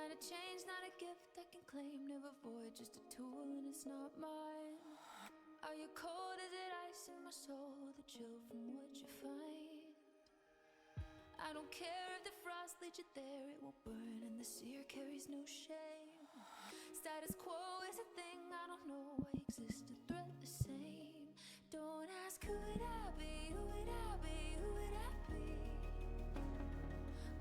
at a change, not a gift I can claim. Never void, just a tool and it's not mine. Are you cold? Is it ice in my soul? The chill from what you find. I don't care if the frost leads you there. It will burn and the sear carries no shame. Status quo is a thing. I don't know why you exist to threat the same. Don't ask who would I be, who would I be, who would I be?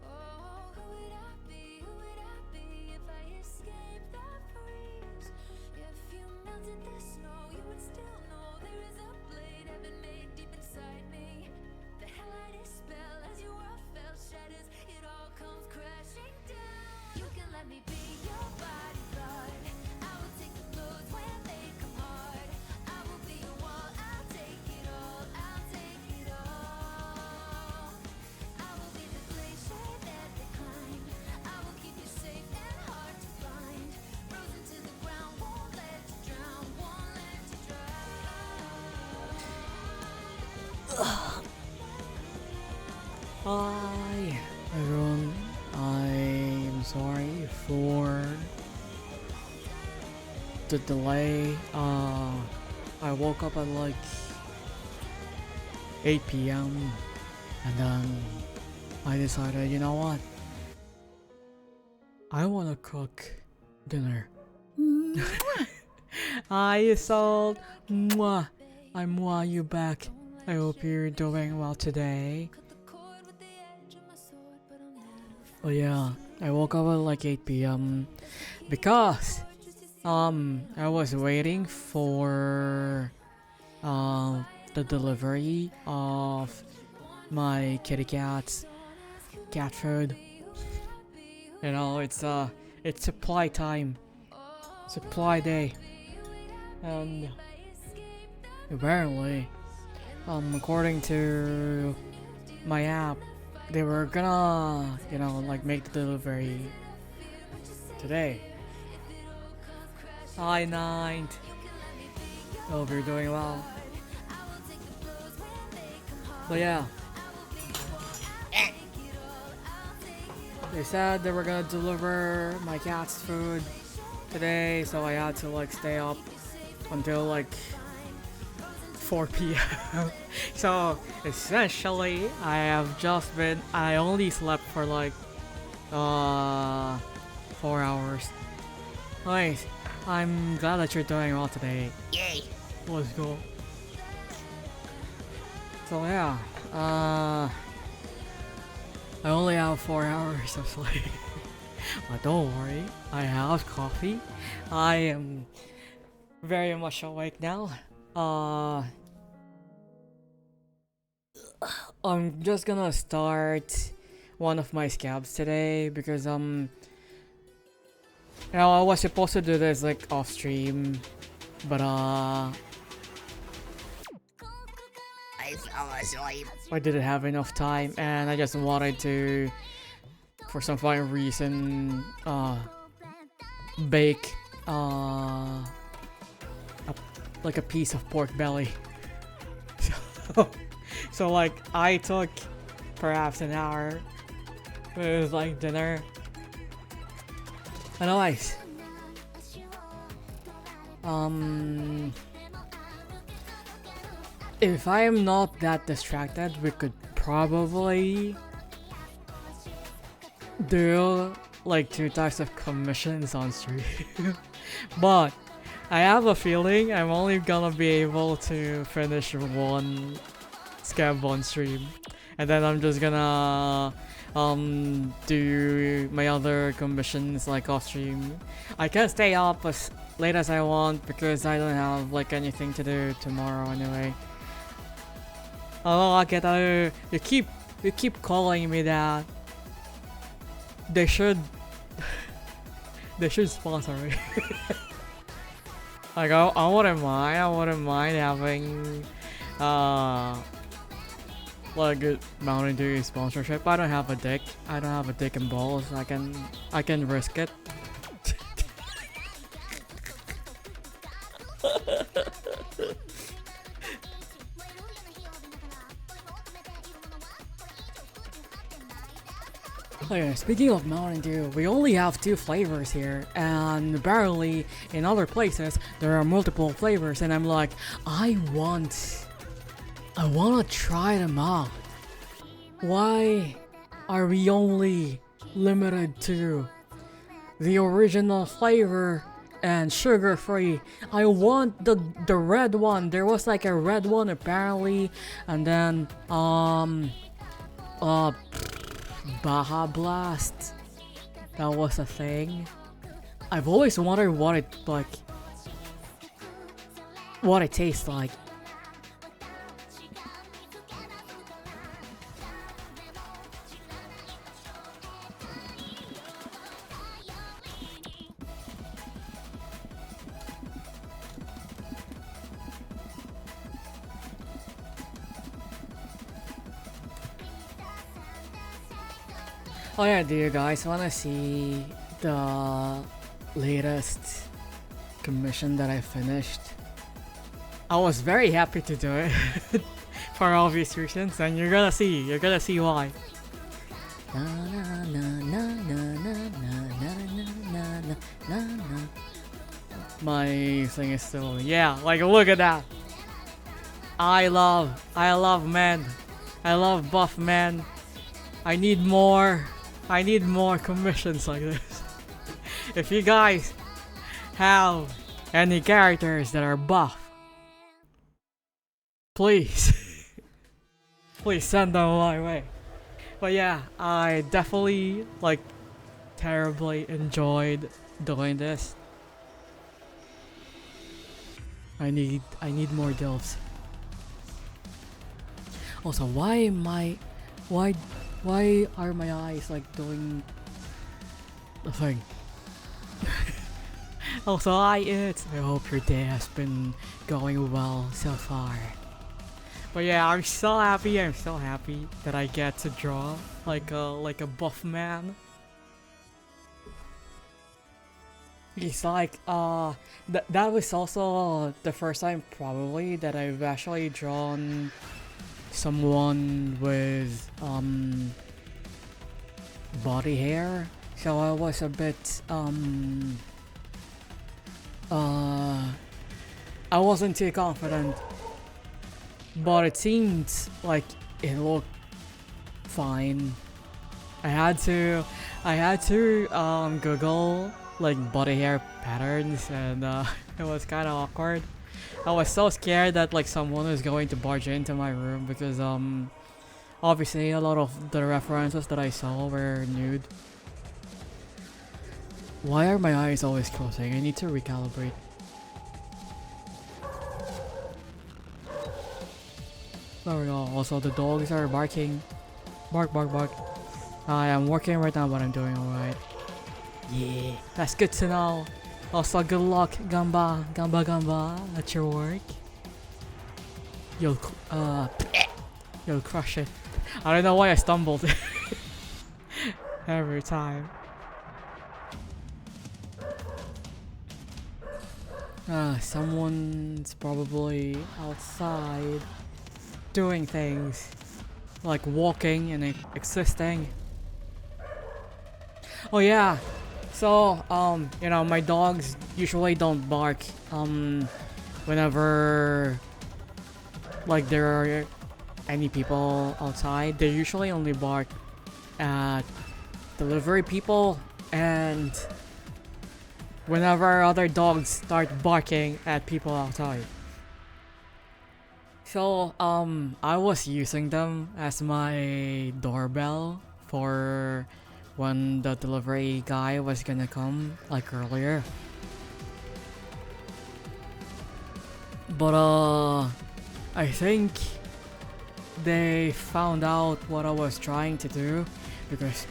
Oh, who would I be, who would I be if I escaped the freeze? If you melted the snow, you would still know there is a blade heaven made deep inside me. The hell I dispel as your world fell shatters, it all comes crashing down. You can let me be your bodyguard. I will take the blows when they come hard. I will be your wall, I'll take it all, I'll take it all. I will be the glacier that they climb. I will keep you safe and hard to find. Frozen to the ground, won't let you drown, won't let you drown. Hi everyone, I'm sorry for the delay. I woke up at like 8 p.m. and then I decided, you know what? I wanna cook dinner. Hi Salt! Mwah! I'm Mwah, you back. I hope you're doing well today. Oh yeah, I woke up at like 8 p.m. because I was waiting for the delivery of my kitty cat's cat food. You know, it's supply time, supply day, and apparently, according to my app, they were gonna, you know, like make the delivery today. Hi, Nine. Hope you're doing well. But yeah, they said they were gonna deliver my cat's food today, so I had to like stay up until like 4 p.m. So essentially I only slept for like 4 hours. Nice. I'm glad that you're doing well today. Yay. Let's go. So yeah, I only have 4 hours of sleep. But don't worry, I have coffee. I am very much awake now. I'm just gonna start one of my scabs today because you know, I was supposed to do this like off stream, but I didn't have enough time and I just wanted to, for some fine reason, bake like a piece of pork belly. So like I took perhaps an hour. It was like dinner. Anyways, if I am not that distracted, we could probably do like 2 types of commissions on stream. But I have a feeling I'm only gonna be able to finish one scab on stream, and then I'm just gonna do my other commissions like off stream. I can stay up as late as I want because I don't have like anything to do tomorrow anyway. Oh, Aketa, you keep calling me that. They should sponsor me. Like I wouldn't mind having like a Mountain Dew sponsorship. I don't have a dick and balls. I can risk it. Oh yeah, speaking of Mountain Dew, we only have 2 flavors here, and apparently in other places there are multiple flavors, and I'm like, I wanna try them out. Why are we only limited to the original flavor and sugar-free? I want the red one. There was like a red one apparently, and then Baja Blast. That was a thing. I've always wondered what it tastes like. Oh yeah, do you guys wanna see the latest commission that I finished? I was very happy to do it for obvious reasons, and you're gonna see why. My thing is still, yeah, like look at that. I love men. I love buff men. I need more commissions like this. If you guys have any characters that are buff, please send them my way. But yeah, I definitely terribly enjoyed doing this. I need more dilfs. Also, why are my eyes doing the thing? Also, I hope your day has been going well so far. But yeah, I'm so happy that I get to draw like a buff man. It's that was also the first time probably that I've actually drawn someone with body hair, so I was a bit I wasn't too confident, but it seemed like it looked fine. I had to Google body hair patterns, and it was kind of awkward. I was so scared that someone was going to barge into my room because obviously a lot of the references that I saw were nude. Why are my eyes always closing? I need to recalibrate. There we go. Also, the dogs are barking. Bark, bark, bark. I am working right now, but I'm doing alright. Yeah, that's good to know. Also, good luck, Gamba, at your work. You'll crush it. I don't know why I stumbled every time. Someone's probably outside doing things, like walking and existing. Oh yeah. So, my dogs usually don't bark, whenever, there are any people outside. They usually only bark at delivery people and whenever other dogs start barking at people outside. So, I was using them as my doorbell for when the delivery guy was gonna come, earlier. But, I think they found out what I was trying to do, because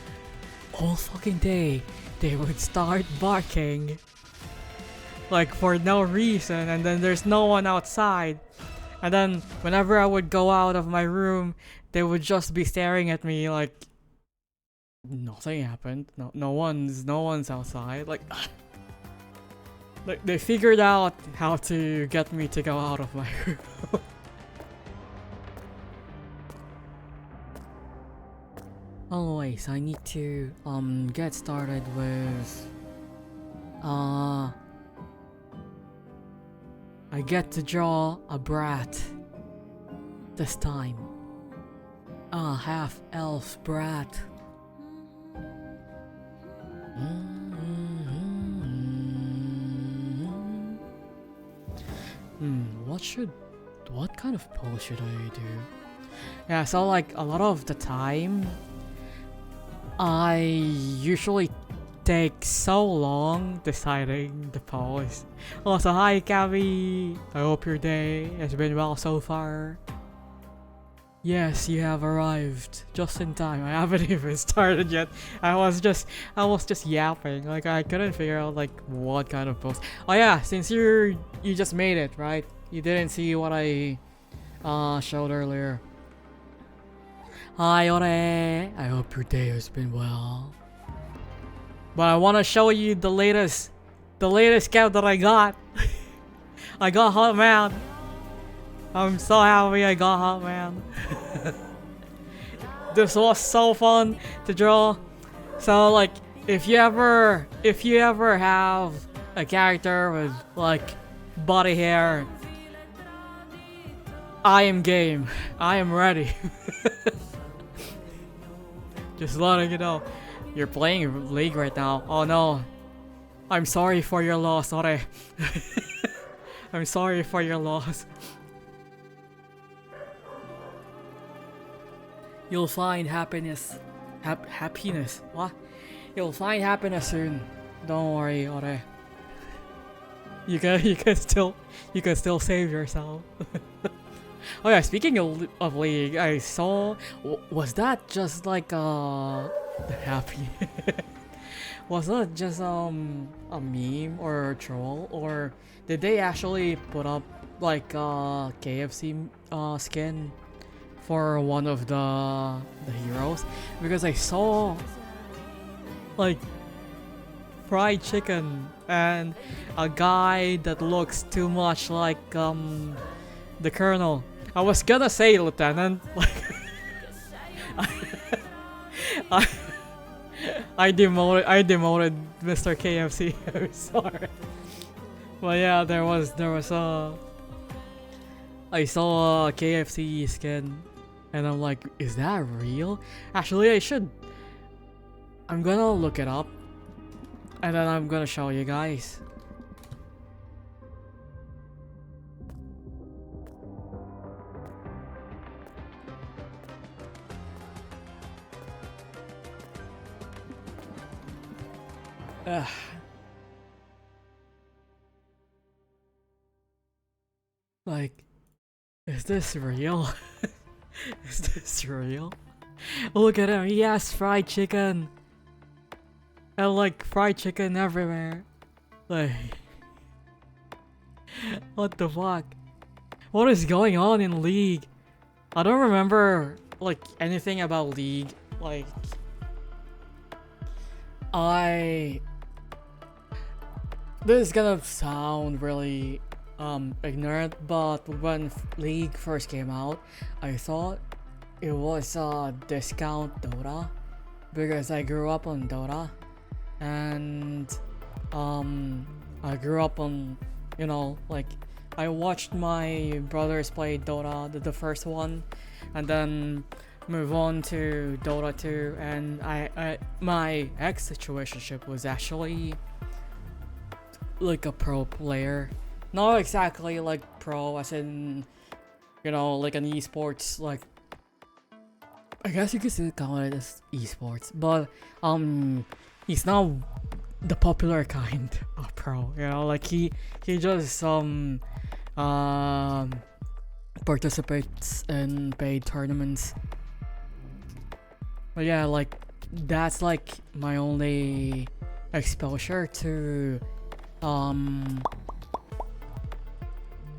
all fucking day they would start barking for no reason, and then there's no one outside, and then whenever I would go out of my room they would just be staring at me like nothing happened. No one's outside. They figured out how to get me to go out of my room. Anyways, I need to get started with I get to draw a brat this time. A half elf brat. What kind of pose should I do? Yeah, so like a lot of the time I usually take so long deciding the pose. Also, hi Gabby! I hope your day has been well so far. Yes, you have arrived just in time. I haven't even started yet. I was just yapping. Like I couldn't figure out like what kind of pose. Oh yeah, since you just made it, right? You didn't see what I showed earlier. Hi Ore, I hope your day has been well. But I want to show you the latest cap that I got. I got Hot Man. I'm so happy I got Hot Man. This was so fun to draw. So like, if you ever have a character with like body hair, I am game. I am ready. Just letting you know. You're playing League right now. Oh no. I'm sorry for your loss, Ore. I'm sorry for your loss. You'll find happiness. Happiness? What? You'll find happiness soon. Don't worry, Ore. You can still save yourself. Oh yeah, speaking of League, I saw. Was that just like happy? Was that just a meme or a troll, or did they actually put up like a KFC skin for one of the heroes? Because I saw like fried chicken and a guy that looks too much like the Colonel. I was gonna say Lieutenant, like I demoted Mr. KFC. I'm sorry, but yeah, there was I saw a KFC skin, and I'm like, is that real? Actually, I'm gonna look it up, and then I'm gonna show you guys. Ugh. Like, is this real? Is this real? Look at him, he has fried chicken. And like fried chicken everywhere. Like, what the fuck? What is going on in League? I don't remember like anything about League. Like, this is gonna sound really ignorant, but when League first came out, I thought it was a discount Dota because I grew up on Dota, and I grew up on, you know, like I watched my brothers play Dota, the first one, and then move on to Dota 2, and I my ex-situationship was actually like a pro player. Not exactly like pro as in, you know, like an esports, like I guess you could still call it as esports, but he's not the popular kind of pro, you know, like he just participates in paid tournaments. But yeah, like that's like my only exposure to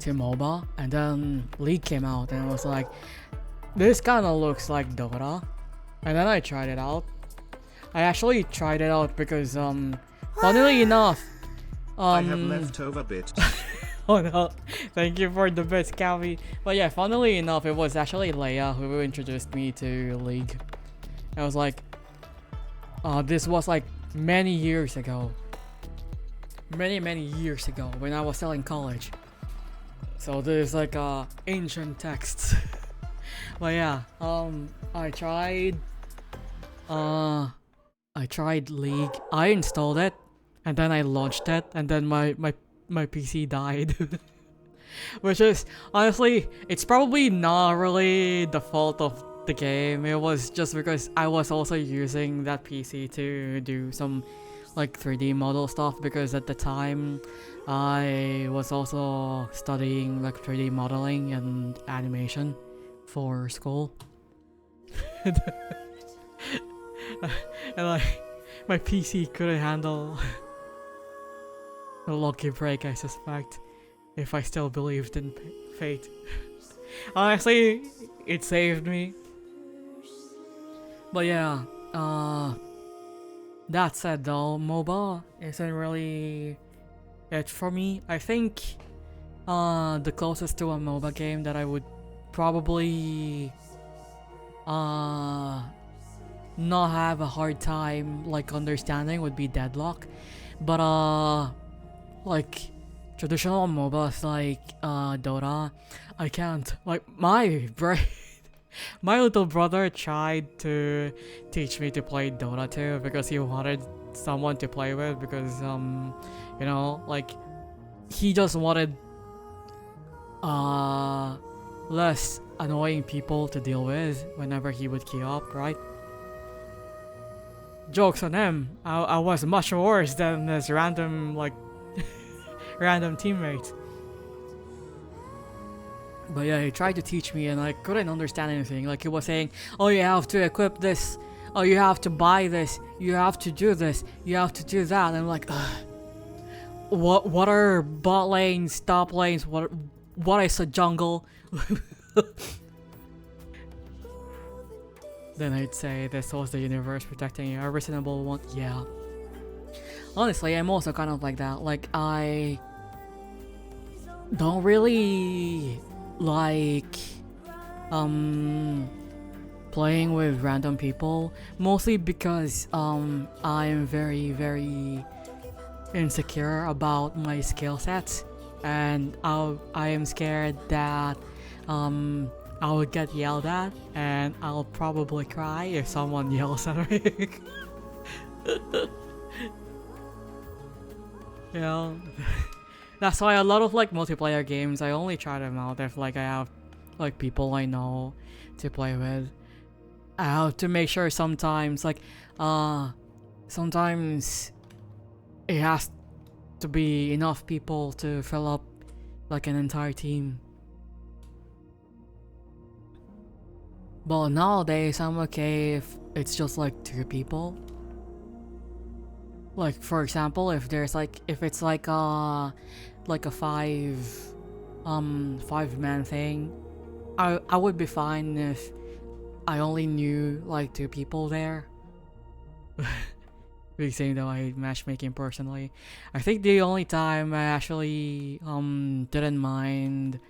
MOBA, and then League came out and I was like, this kinda looks like Dota, and then I tried it out. I actually tried it out because funnily enough, I have leftover bits. oh no, thank you for the bits, Calvi. But yeah, funnily enough, it was actually Leia who introduced me to League. I was like, This was like many years ago. Many years ago when I was still in college. So there's like ancient texts. But yeah, I tried League. I installed it and then I launched it and then my PC died. Which is honestly, it's probably not really the fault of the game. It was just because I was also using that PC to do some like 3D model stuff, because at the time I was also studying like 3D modeling and animation for school. And like my PC couldn't handle a lucky break, I suspect, if I still believed in fate. Honestly, it saved me. But yeah, that said though, MOBA isn't really it for me. I think the closest to a MOBA game that I would probably not have a hard time like understanding would be Deadlock. But like traditional MOBAs like Dota, I can't. Like my brain my little brother tried to teach me to play Dota 2 because he wanted someone to play with, because you know, like he just wanted less annoying people to deal with whenever he would queue up, right? Jokes on him. I was much worse than this random like random teammate. But yeah, he tried to teach me and I couldn't understand anything. Like he was saying, oh, you have to equip this, oh, you have to buy this, you have to do this, you have to do that. And I'm like, ugh. What are bot lanes, top lanes, what is a jungle? Then I'd say this was the universe protecting you, a reasonable one. Yeah. Honestly, I'm also kind of like that. Like I don't really like playing with random people, mostly because I'm very insecure about my skill sets, and I am scared that I would get yelled at and I'll probably cry if someone yells at me. You know, that's why a lot of like multiplayer games, I only try them out if like I have like people I know to play with. I have to make sure sometimes like sometimes it has to be enough people to fill up like an entire team. But nowadays I'm okay if it's just like 2 people. Like for example, if it's like a 5-man thing, I would be fine if I only knew like 2 people there. Because even though I hate matchmaking personally, I think the only time I actually didn't mind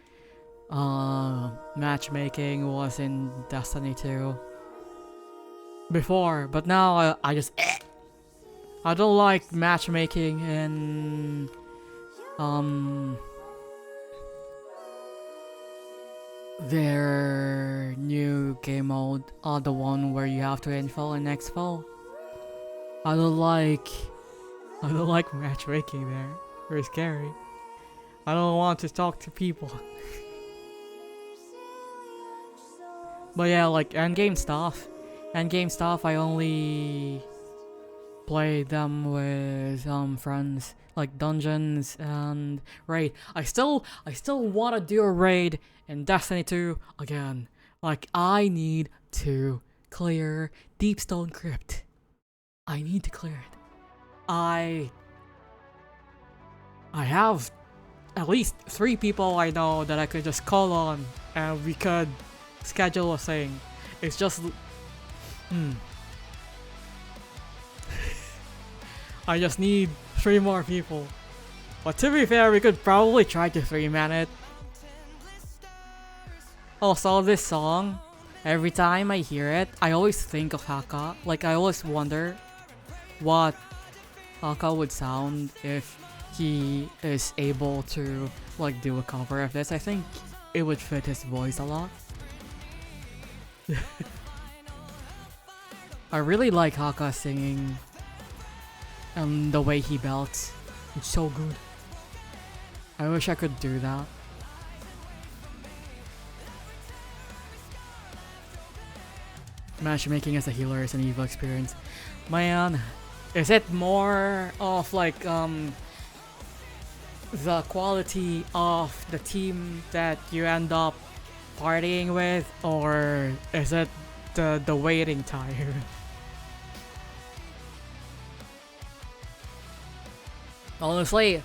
matchmaking was in Destiny 2 before, but now I just I don't like matchmaking in their new game mode, the one where you have to infill and exfil. I don't like matchmaking there. Very scary. I don't want to talk to people. But yeah, like endgame stuff, I only play them with friends, like dungeons and raid. I still want to do a raid in Destiny 2 again. Like I need to clear Deepstone Crypt. I need to clear it. I have at least 3 people I know that I could just call on and we could schedule a thing. It's just I just need 3 more people. But to be fair, we could probably try to 3-man it. Also, this song, every time I hear it, I always think of Haka. Like I always wonder what Haka would sound if he is able to like do a cover of this. I think it would fit his voice a lot. I really like Haka singing and the way he belts. It's so good. I wish I could do that. Matchmaking as a healer is an evil experience. Man, is it more of like the quality of the team that you end up partying with, or is it the waiting time? Honestly,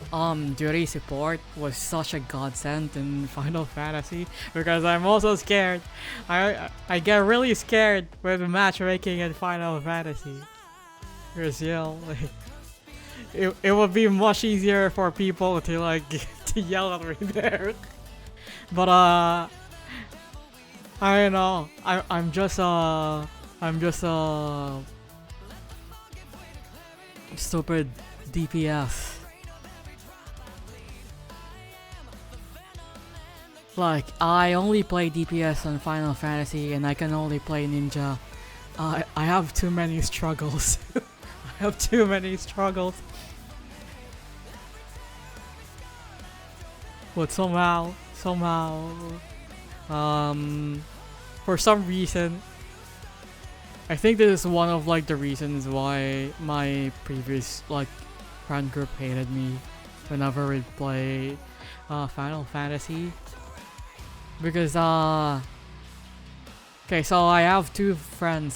duty support was such a godsend in Final Fantasy because I'm also scared. I get really scared with matchmaking in Final Fantasy. Because like, it would be much easier for people to like to yell at me there. But I don't know. I'm just stupid DPS. Like, I only play DPS on Final Fantasy and I can only play Ninja. I have too many struggles. I have too many struggles. But somehow, for some reason, I think this is one of like the reasons why my previous like friend group hated me whenever we play Final Fantasy. Because okay, so I have two friends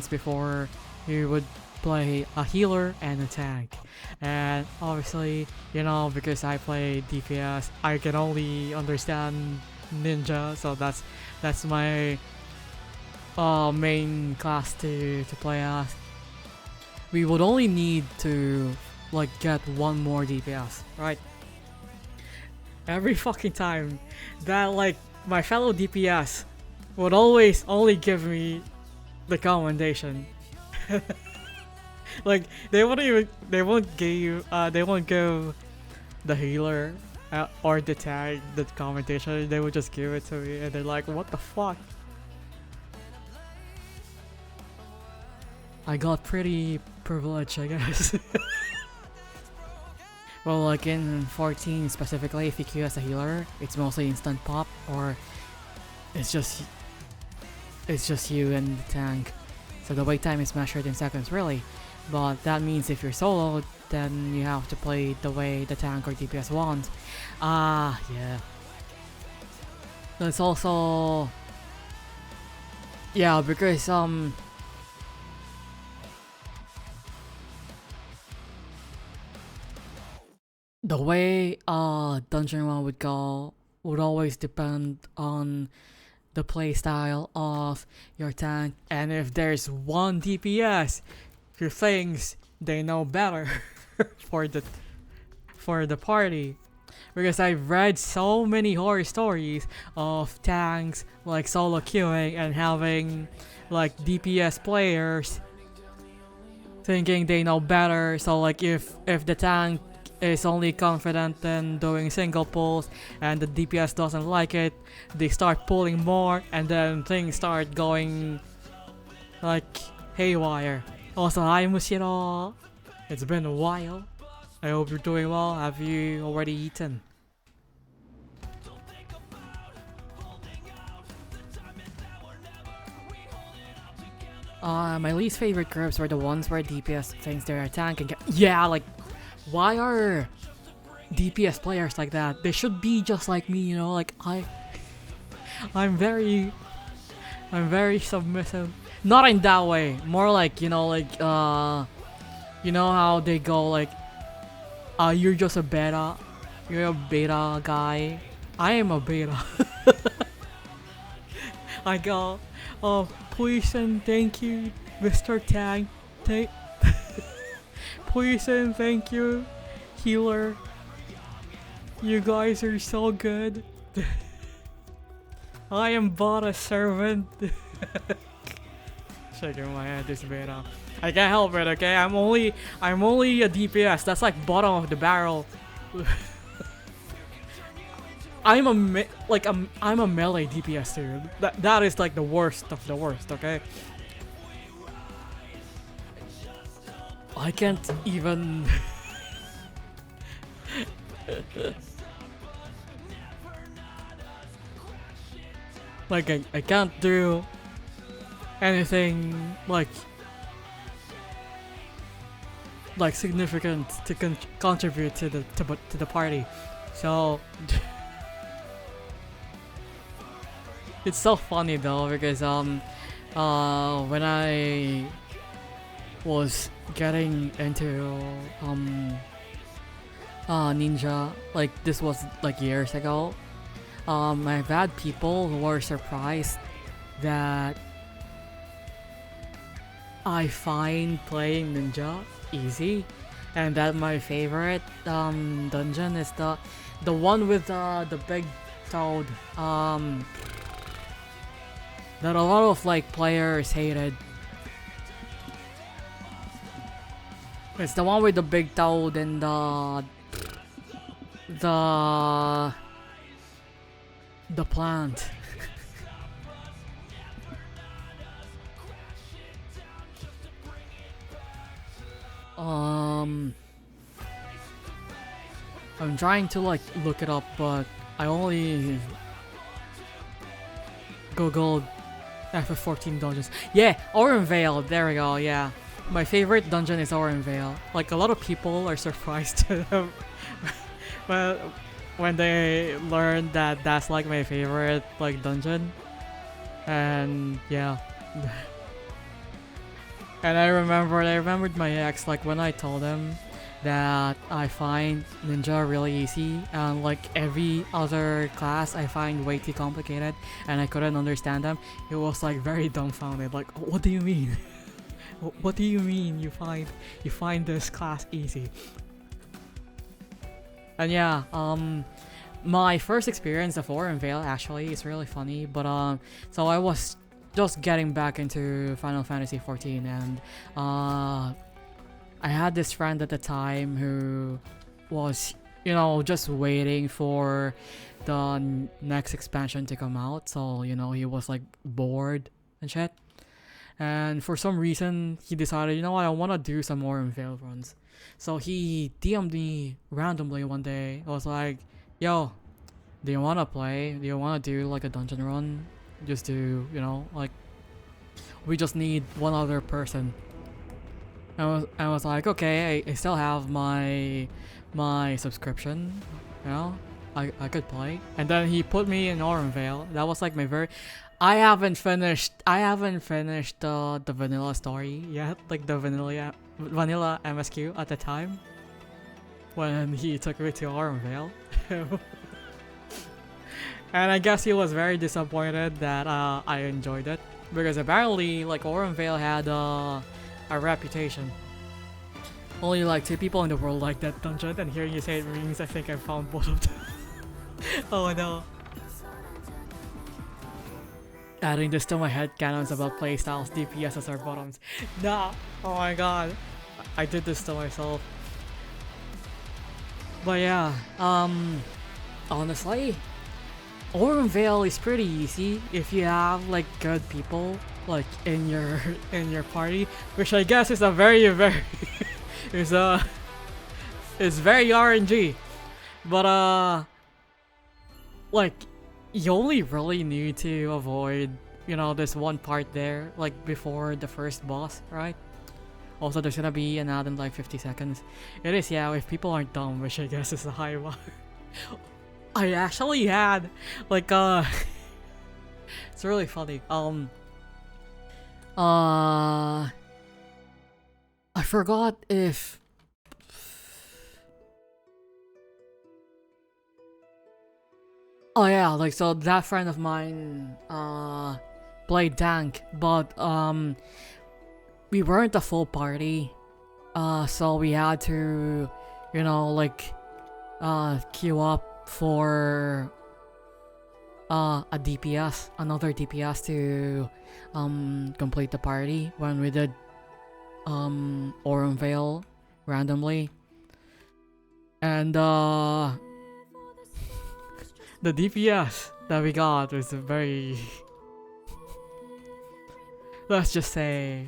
before who would play a healer and a tank. And obviously, you know, because I play DPS, I can only understand Ninja, so that's my main class to play as. We would only need to like get one more DPS, right? Every fucking time that like my fellow DPS would always only give me the commendation. Like they won't give the healer or the tag the commendation. They would just give it to me, and they're like, "What the fuck?" I got pretty privileged, I guess. Well, like in 14 specifically, if you queue as a healer, it's mostly instant pop, or it's just you and the tank. So the wait time is measured in seconds, really. But that means if you're solo, then you have to play the way the tank or DPS wants. Yeah. It's also because the way Dungeon 1 would go would always depend on the playstyle of your tank, and if there's one DPS who thinks they know better for the party. Because I've read so many horror stories of tanks like solo queuing and having like DPS players thinking they know better. So like if the tank is only confident in doing single pulls and the DPS doesn't like it, they start pulling more, and then things start going like haywire. Also, hi Mushiro. It's been a while. I hope you're doing well. Have you already eaten? My least favorite groups were the ones where DPS thinks they're a tank and like, why are DPS players like that? They should be just like me, you know, like I'm very submissive. Not in that way, more like, you know, like you know how they go like, you're just a beta, you're a beta guy. I am a beta. I go, oh, please and thank you, Mr. Tang. Please and thank you, healer. You guys are so good. I am but a servant. Shaking my head, this beta. I can't help it, okay? I'm only a DPS. That's like bottom of the barrel. I'm a melee DPS dude. That is like the worst of the worst, okay? I can't even like I can't do anything like significant to contribute to the party. So it's so funny though because when I was getting into ninja, like this was like years ago, I've had people who were surprised that I find playing ninja easy, and that my favorite dungeon is the one with the big toad that a lot of like players hated. It's the one with the big toad and the plant. I'm trying to like look it up, but I only googled FF14 dungeons. Yeah, Oren Vale. There we go. Yeah, my favorite dungeon is Oren Vale. Like a lot of people are surprised but when they learn that that's like my favorite like dungeon, and yeah. And I remembered my ex, like when I told him that I find ninja really easy and like every other class I find way too complicated and I couldn't understand them. He was like very dumbfounded, like, what do you mean? What do you mean you find this class easy? And yeah, my first experience of Oren Vale actually is really funny, but so I was just getting back into Final Fantasy XIV, and I had this friend at the time who was, you know, just waiting for the next expansion to come out, so, you know, he was like bored and shit. And for some reason, he decided, you know what, I want to do some more Vale runs. So he DM'd me randomly one day. I was like, yo, do you want to play? Do you want to do like a dungeon run? Just to, you know, like, we just need one other person. I was like, okay, I still have my subscription, you know, I could play. And then he put me in Oren Vale. That was like my very... I haven't finished the vanilla story yet, like the vanilla MSQ at the time when he took me to Oren Vale. And I guess he was very disappointed that I enjoyed it, because apparently like Oren Vale had a reputation. Only like 2 people in the world like that dungeon, and hearing you say it means I think I found both of them. Oh no. Adding this to my headcanons about playstyles, DPSs are bottoms. Nah, oh my god. I did this to myself. But yeah, honestly, Oren Vale is pretty easy if you have like good people like in your party, which I guess is a very is very RNG. But like you only really need to avoid, you know, this one part there, like before the first boss, right? Also, there's gonna be an ad in like 50 seconds. It is, yeah, if people aren't dumb, which I guess is a high bar. I actually had like it's really funny. I forgot if oh yeah, like so that friend of mine played tank, but we weren't a full party. So we had to, you know, like queue up for a DPS, another DPS to complete the party when we did Vale randomly, and the DPS that we got was very let's just say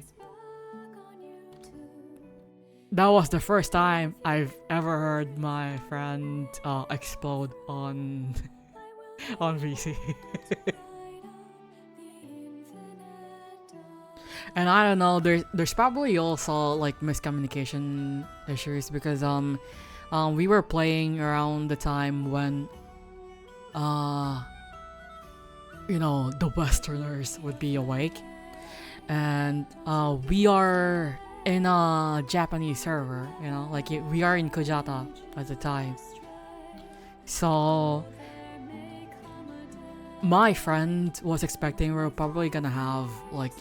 that was the first time I've ever heard my friend explode on on VC. And I don't know, there's probably also like miscommunication issues because we were playing around the time when you know, the Westerners would be awake, and we are in a Japanese server, you know, like we are in Kujata at the time. So my friend was expecting we're probably gonna have like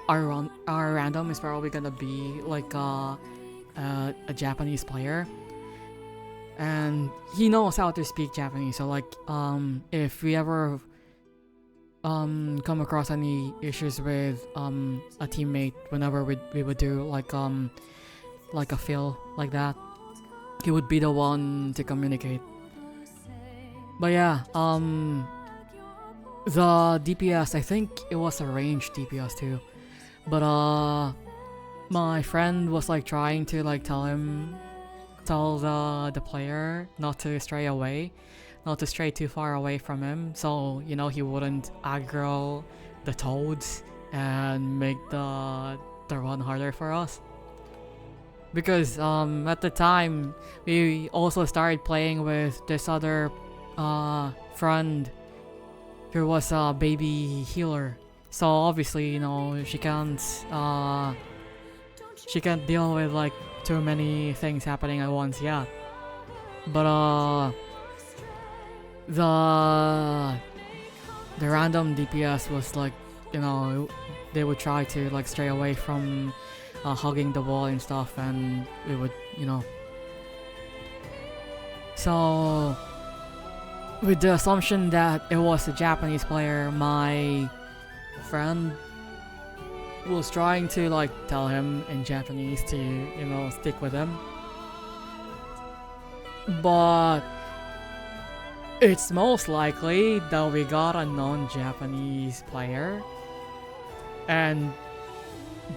our random is probably gonna be like a Japanese player, and he knows how to speak Japanese. So like if we ever come across any issues with a teammate whenever we would do like a fill like that, he would be the one to communicate. But yeah, the DPS, I think it was a ranged DPS too, but my friend was like trying to like tell the player not to stray away, not to stray too far away from him, so you know he wouldn't aggro the toads and make the run harder for us. Because at the time we also started playing with this other friend who was a baby healer, so obviously, you know, she can't deal with like too many things happening at once yet. But the random DPS was like, you know, they would try to like stray away from hugging the wall and stuff, and we would, you know. So with the assumption that it was a Japanese player, my friend was trying to like tell him in Japanese to, you know, stick with him. But it's most likely that we got a non-Japanese player and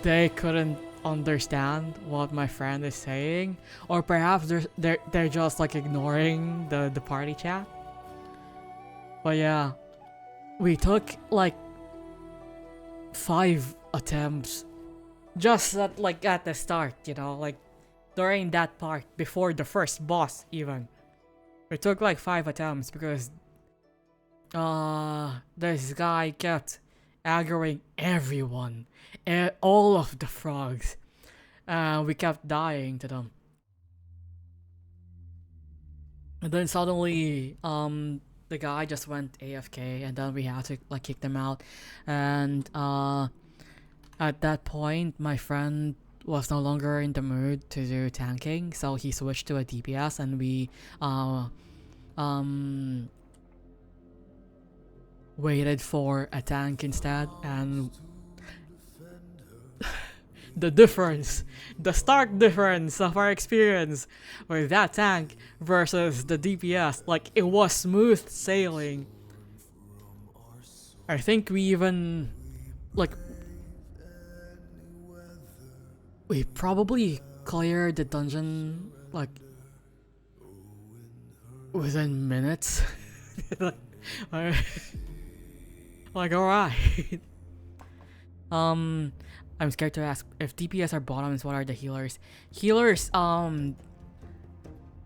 they couldn't understand what my friend is saying, or perhaps they're just like ignoring the party chat. But yeah, we took like 5 attempts just at the start, you know, like during that part before the first boss even. We took like 5 attempts because this guy kept aggroing everyone, all of the frogs. We kept dying to them. And then suddenly the guy just went AFK, and then we had to like kick them out. And at that point my friend was no longer in the mood to do tanking, so he switched to a DPS, and we waited for a tank instead. And the stark difference of our experience with that tank versus the DPS, like it was smooth sailing. I think we even like we probably cleared the dungeon like within minutes. like alright. I'm scared to ask if DPS are bottoms, what are the healers? Healers,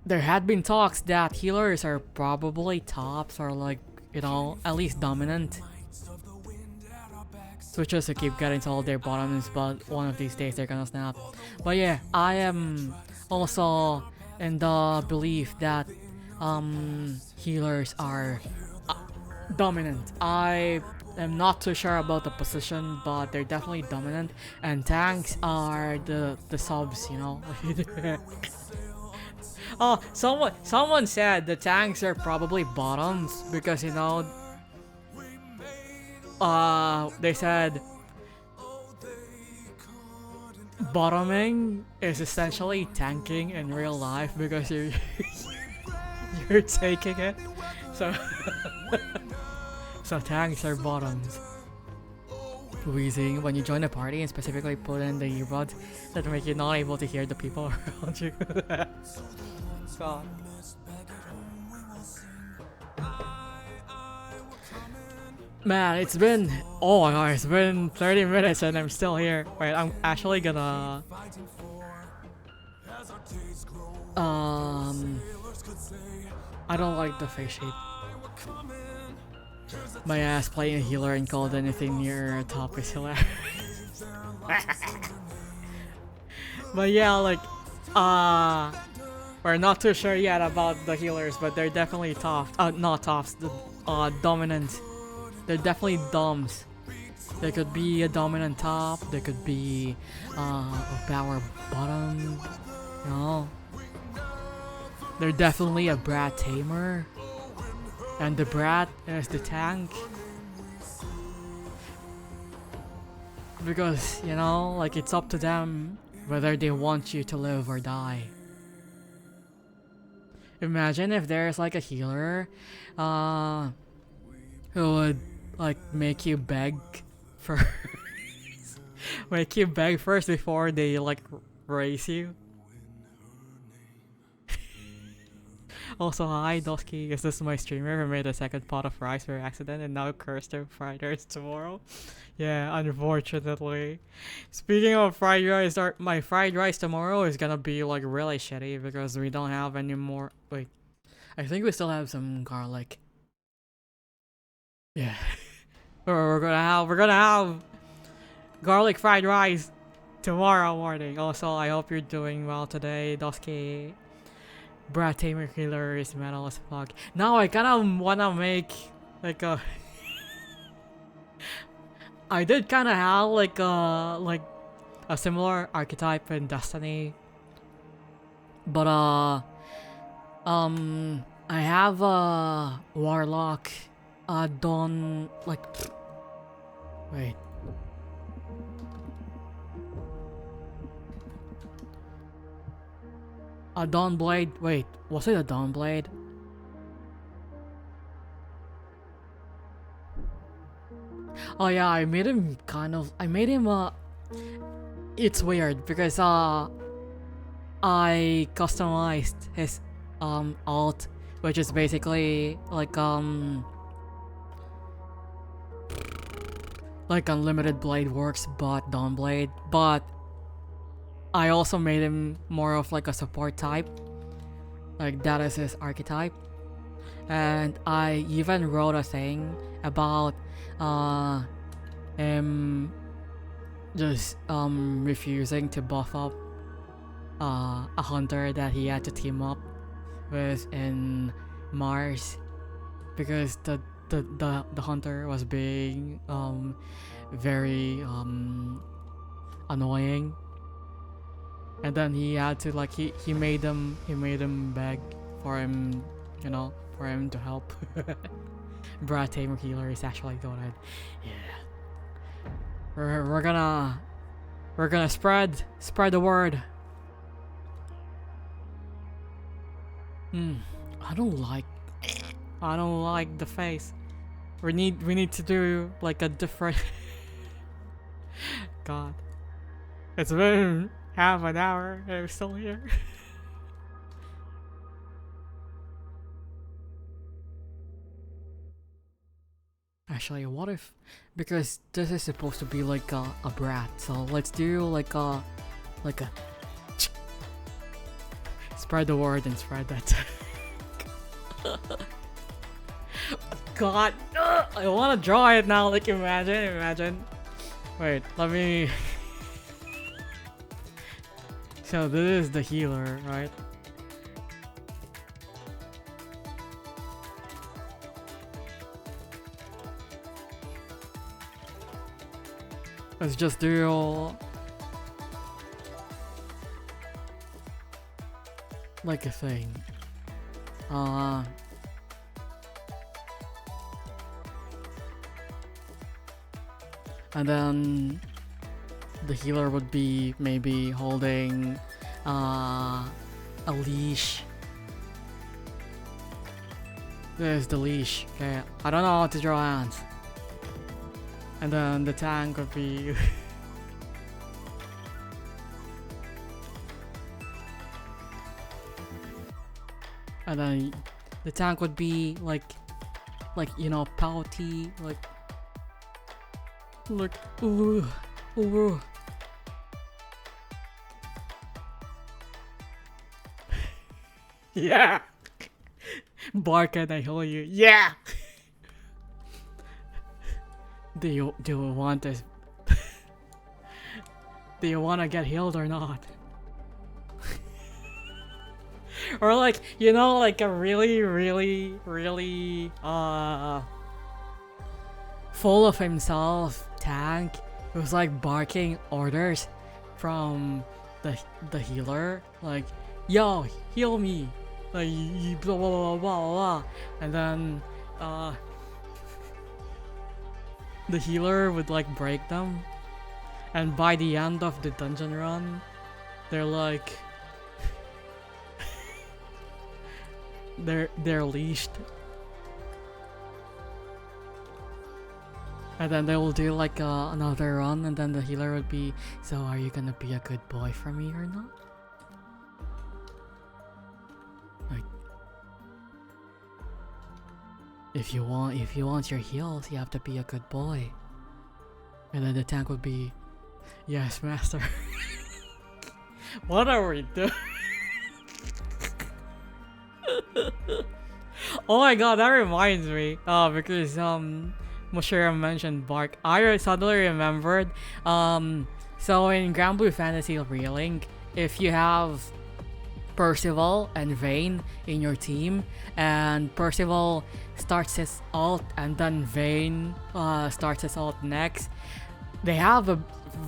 there had been talks that healers are probably tops, or like, you know, at least dominant. Switchers to keep getting to all their bottoms, but one of these days they're gonna snap. But yeah, I am also in the belief that healers are dominant. I am not too sure about the position, but they're definitely dominant, and tanks are the subs, you know. Oh, someone said the tanks are probably bottoms because, you know, they said bottoming is essentially tanking in real life because you're you're taking it. So so tanks are bottoms. Wheezing when you join a party and specifically put in the earbuds that make you not able to hear the people around you. God. Man, it's been, oh my god, it's been 30 minutes and I'm still here. Wait, I'm actually gonna I don't like the face shape. My ass playing a healer and called anything near a top is hilarious. But yeah, like, we're not too sure yet about the healers, but they're definitely tops. Not tops, the dominant. They're definitely doms. There could be a dominant top, there could be a power bottom, you know. They're definitely a brat tamer. And the brat is the tank. Because, you know, like it's up to them whether they want you to live or die. Imagine if there's like a healer who would like make you beg for make you beg first before they like raise you. Also, hi Dosky, is this my streamer who made a second pot of rice by accident and now cursed their fried rice tomorrow? Yeah, unfortunately. Speaking of fried rice, my fried rice tomorrow is gonna be like really shitty because we don't have any more. Wait, I think we still have some garlic. Yeah, we're gonna have garlic fried rice tomorrow morning. Also, I hope you're doing well today, Dosky. Brad Tamer Killer is metal as fuck. Now I kinda wanna make like a I did kinda have like a similar archetype in Destiny. But I have a warlock Dawn like wait. A Dawn Blade. Wait, was it a Dawn Blade? Oh yeah, I made him it's weird because I customized his alt, which is basically like unlimited blade works but Dawn Blade, but I also made him more of like a support type. Like that is his archetype. And I even wrote a thing about him just refusing to buff up a hunter that he had to team up with in Mars because the hunter was being very annoying. And then he had to like he made him beg for him, you know, for him to help. Brad Tamer Healer is actually going. Yeah. We're gonna spread the word. I don't like the face. We need to do like a different. God, it's been half an hour and I'm still here. Actually, what if, because this is supposed to be like a brat, so let's do like a spread the word and spread that. God, I want to draw it now. Like imagine. Wait, let me. So this is the healer, right? Let's just do like a thing. And then the healer would be maybe holding a leash. There's the leash. Okay, I don't know how to draw hands. And then the tank would be and then the tank would be like you know, pouty, like ooh. Yeah. Bark and I heal you. Yeah. Do you want this? Do you want to get healed or not? Or like, you know, like a really full of himself tank who's like barking orders from the healer, like, yo, heal me, like, blah blah blah blah blah, and then the healer would like break them, and by the end of the dungeon run, they're like they're leashed, and then they will do like another run, and then the healer would be, so are you gonna be a good boy for me or not? Like, if you want your heals, you have to be a good boy. And then the tank would be, yes, master. What are we doing? Oh my god, that reminds me. Because Mushira mentioned bark. I suddenly remembered. So in Grand Blue Fantasy Relink, if you have Percival and Vayne in your team, and Percival starts his ult and then Vayne starts his ult next, they have a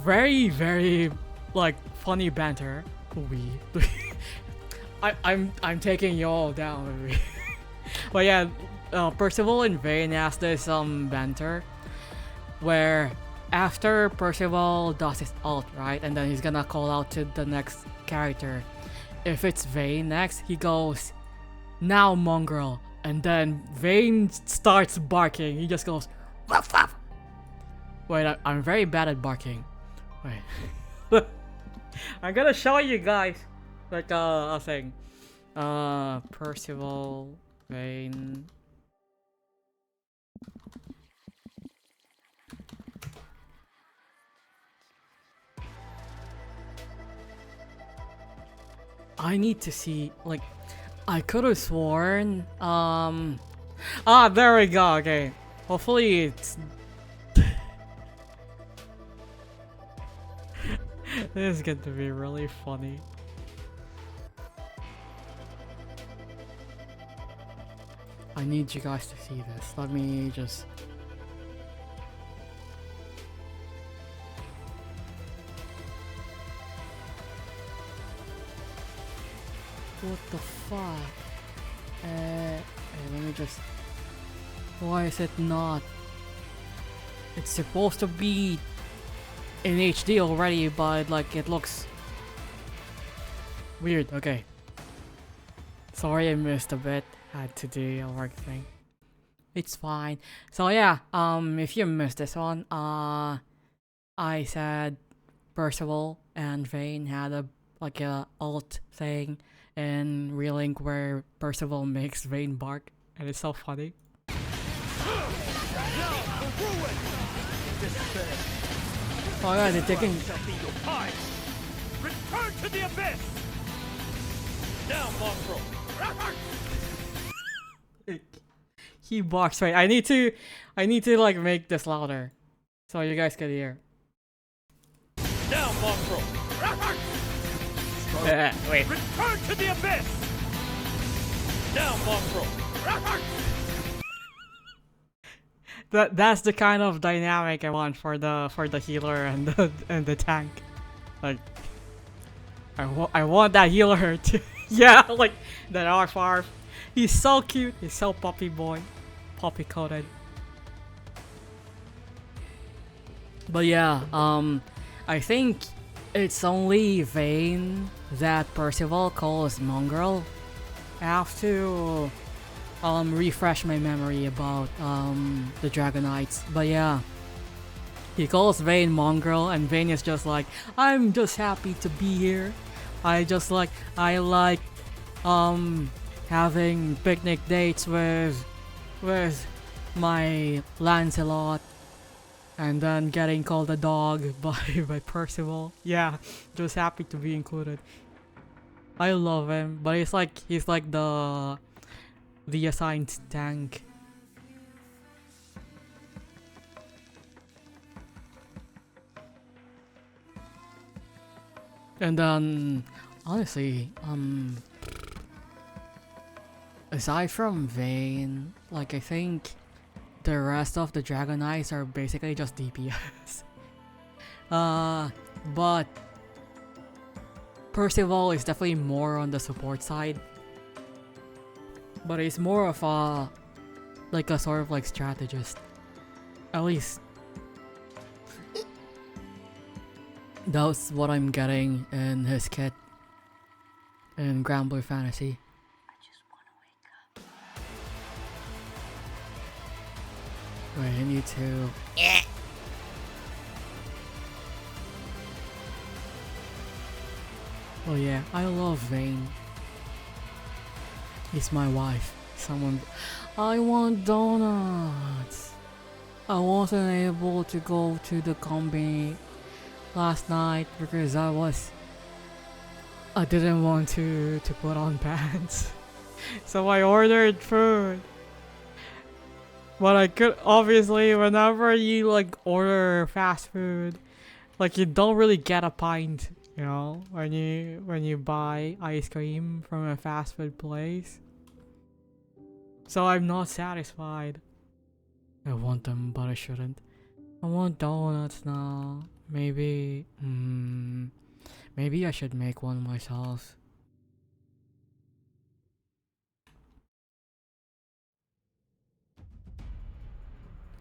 very like funny banter. I'm taking you all down, baby. But yeah, Percival and Vayne has this banter where after Percival does his ult, right, and then he's gonna call out to the next character. If it's Vayne next, he goes, now mongrel, and then Vayne starts barking. He just goes, ruff, ruff. Wait, I'm very bad at barking. Wait. I'm gonna show you guys like a thing. Percival, Vayne. I need to see, like, I could have sworn, there we go, okay. Hopefully it's... This is going to be really funny. I need you guys to see this. Let me just... What the fuck? Hey, let me just... Why is it not? It's supposed to be in HD already, but like it looks weird. Okay. Sorry I missed a bit. Had to do a work thing. It's fine. So yeah, if you missed this one, I said Percival and Vayne had a like a ult thing in Relink where Percival makes Vayne bark, and it's so funny. Oh yeah, they're taking... Return to the abyss! Now, mongrel! He barks. Right, I need to like make this louder so you guys can hear. Now, mongrel! Wait. Return to the abyss! Now, mongrel! That's the kind of dynamic I want for the healer and the tank. Like, I want that healer to yeah, like that R5. He's so cute. He's so puppy boy, puppy coated. But yeah, I think it's only Vayne that Percival calls mongrel. I have to refresh my memory about the Dragonites, but yeah. He calls Vayne mongrel, and Vayne is just like, I'm just happy to be here. I like having picnic dates with my Lancelot, and then getting called a dog by Percival. Yeah, just happy to be included. I love him, but he's like the assigned tank. And then, honestly, aside from Vayne, like, I think the rest of the Dragonites are basically just DPS. But Percival is definitely more on the support side. But he's more of a sort of like strategist. At least that's what I'm getting in his kit in Grand Blue Fantasy. Wait, I need to... Oh yeah, I love Vayne. He's my wife. I want donuts! I wasn't able to go to the company last night because I didn't want to put on pants. So I ordered food. But I could, obviously, whenever you order fast food, you don't really get a pint, you know, when you buy ice cream from a fast food place. So I'm not satisfied. I want them, but I shouldn't. I want donuts now. Maybe I should make one myself.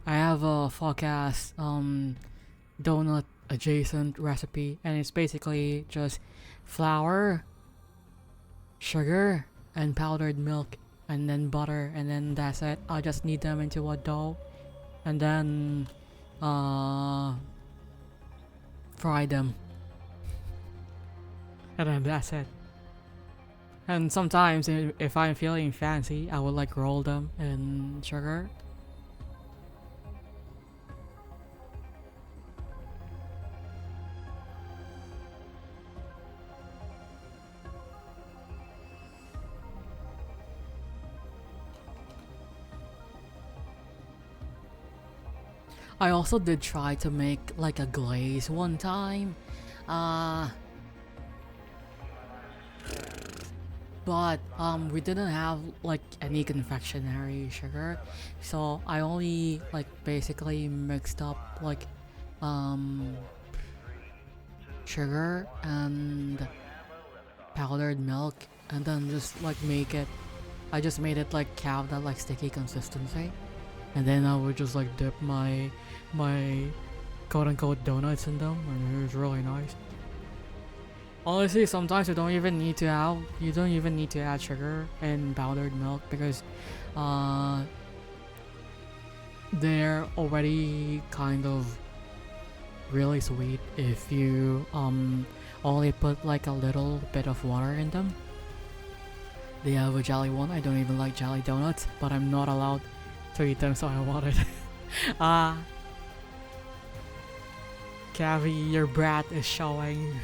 I have a fuck-ass donut adjacent recipe, and it's basically just flour, sugar, and powdered milk, and then butter, and then that's it. I just knead them into a dough, and then fry them, and then that's it. And sometimes if I'm feeling fancy, I would roll them in sugar. I also did try to make a glaze one time, but we didn't have any confectionery sugar, so I only basically mixed up sugar and powdered milk, and then just I just made it have that sticky consistency. And then I would just dip my quote-unquote donuts in them, and it was really nice. Honestly, sometimes you don't even need to add sugar and powdered milk because they're already kind of really sweet if you only put a little bit of water in them. They have a jelly one. I don't even like jelly donuts, but I'm not allowed to eat them, so I wanted. Cavi, your brat is showing.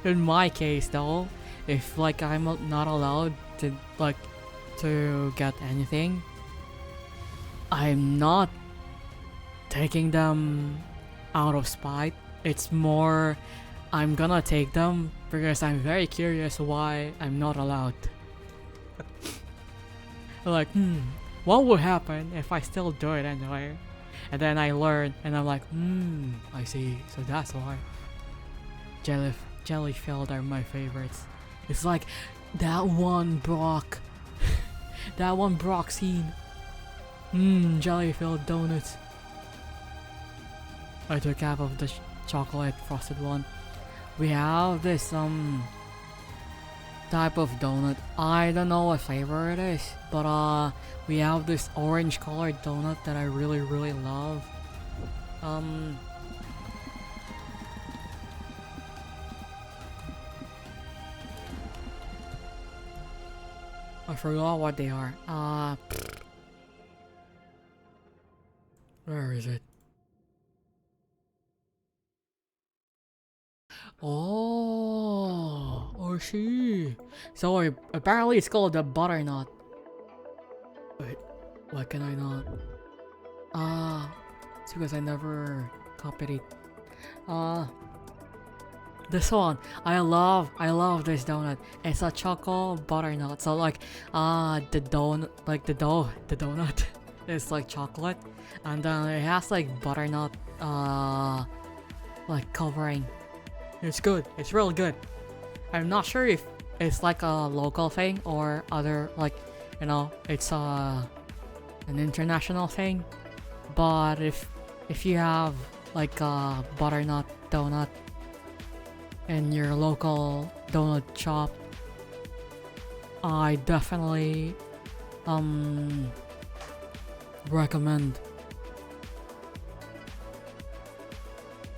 In my case though, if I'm not allowed to get anything, I'm not taking them out of spite. It's more I'm gonna take them because I'm very curious why I'm not allowed. What would happen if I still do it anyway? And then I learn, and I'm I see, so that's why. Jelly-filled are my favorites. It's that one Brock, that one Brock scene jelly-filled donuts. I took half of the chocolate frosted one. We have this type of donut. I don't know what flavor it is, but we have this orange colored donut that I really love. I forgot what they are. Where is it? Oh, I see. So apparently it's called the butternut. Wait, why can I not? It's because I never copied it. This one, I love this donut. It's a choco butternut. So like, the donut is like chocolate, and then it has like butternut, like covering. It's good. It's really good. I'm not sure if it's like a local thing or other, like, you know, it's an international thing. But if you have like a butternut donut in your local donut shop, I definitely recommend.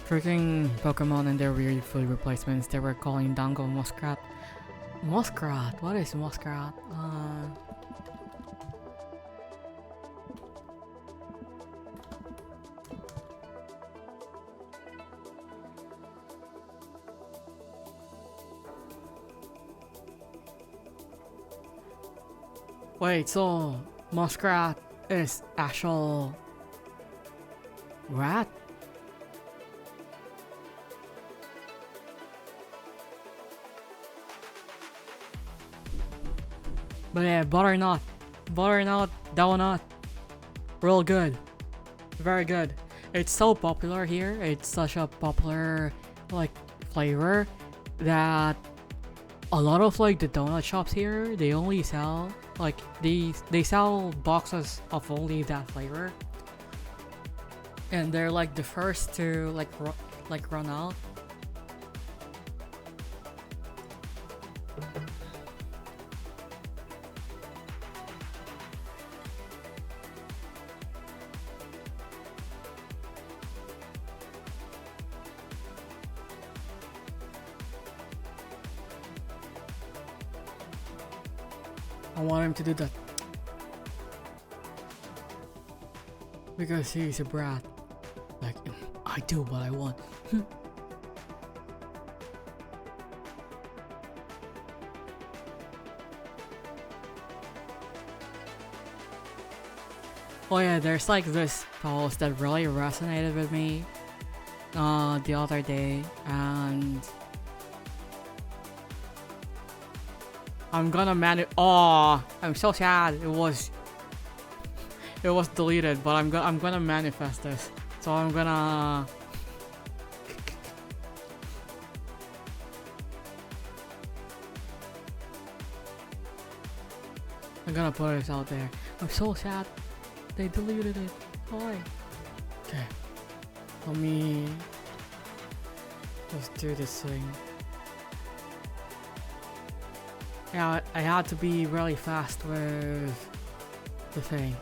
Freaking Pokemon and their weird food replacements. They were calling Dango Muskrat. Muskrat? What is Muskrat? Wait, so Muskrat is actual rat? But yeah, butternut donut, real good, very good. It's so popular here. It's such a popular like flavor that a lot of like the donut shops here, they only sell like they sell boxes of only that flavor, and they're like the first to like run out. I want him to do that because he's a brat. Like, I do what I want. Oh yeah, there's like this post that really resonated with me the other day, and I'm gonna I'm so sad. It was deleted, but I'm gonna manifest this. So I'm gonna put this out there. I'm so sad. They deleted it. Why? Okay. Let me just do this thing. Yeah, I had to be really fast with the thing.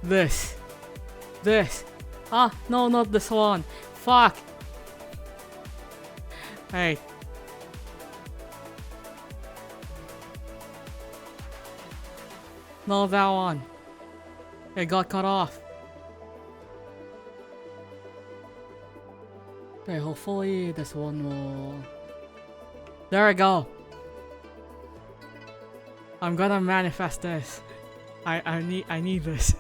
This. Ah, no, not this one. Fuck. Hey. No, that one. It got cut off. Okay, hopefully this one will... There we go. I'm gonna manifest this. I need this.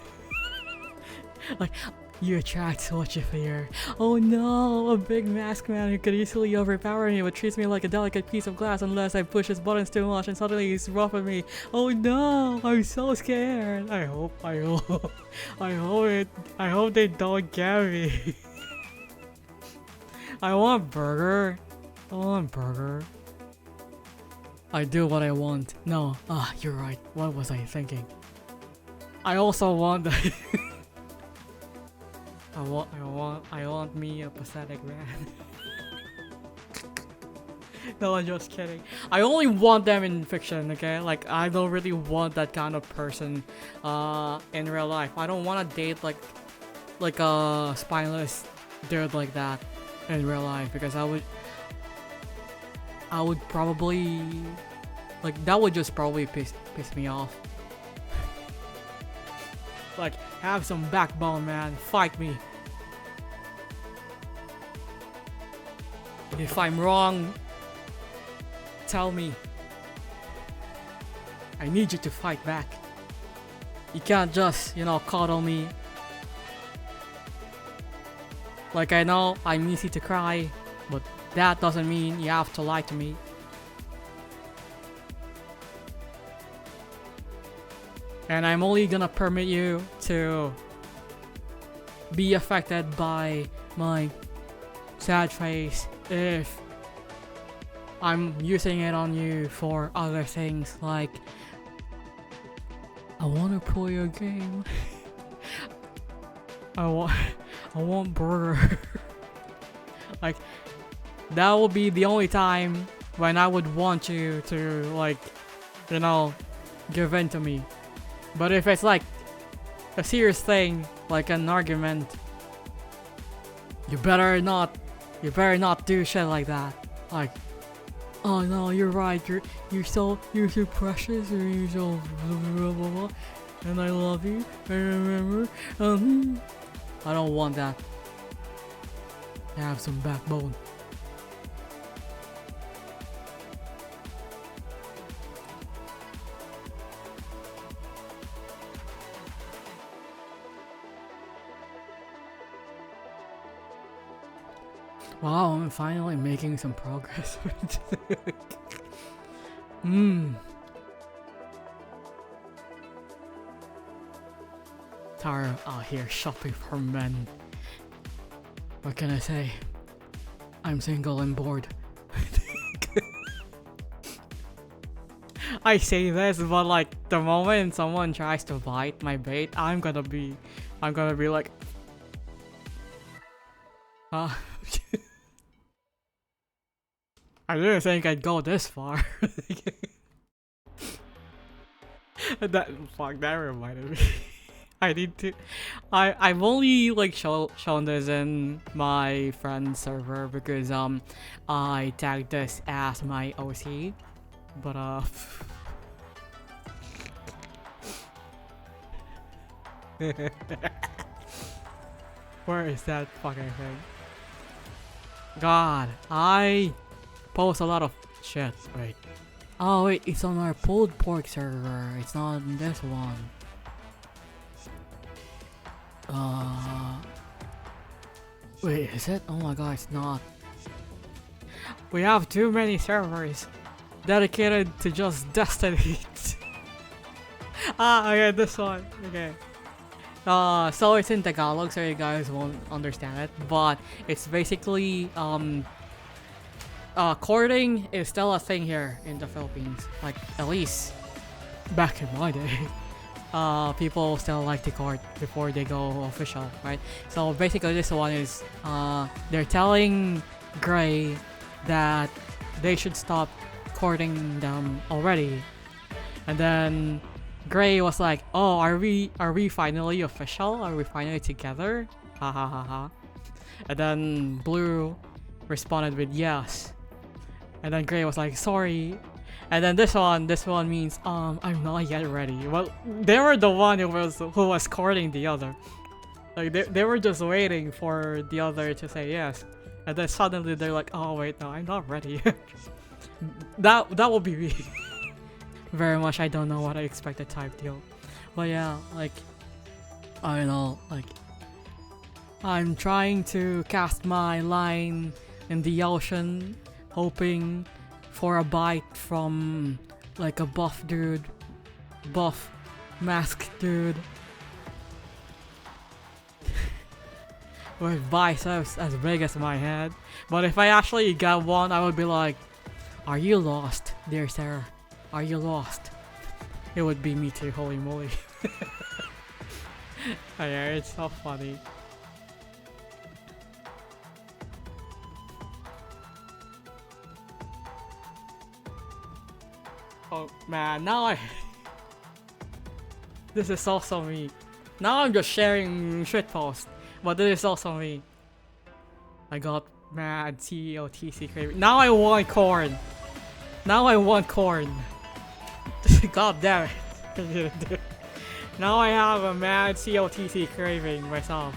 Like, you attract so much fear. Oh no, a big masked man who could easily overpower me but treats me like a delicate piece of glass unless I push his buttons too much and suddenly he's rough with me. Oh no, I'm so scared. I hope they don't get me. I want burger. I want burger. I do what I want. No, you're right. What was I thinking? I also want the I want me a pathetic man. No, I'm just kidding. I only want them in fiction, okay? Like, I don't really want that kind of person in real life. I don't want to date like a spineless dude like that in real life, because I would probably, like, that would just probably piss me off. Like, have some backbone, man. Fight me. If I'm wrong, tell me. I need you to fight back. You can't just, coddle me. Like, I know I'm easy to cry, but that doesn't mean you have to lie to me. And I'm only gonna permit you to be affected by my sad face if I'm using it on you for other things, like I wanna play a game. I want burger. Like, that will be the only time when I would want you to, like, give in to me. But if it's like a serious thing, like an argument, you better not do shit like that. Like, oh no, you're right, you're so precious, or you're so blah, blah, blah, and I love you, I remember. I don't want that. Have some backbone. Wow, I'm finally making some progress. Tara out here shopping for men. What can I say? I'm single and bored. I say this, but like the moment someone tries to bite my bait, I'm gonna be like, I didn't think I'd go this far. That reminded me. I've only like shown this in my friend's server because I tagged this as my OC, but where is that fucking thing? God, I post a lot of shit. Wait. Oh wait, it's on our pulled pork server. It's not on this one. Wait, is it? Oh my god, it's not. We have too many servers dedicated to just Destiny. Okay, this one. Okay. So it's in Tagalog, so you guys won't understand it, but it's basically courting is still a thing here in the Philippines. Like, at least back in my day. People still like to court before they go official, right? So basically this one is they're telling Gray that they should stop courting them already, and then Gray was like, oh, are we finally official? Are we finally together? Ha ha ha ha. And then Blue responded with yes, and then Gray was like, sorry. And then this one means I'm not yet ready. Well, they were the one who was courting the other. Like they were just waiting for the other to say yes. And then suddenly they're like, oh wait, no, I'm not ready. that will be me. Very much I don't know what I expected type deal. But yeah, like, I don't know, like, I'm trying to cast my line in the ocean, hoping for a bite from like a buff masked dude. with biceps as big as my head. But if I actually got one, I would be like, "Are you lost, dear sir? Are you lost?" It would be me too, holy moly. Yeah, it's so funny. Oh man, now I... This is also me. Now I'm just sharing shit posts, but this is also me. I got mad COTC craving. Now I want corn. Now I want corn. God damn it. Now I have a mad COTC craving myself.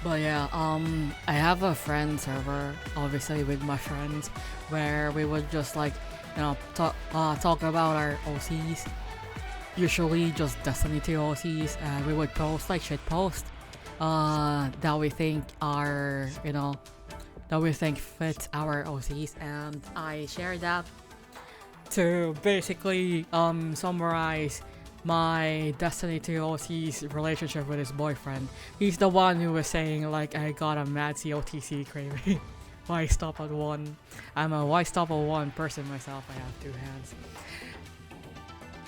But yeah, I have a friend server, obviously with my friends, where we would just like, you know, talk about our OCs. Usually just Destiny 2 OCs, and we would post like shit posts that we think are, you know, that we think fit our OCs, and I share that to basically summarize my Destiny 2 OC's relationship with his boyfriend. He's the one who was saying like, I got a mad COTC craving. Why stop at one? I'm a why stop at one person myself. I have two hands.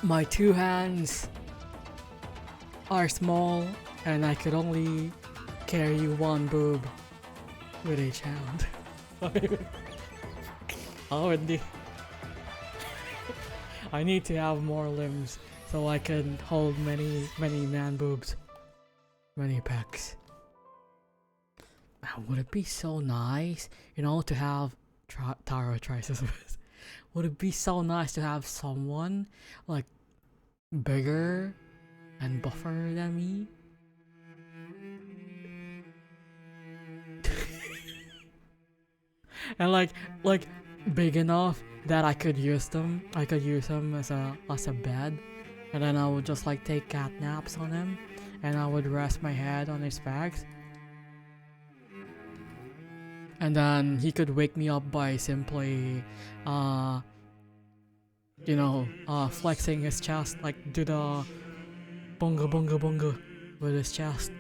My two hands are small, and I could only carry one boob with each hand. Oh, indeed. I need to have more limbs so I can hold many man boobs, many pecs. Man, would it be so nice, you know, to have Taro triceps? Would it be so nice to have someone like bigger and buffer than me? And like big enough that I could use them. I could use him as a bed, and then I would just like take cat naps on him, and I would rest my head on his back. And then he could wake me up by simply, you know, flexing his chest, like do the bunga bunga bunga with his chest.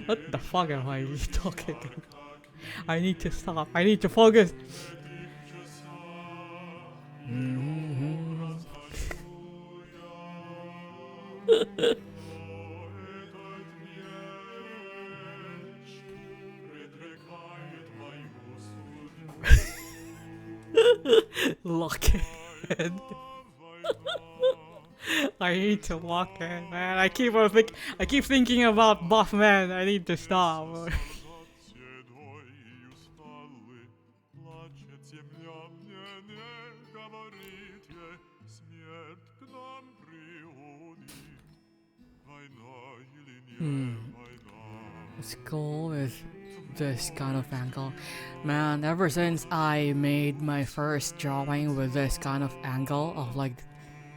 What the fuck am I talking? I need to stop. I need to focus. Lock-in. I need to lock in, man. I keep thinking about buff man. I need to stop. Let's go with this kind of angle. Man, ever since I made my first drawing with this kind of angle of like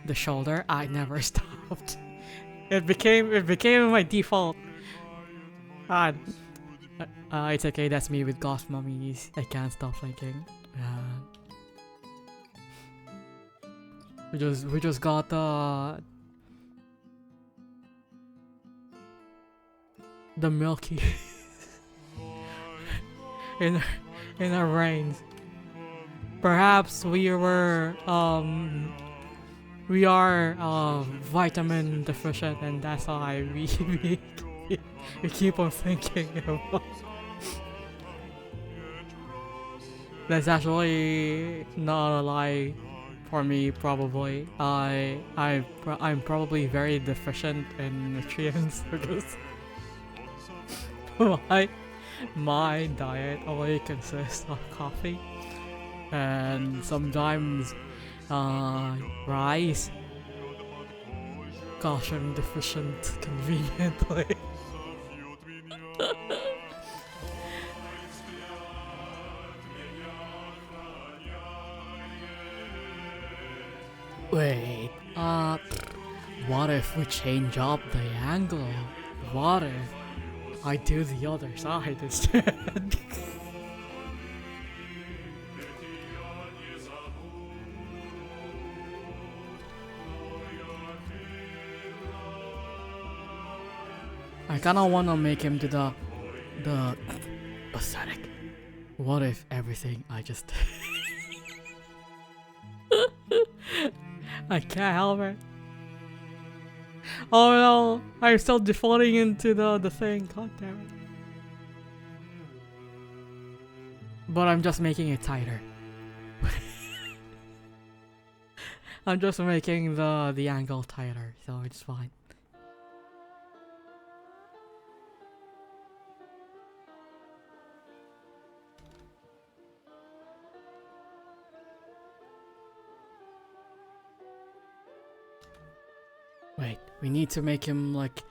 the shoulder, I never stopped. It became my default. It's okay, that's me with ghost mummies. I can't stop thinking. We just got the milky in our brains. Perhaps we are vitamin deficient, and that's why we keep on thinking about. That's actually not a lie for me. Probably I'm probably very deficient in nutrients because my diet only consists of coffee and sometimes rice. Gosh, I'm deficient conveniently. Wait, what if we change up the angle? What if I do the other side instead. I kinda wanna make him do the pathetic. What if everything I just I can't help it. Oh no, I'm still defaulting into the thing, god damn it. But I'm just making it tighter. I'm just making the angle tighter, so it's fine. Wait, we need to make him like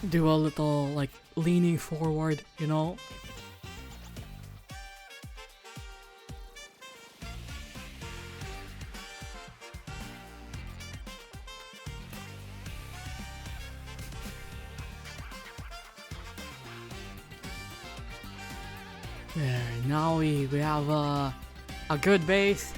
do a little like leaning forward, you know? There, now we have a good base.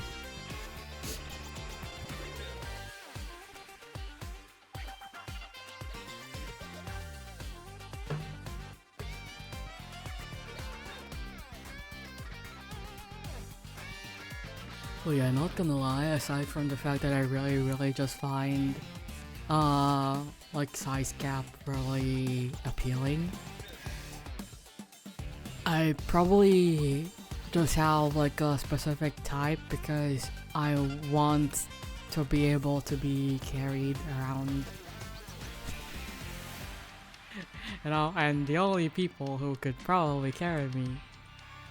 Well, yeah, not gonna lie, aside from the fact that I really just find like size cap really appealing, I probably just have like a specific type because I want to be able to be carried around. You know, and the only people who could probably carry me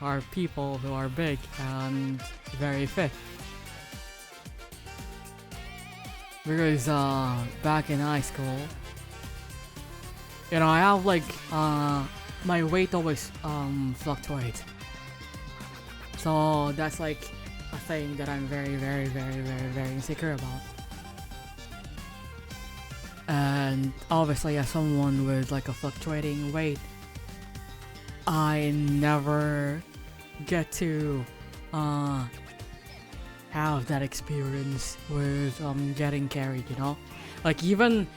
are people who are big and very fit. Because back in high school, you know, I have like my weight always fluctuates. So that's like a thing that I'm very insecure about. And obviously as someone with like a fluctuating weight, I never get to have that experience with getting carried, you know? Like even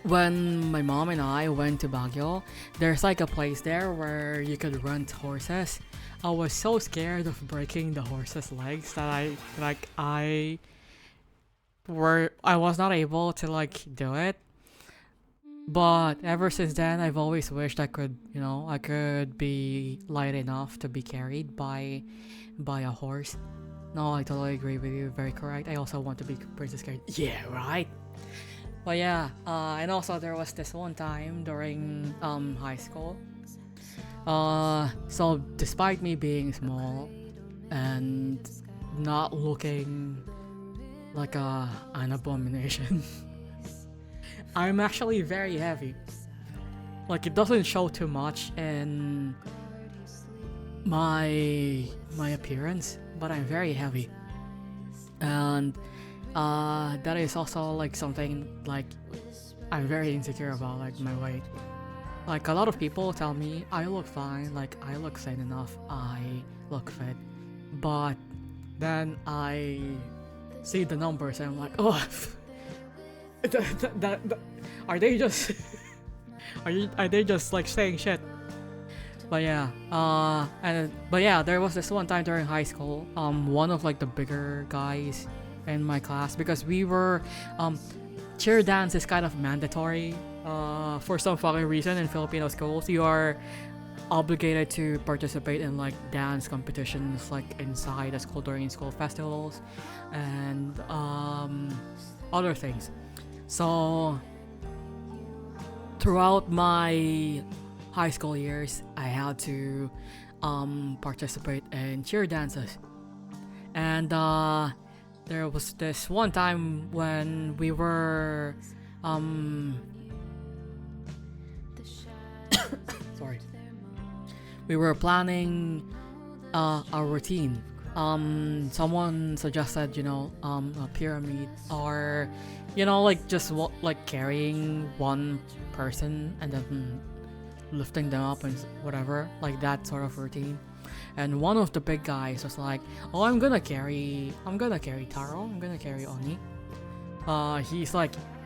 when my mom and I went to Baguio, there's like a place there where you could rent horses. I was so scared of breaking the horse's legs that I was not able to like do it. But ever since then, I've always wished I could, you know, I could be light enough to be carried by a horse. No, I totally agree with you. Very correct. I also want to be princess carried. Yeah, right. But yeah, and also there was this one time during high school. So despite me being small and not looking like an abomination, I'm actually very heavy. Like it doesn't show too much in my appearance, but I'm very heavy. And that is also like something like I'm very insecure about, like my weight. Like a lot of people tell me I look fine, like I look thin enough, I look fit. But then I see the numbers and I'm like, oh, are they just are they just like saying shit? But yeah, but yeah, there was this one time during high school, one of like the bigger guys in my class, because we were cheer dance is kind of mandatory for some fucking reason in Filipino schools. You are obligated to participate in like dance competitions like inside the school during school festivals and other things. So throughout my high school years, I had to participate in cheer dances. And there was this one time when we were sorry, we were planning a routine someone suggested, a pyramid, or like just like carrying one person and then lifting them up and whatever, like that sort of routine. And one of the big guys was like, "Oh, I'm gonna carry Taro. I'm gonna carry Oni."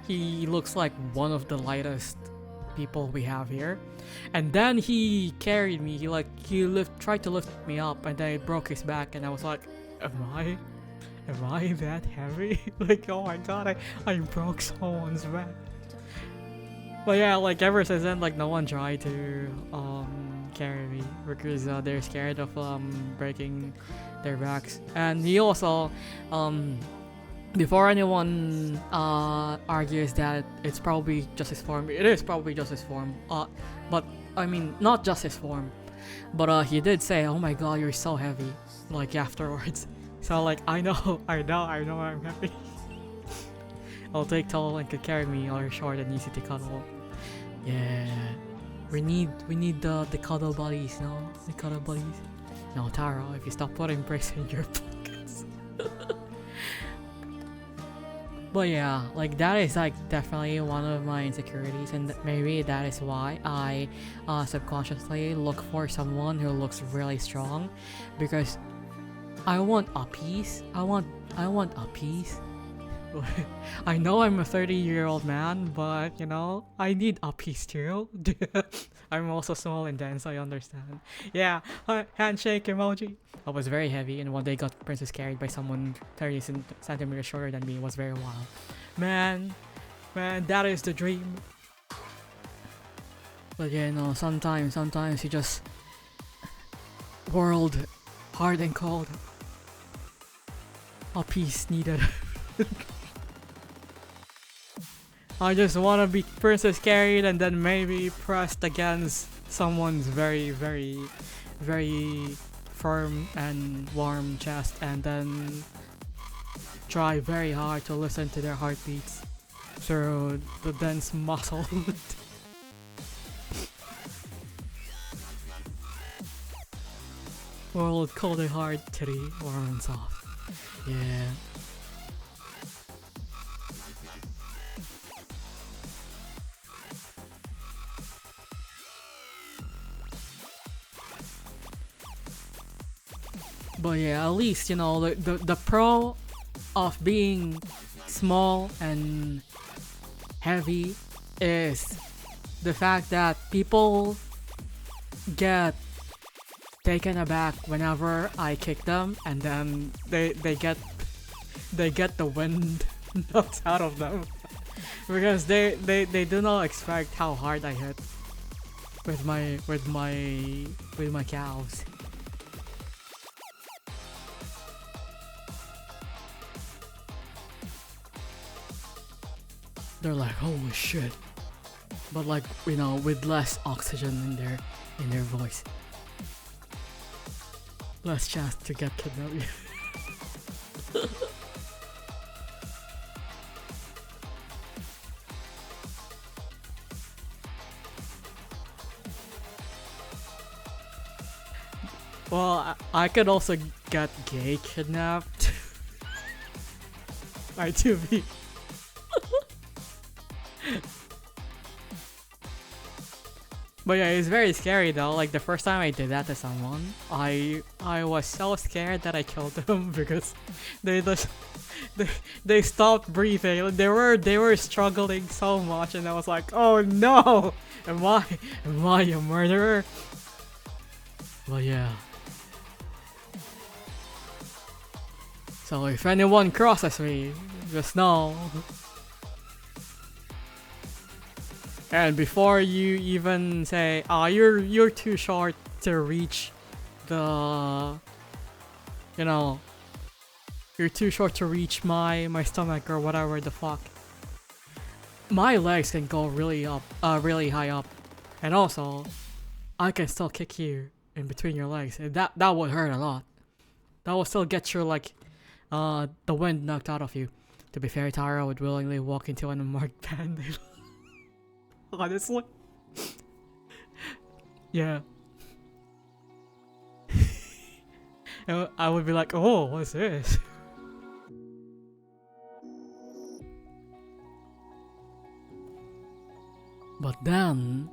He looks like one of the lightest people we have here. And then he carried me. He tried to lift me up, and then it broke his back. And I was like, "Am I that heavy?" Like, oh my god, I broke someone's back. But yeah, like ever since then, like no one tried to carry me because they're scared of breaking their backs. And he also before anyone argues that it's probably just his form, it is probably just his form. But I mean, not just his form. But he did say, "Oh my god, you're so heavy," like afterwards. So like, I know I'm heavy. I'll take tall and could carry me, or short and easy to cuddle. Yeah, we need the cuddle buddies, no? The cuddle buddies. No, Taro, if you stop putting bricks in your pockets. But yeah, like that is like definitely one of my insecurities, and maybe that is why I subconsciously look for someone who looks really strong, because I want a piece. I want a piece. I know I'm a 30-year-old man, but I need a piece too. I'm also small and dense, I understand. Yeah, handshake emoji. I was very heavy, and one day got princess carried by someone 30 centimeters shorter than me. It was very wild. Man, that is the dream. But yeah, sometimes you just world hard and cold. A piece needed. I just wanna be princess carried and then maybe pressed against someone's very, very, very firm and warm chest, and then try very hard to listen to their heartbeats through the dense muscle. World cold and hard, titty, warm and soft. Yeah. But yeah, at least the pro of being small and heavy is the fact that people get taken aback whenever I kick them, and then they get the wind knocked out of them because they do not expect how hard I hit with my cows. They're like, "Holy shit," but like with less oxygen in their voice, less chance to get kidnapped. Well, I could also get gay kidnapped. I do be. But yeah, it's very scary though. Like the first time I did that to someone, I was so scared that I killed them because they stopped breathing. They were struggling so much, and I was like, "Oh no, am I a murderer?" Well, yeah. So if anyone crosses me, just know. And before you even say, "Ah, you're too short to reach the," you're too short to reach my stomach or whatever the fuck. My legs can go really high up, and also, I can still kick you in between your legs. And that would hurt a lot. That will still get your the wind knocked out of you. To be fair, Tara would willingly walk into an unmarked band. Honestly. Yeah. And I would be like, oh, what's this? But then,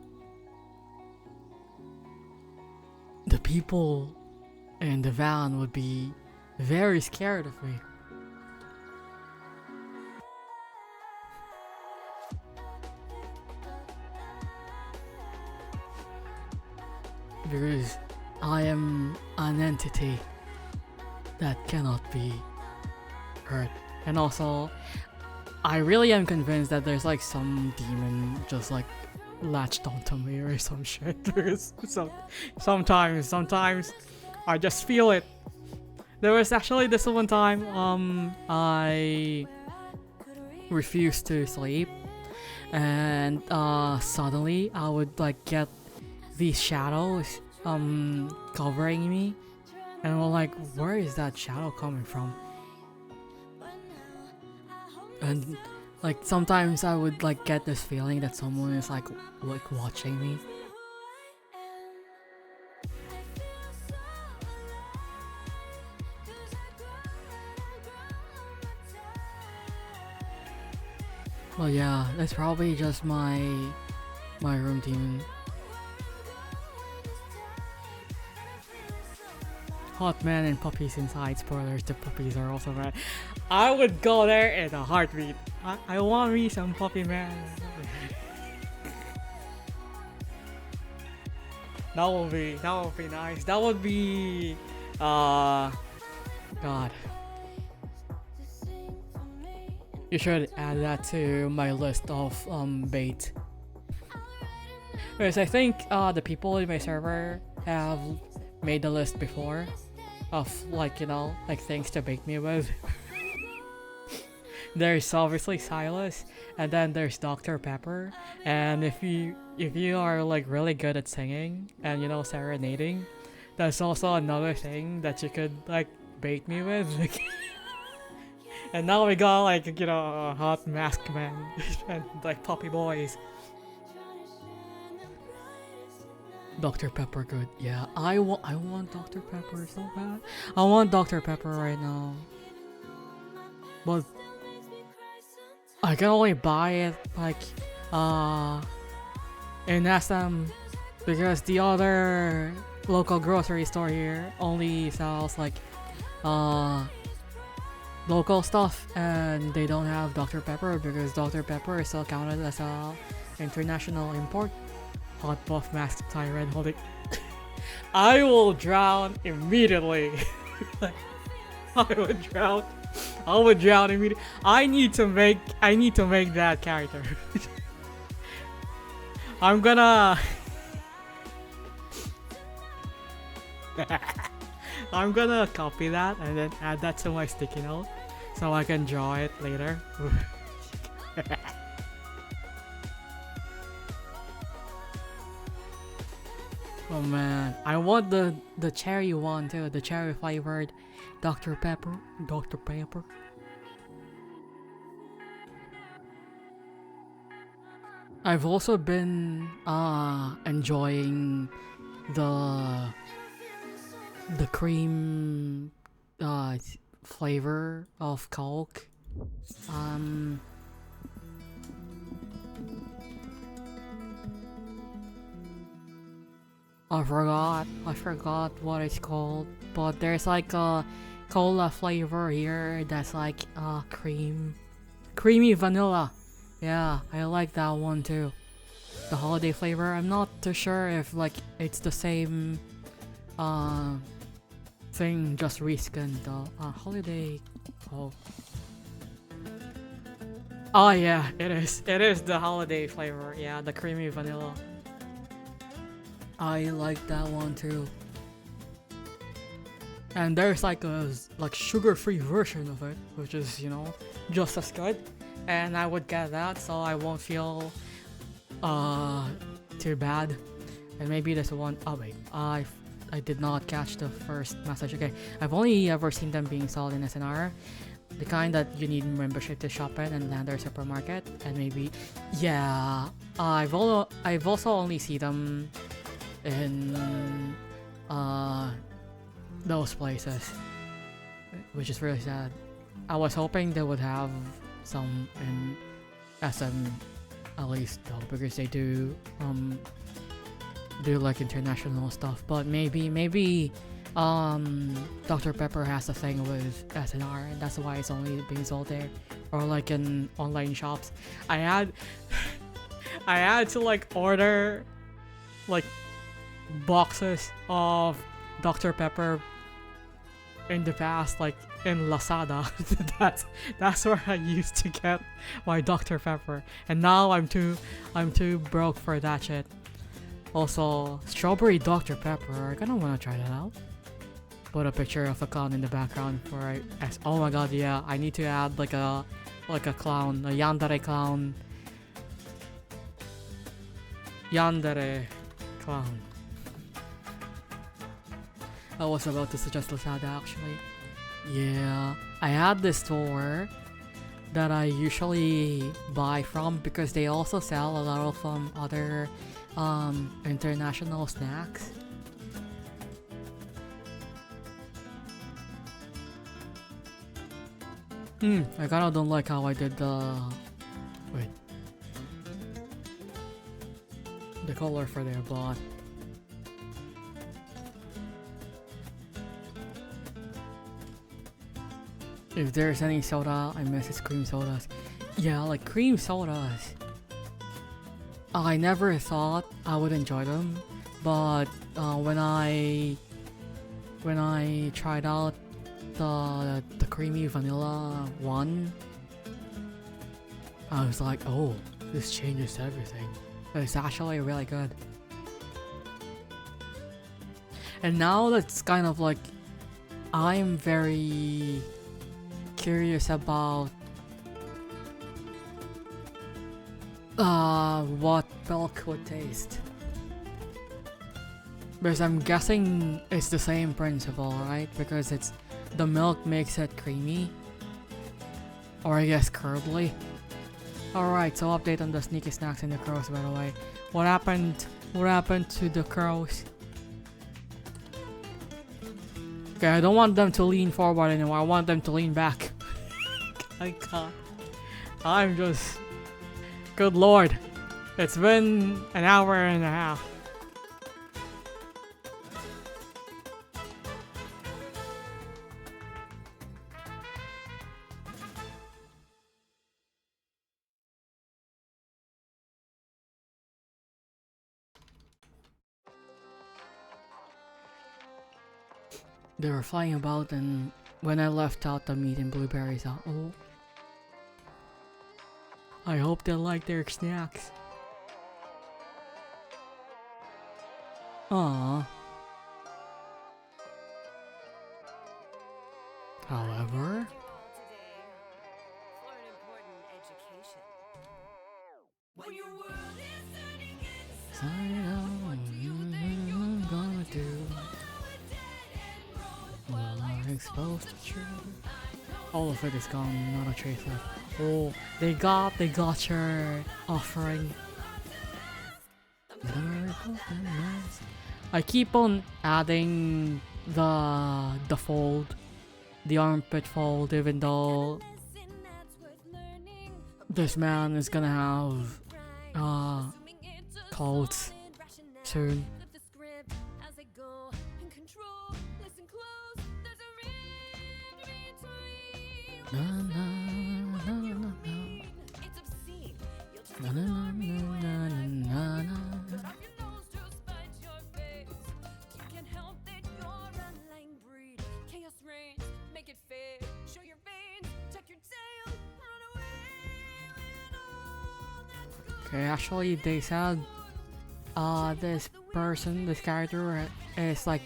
the people in the van would be very scared of me. Because I am an entity that cannot be hurt. And also, I really am convinced that there's like some demon just like latched onto me or some shit. Because sometimes I just feel it. There was actually this one time I refused to sleep, and suddenly I would like get these shadows covering me, and I'm like, where is that shadow coming from? And like sometimes I would like get this feeling that someone is like watching me. Well, yeah, that's probably just my room demon. Hot man and puppies inside. Spoilers, the puppies are also red. I would go there in a heartbeat. I want me some puppy man. That would be nice. That would be God. You should add that to my list of bait. Because I think the people in my server have made the list before of like, you know, like things to bait me with. There's obviously Silas, and then there's Dr. Pepper, and if you are like really good at singing and, you know, serenading, that's also another thing that you could like bait me with. And now we got like, you know, a hot masked man and like puppy boys. Dr. Pepper good. Yeah, I want Dr. Pepper so bad. I want Dr. Pepper right now. But I can only buy it like in SM because the other local grocery store here only sells like local stuff, and they don't have Dr. Pepper because Dr. Pepper is still counted as a international import. Hot buff masked tyrant holding. I will drown immediately. I would drown immediately. I need to make that character. I'm gonna copy that and then add that to my sticky note so I can draw it later. Oh man, I want the cherry one too, the cherry flavored Dr. Pepper. Dr. Pepper. I've also been enjoying the cream flavor of Coke. I forgot what it's called, but there's like a cola flavor here that's like creamy vanilla. Yeah, I like that one too. The holiday flavor. I'm not too sure if like it's the same thing, just reskinned. The holiday Coke. Oh yeah, it is. It is the holiday flavor. Yeah, the creamy vanilla. I like that one too. And there's like a sugar-free version of it, which is, you know, just as good. And I would get that so I won't feel too bad. And maybe this one. Oh wait, I did not catch the first message. Okay, I've only ever seen them being sold in SNR, the kind that you need membership to shop in and Lander Supermarket. And maybe, yeah, I've also only seen them in those places, which is really sad. I was hoping they would have some in SM at least though, because they do like international stuff. But maybe Dr. Pepper has a thing with SNR, and that's why it's only being sold there, or like in online shops. I had I had to like order like boxes of Dr. Pepper in the past, like in Lazada. that's where I used to get my Dr. Pepper, and now I'm too broke for that shit. Also, strawberry Dr. Pepper, I kinda wanna try that out. Put a picture of a clown in the background for oh my god, yeah, I need to add like a clown, a yandere clown. Yandere clown. I was about to suggest Lazada actually. Yeah, I had this store that I usually buy from because they also sell a lot of other international snacks. I kinda don't like how I did the color for their bot. If there's any soda I miss, it's cream sodas. Yeah, like cream sodas. I never thought I would enjoy them, but when I tried out the creamy vanilla one, I was like, oh, this changes everything. It's actually really good. And now that's kind of like, I'm very curious about what milk would taste. Because I'm guessing it's the same principle, right? Because it's the milk makes it creamy. Or I guess curdly. Alright, so update on the sneaky snacks and the crows, by the way. What happened to the crows? Okay, I don't want them to lean forward anymore. I want them to lean back. I can't. I'm just... Good lord. It's been an hour and a half. They were flying about, and when I left out the meat and blueberries out, oh, I hope they like their snacks. Aww. However, I know what I'm gonna do. Well, I'm exposed to truth. All of it is gone, not a trace left. Oh, they got your offering. I keep on adding the fold, the armpit fold, even though this man is gonna have colds soon. Na, na, na, na, na. Na, na, na, na, na, na, na. Okay, actually they said this character is like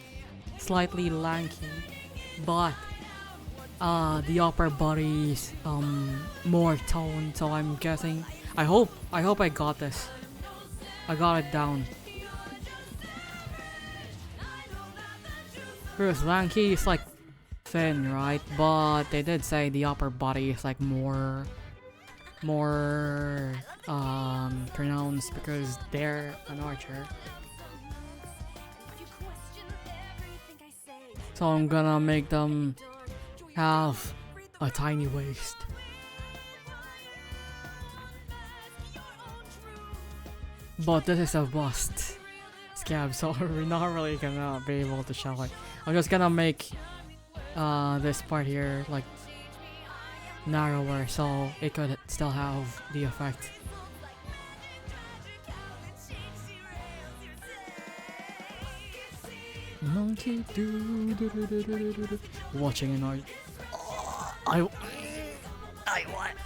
slightly lanky, but the upper body is more toned, so I'm guessing I hope I got this. I got it down. Because lanky is like thin, right? But they did say the upper body is like more pronounced because they're an archer. So I'm gonna make them have a tiny waist. But this is a bust scab, so we're not really gonna be able to show it. I'm just gonna make this part here like narrower so it could still have the effect. Monkey watching an art. I want.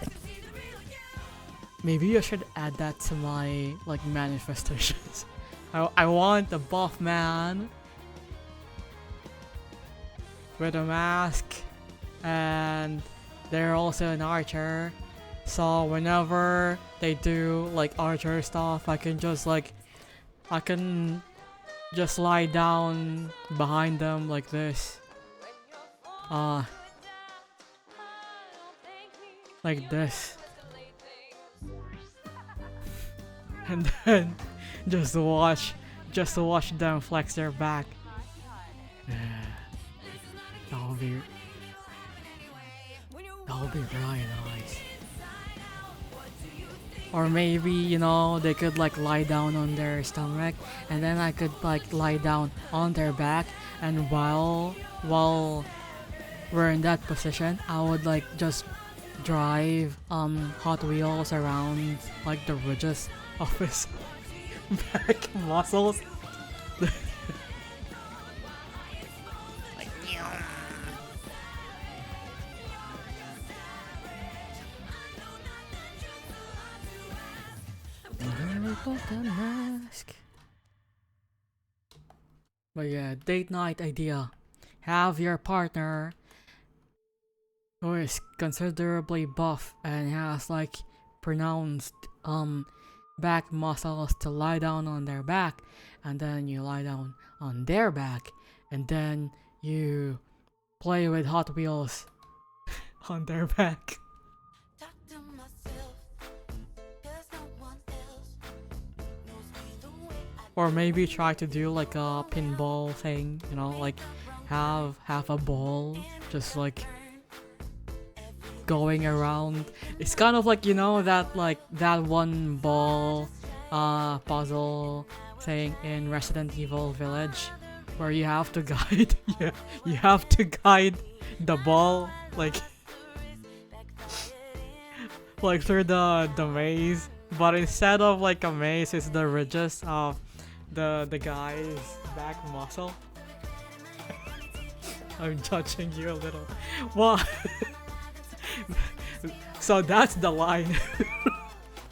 Maybe I should add that to my like manifestations. I want a buff man with a mask, and they're also an archer. So whenever they do like archer stuff, I can just lie down behind them like this. Like this. And then just watch them flex their back. That would be really nice. Or maybe, you know, they could like lie down on their stomach, and then I could like lie down on their back, and while we're in that position, I would like just drive Hot Wheels around like the ridges of his back muscles. Mask. But yeah, date night idea. Have your partner who is considerably buff and has like pronounced back muscles to lie down on their back, and then you lie down on their back, and then you play with Hot Wheels on their back. Or maybe try to do like a pinball thing, you know, like have a ball just like going around. It's kind of like, you know, that one ball puzzle thing in Resident Evil Village where you have to guide you have to guide the ball like through the maze, but instead of like a maze, it's the ridges of the guy's back muscle. I'm judging you a little. Well, so that's the line.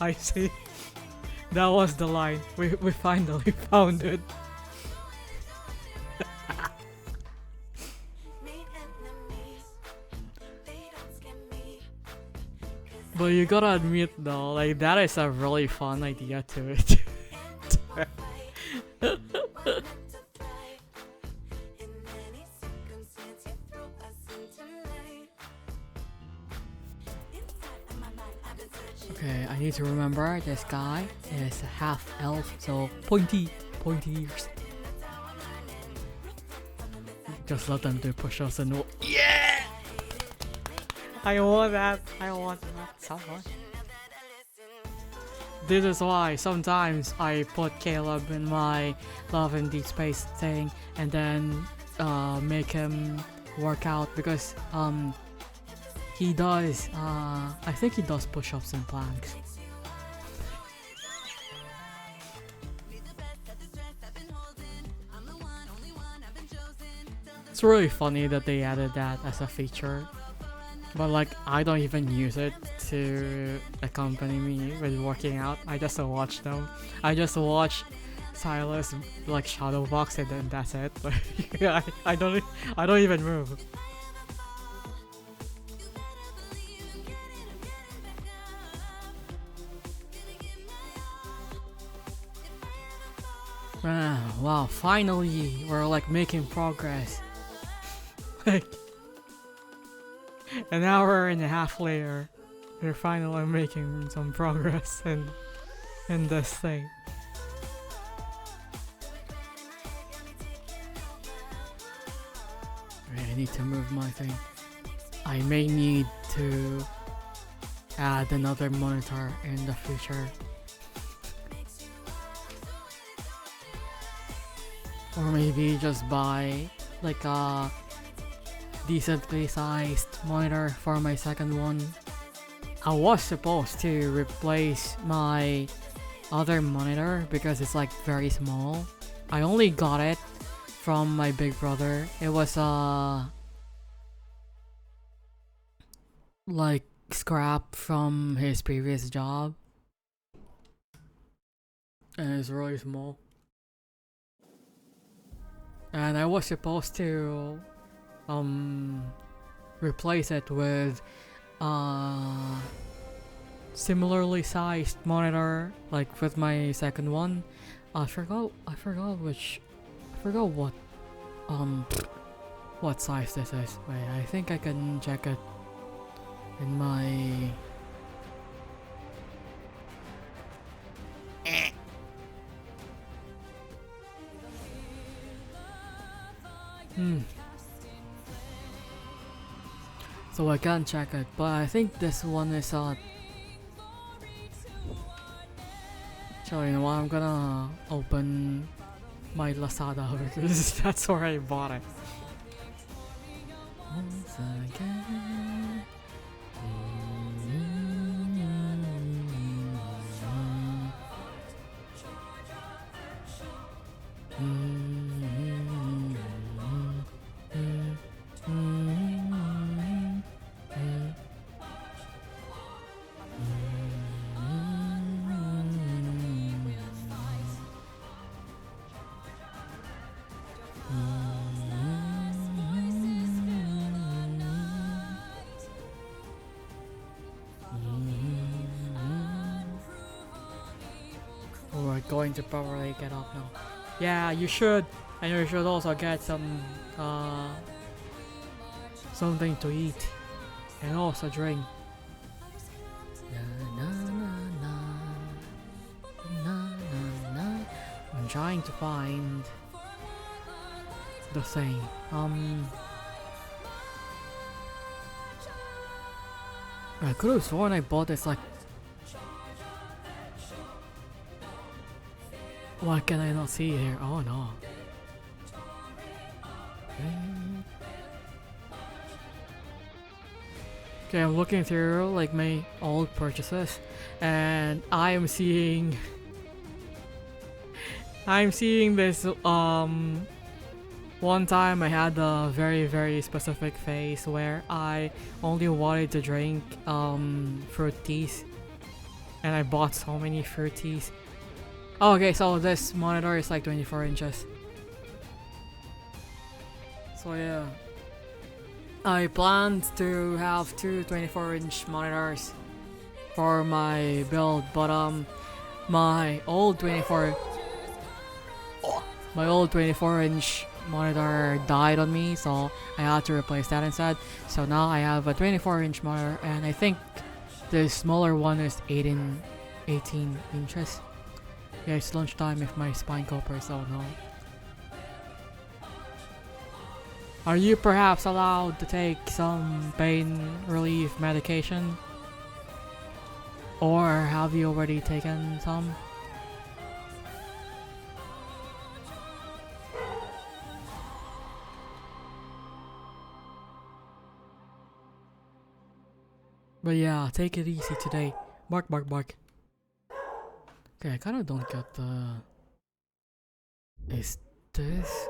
I see. That was the line. We finally found it. But you gotta admit though, like that is a really fun idea to it. Okay, I need to remember this guy is a half elf, so pointy ears. Just let them do push-ups and yeah! I want that so much. This is why sometimes I put Caleb in my Love and Deep Space thing and then make him work out, because he does I think he does push-ups and planks. It's really funny that they added that as a feature, but like I don't even use it to accompany me with working out. I just watch them. I just watch Silas like shadow box and then that's it. I don't even move. Wow, finally we're like making progress. Like an hour and a half later, we're finally making some progress in this thing. need to move my thing. I may need to add another monitor in the future. Or maybe just buy like a decently sized monitor for my second one. I was supposed to replace my other monitor because it's like very small. I only got it from my big brother. It was like scrap from his previous job, and it's really small. And I was supposed to replace it with similarly sized monitor, like with my second one. I forgot what size this is. Wait, I think I can check it in my So I can't check it, but I think this one is so you know what, I'm gonna open my Lazada because that's where I bought it. Once again. We're going to probably get up now. Yeah, you should, and you should also get some something to eat and also drink. I'm trying to find the thing. I could have sworn I bought this like. Why can I not see it here? Oh no. Okay, I'm looking through like my old purchases and I'm seeing this one time I had a very specific phase where I only wanted to drink fruit teas and I bought so many fruit teas. Oh, okay, so this monitor is like 24 inches. So yeah, I planned to have two 24-inch monitors for my build, but my old 24-inch monitor died on me, so I had to replace that instead. So now I have a 24-inch monitor, and I think the smaller one is 18 inches. Yeah, it's lunchtime if my spine cooperates, so no. Are you perhaps allowed to take some pain relief medication? Or have you already taken some? But yeah, take it easy today. Bark, bark, bark. Okay, I kinda don't get the... Is this...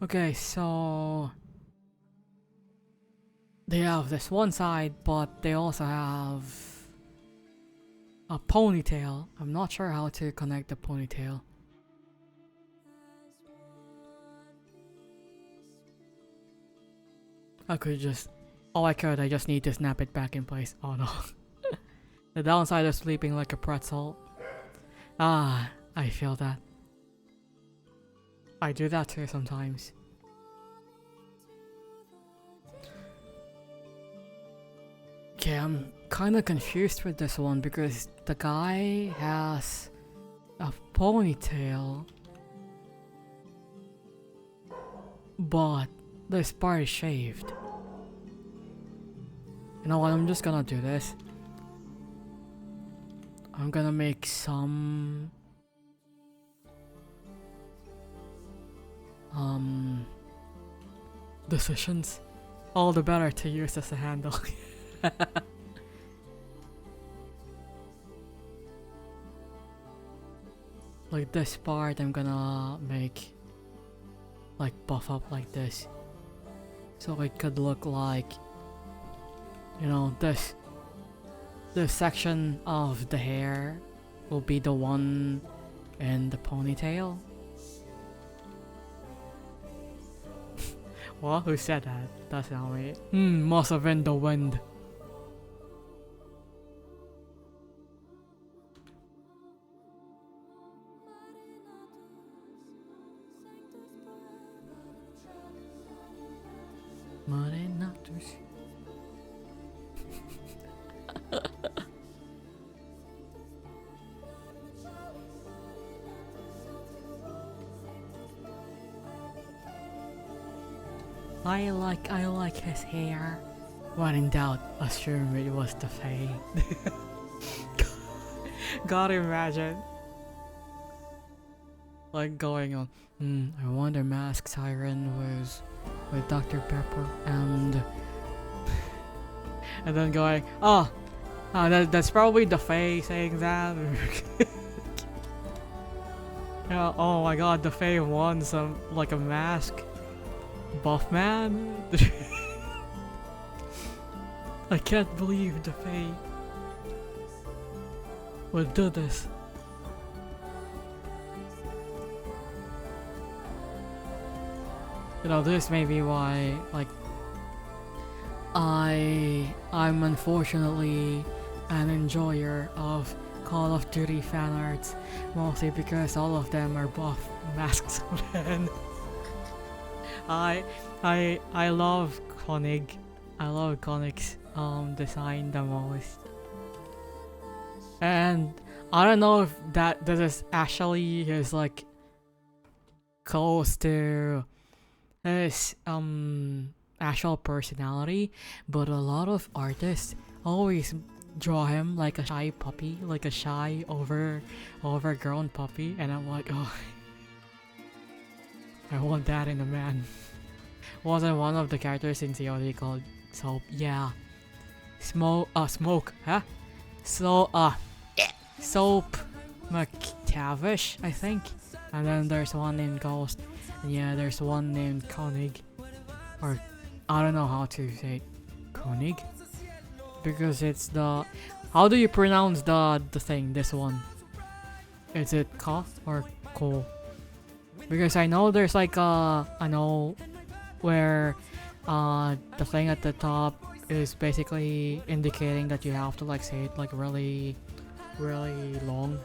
Okay, so... They have this one side, but they also have... a ponytail. I'm not sure how to connect the ponytail. I could just... Oh, I could. I just need to snap it back in place. Oh no. The downside of sleeping like a pretzel. Ah, I feel that. I do that too sometimes. Okay, kind of confused with this one because the guy has a ponytail, but this part is shaved. You know what? I'm just gonna do this. I'm gonna make some decisions. All the better to use as a handle. Like this part I'm gonna make like buff up like this, so it could look like, you know, this section of the hair will be the one in the ponytail. What? Who said that? That's not me. Must have been the wind. Marinatus. I like his hair. When in doubt, assume it was the Fae. God, imagine. Like going on, I wonder Mask Siren was with Dr. Pepper and and then going, that's probably the Fae saying that. Yeah, oh my god, the Fae won some, like a mask buff man. I can't believe the Fae would do this. You know, this may be why, like, I'm unfortunately an enjoyer of Call of Duty fan arts, mostly because all of them are buff masks men. I love Koenig. I love Koenig's design the most. And I don't know if this is actually his like close to his actual personality, but a lot of artists always draw him like a shy puppy, like a shy overgrown puppy, and I'm like, oh, I want that in a man. Wasn't one of the characters in COD called Soap? Yeah, Smoke, huh? Soap McTavish, I think. And then there's one named Ghost. And yeah, there's one named Koenig. Or, I don't know how to say it. Koenig? Because it's the... How do you pronounce the thing, this one? Is it Ka or Ko? Because I know there's like I know where the thing at the top is basically indicating that you have to like say it like really long.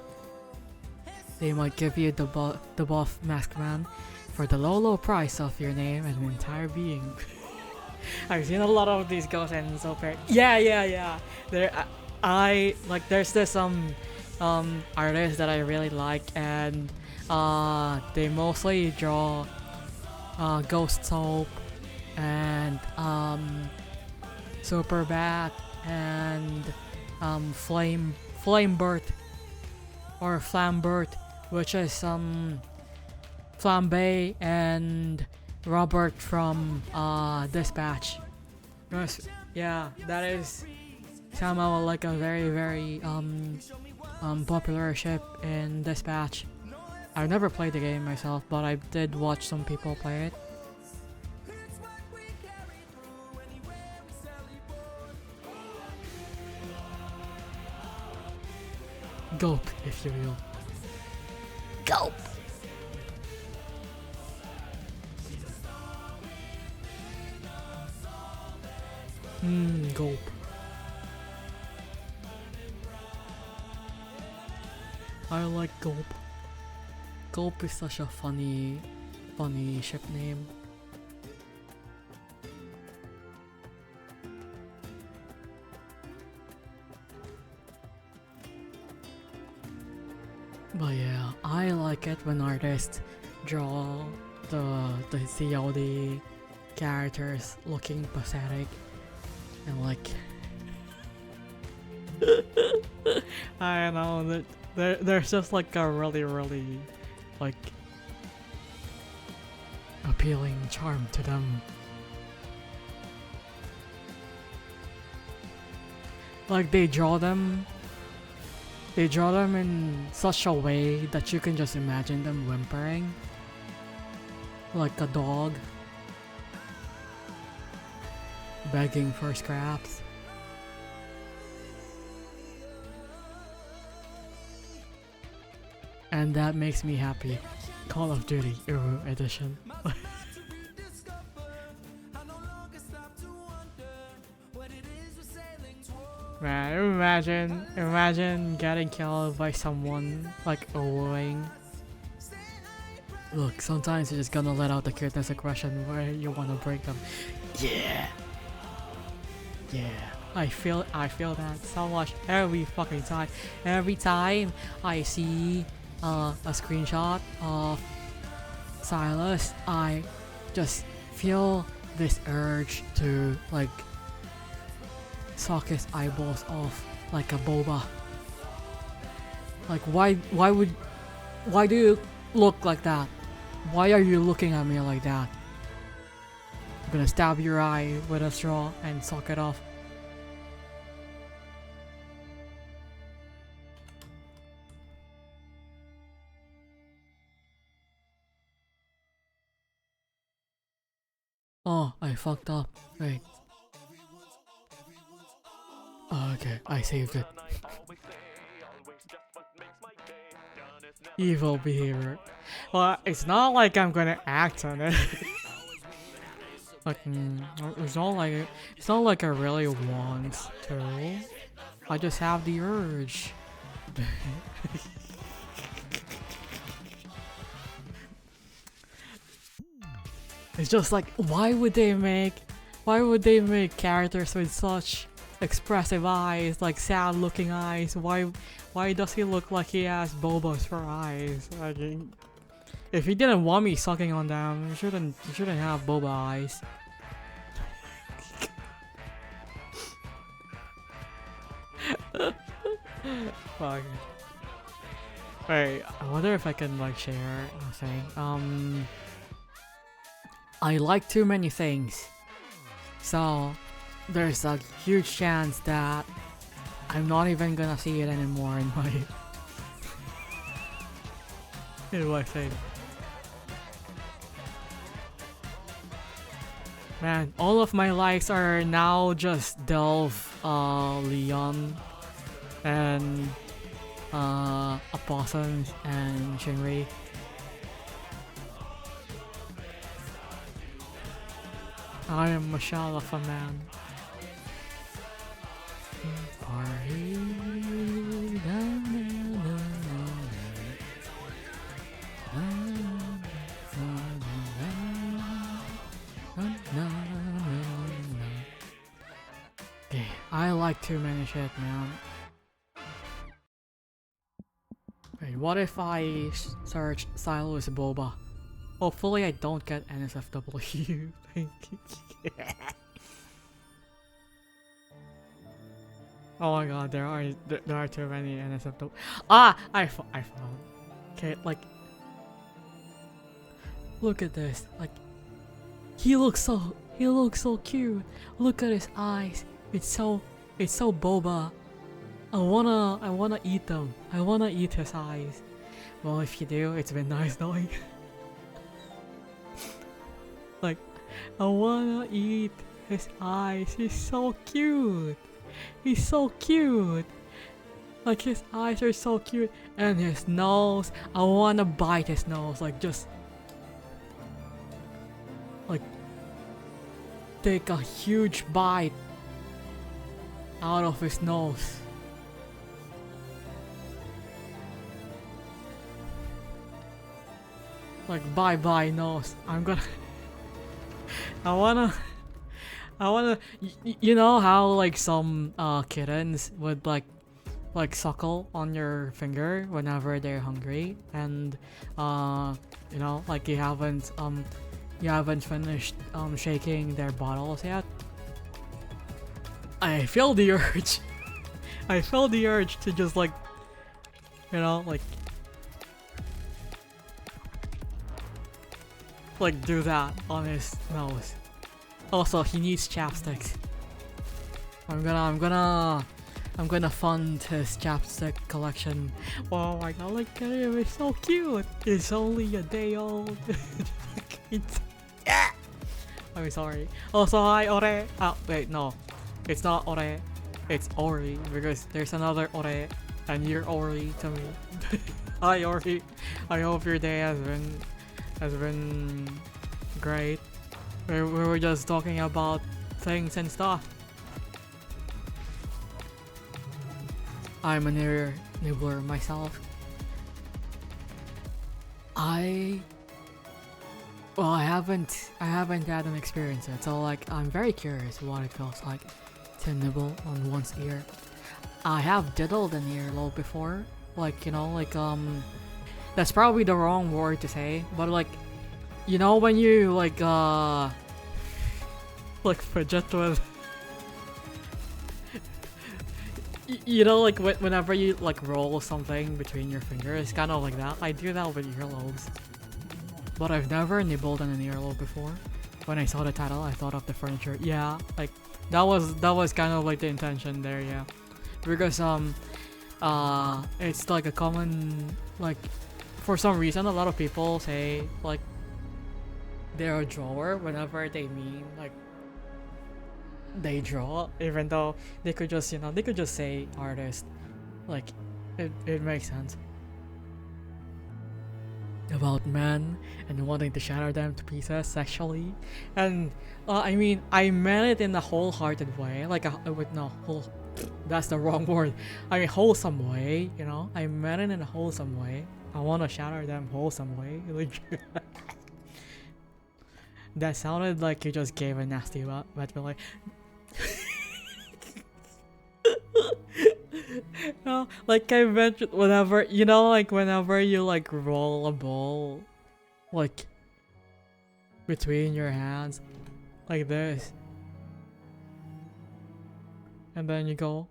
They might give you the buff Masked Man for the low price of your name and an entire being. I've seen a lot of these ghosts and so fair. Yeah. There, I like. There's this artist that I really like, and they mostly draw Ghost Soap and Super Bat and Flamebird or Flambert, which is Flambe and Robert from Dispatch. Yeah, that is somehow like a very popular ship in Dispatch. I've never played the game myself, but I did watch some people play it. Gulp, if you will. Gulp! Gulp. I like Gulp. Gulp is such a funny ship name. But yeah, I like it when artists draw the COD characters looking pathetic and like I don't know that there's just like a really like appealing charm to them. Like they draw them in such a way that you can just imagine them whimpering like a dog begging for scraps. And that makes me happy. Call of Duty Euro Edition. Man, imagine getting killed by someone like owing. Look, sometimes you're just gonna let out the cuteness aggression where you wanna break them. Yeah. I feel that so much every fucking time. Every time I see a screenshot of Silas, I just feel this urge to like suck his eyeballs off like a boba. Like why do you look like that? Why are you looking at me like that? I'm gonna stab your eye with a straw and suck it off. Oh, I fucked up. Wait. Oh, okay, I saved it. Evil behavior. Well, it's not like I'm gonna act on it. Like, it's not like I really want to. I just have the urge. It's just like, why would they make characters with such expressive eyes, like sad looking eyes? Why does he look like he has bulbas for eyes? Like, if he didn't want me sucking on them, you shouldn't have boba eyes. Fuck. Wait, I wonder if I can like share a thing. I like too many things, so there's a huge chance that I'm not even gonna see it anymore in my thing. Man, all of my likes are now just Delve, Leon, and Opossums and Shinri. I am a shell of a man. Okay, I like too many shit, man. Wait, what if I search Silas Boba? Hopefully I don't get NSFW. Oh my god, there are too many NSFW. Ah, I found. Okay, like, look at this. Like, he looks so cute. Look at his eyes. It's so boba. I wanna eat them. I wanna eat his eyes. Well, if you do, it's been nice knowing. Like, I wanna eat his eyes. He's so cute. He's so cute. Like, his eyes are so cute. And his nose. I wanna bite his nose. Like, just like take a huge bite out of his nose. Like, bye nose. I'm gonna I wanna you know how like some kittens would like like suckle on your finger whenever they're hungry, and you know, like you haven't finished shaking their bottles yet. I feel the urge. I feel the urge to just like, you know, like do that on his nose. Also, he needs chapsticks. I'm gonna fund his chapstick collection. Oh my god, look at him, it's so cute. It's only a day old. I'm sorry. Also, hi Ore. Oh wait, no, it's not Ore. It's Ori, because there's another Ore, and you're Ori to me. Hi Ori. I hope your day has been great. We were just talking about things and stuff. I'm an ear nibbler myself. I haven't had an experience yet, so like I'm very curious what it feels like to nibble on one's ear. I have diddled an earlobe before, like, you know, like that's probably the wrong word to say, but like, you know, when you like fidget with you know, like whenever you like roll something between your fingers, kind of like that. I do that with earlobes, but I've never nibbled on an earlobe before. When I saw the title, I thought of the furniture. Yeah, like that was kind of like the intention there. Yeah, because it's like a common, like, for some reason a lot of people say like they're a drawer whenever they mean like they draw, even though they could just, you know, they could just say artist. Like it makes sense. About men and wanting to shatter them to pieces sexually, and I mean, I meant it in a wholehearted way, like that's the wrong word. I mean, wholesome way, you know. I meant it in a wholesome way. I want to shatter them wholesome way. Like that sounded like you just gave a nasty but like no, like I mentioned, whenever, you know, like whenever you like roll a ball like between your hands like this, and then you go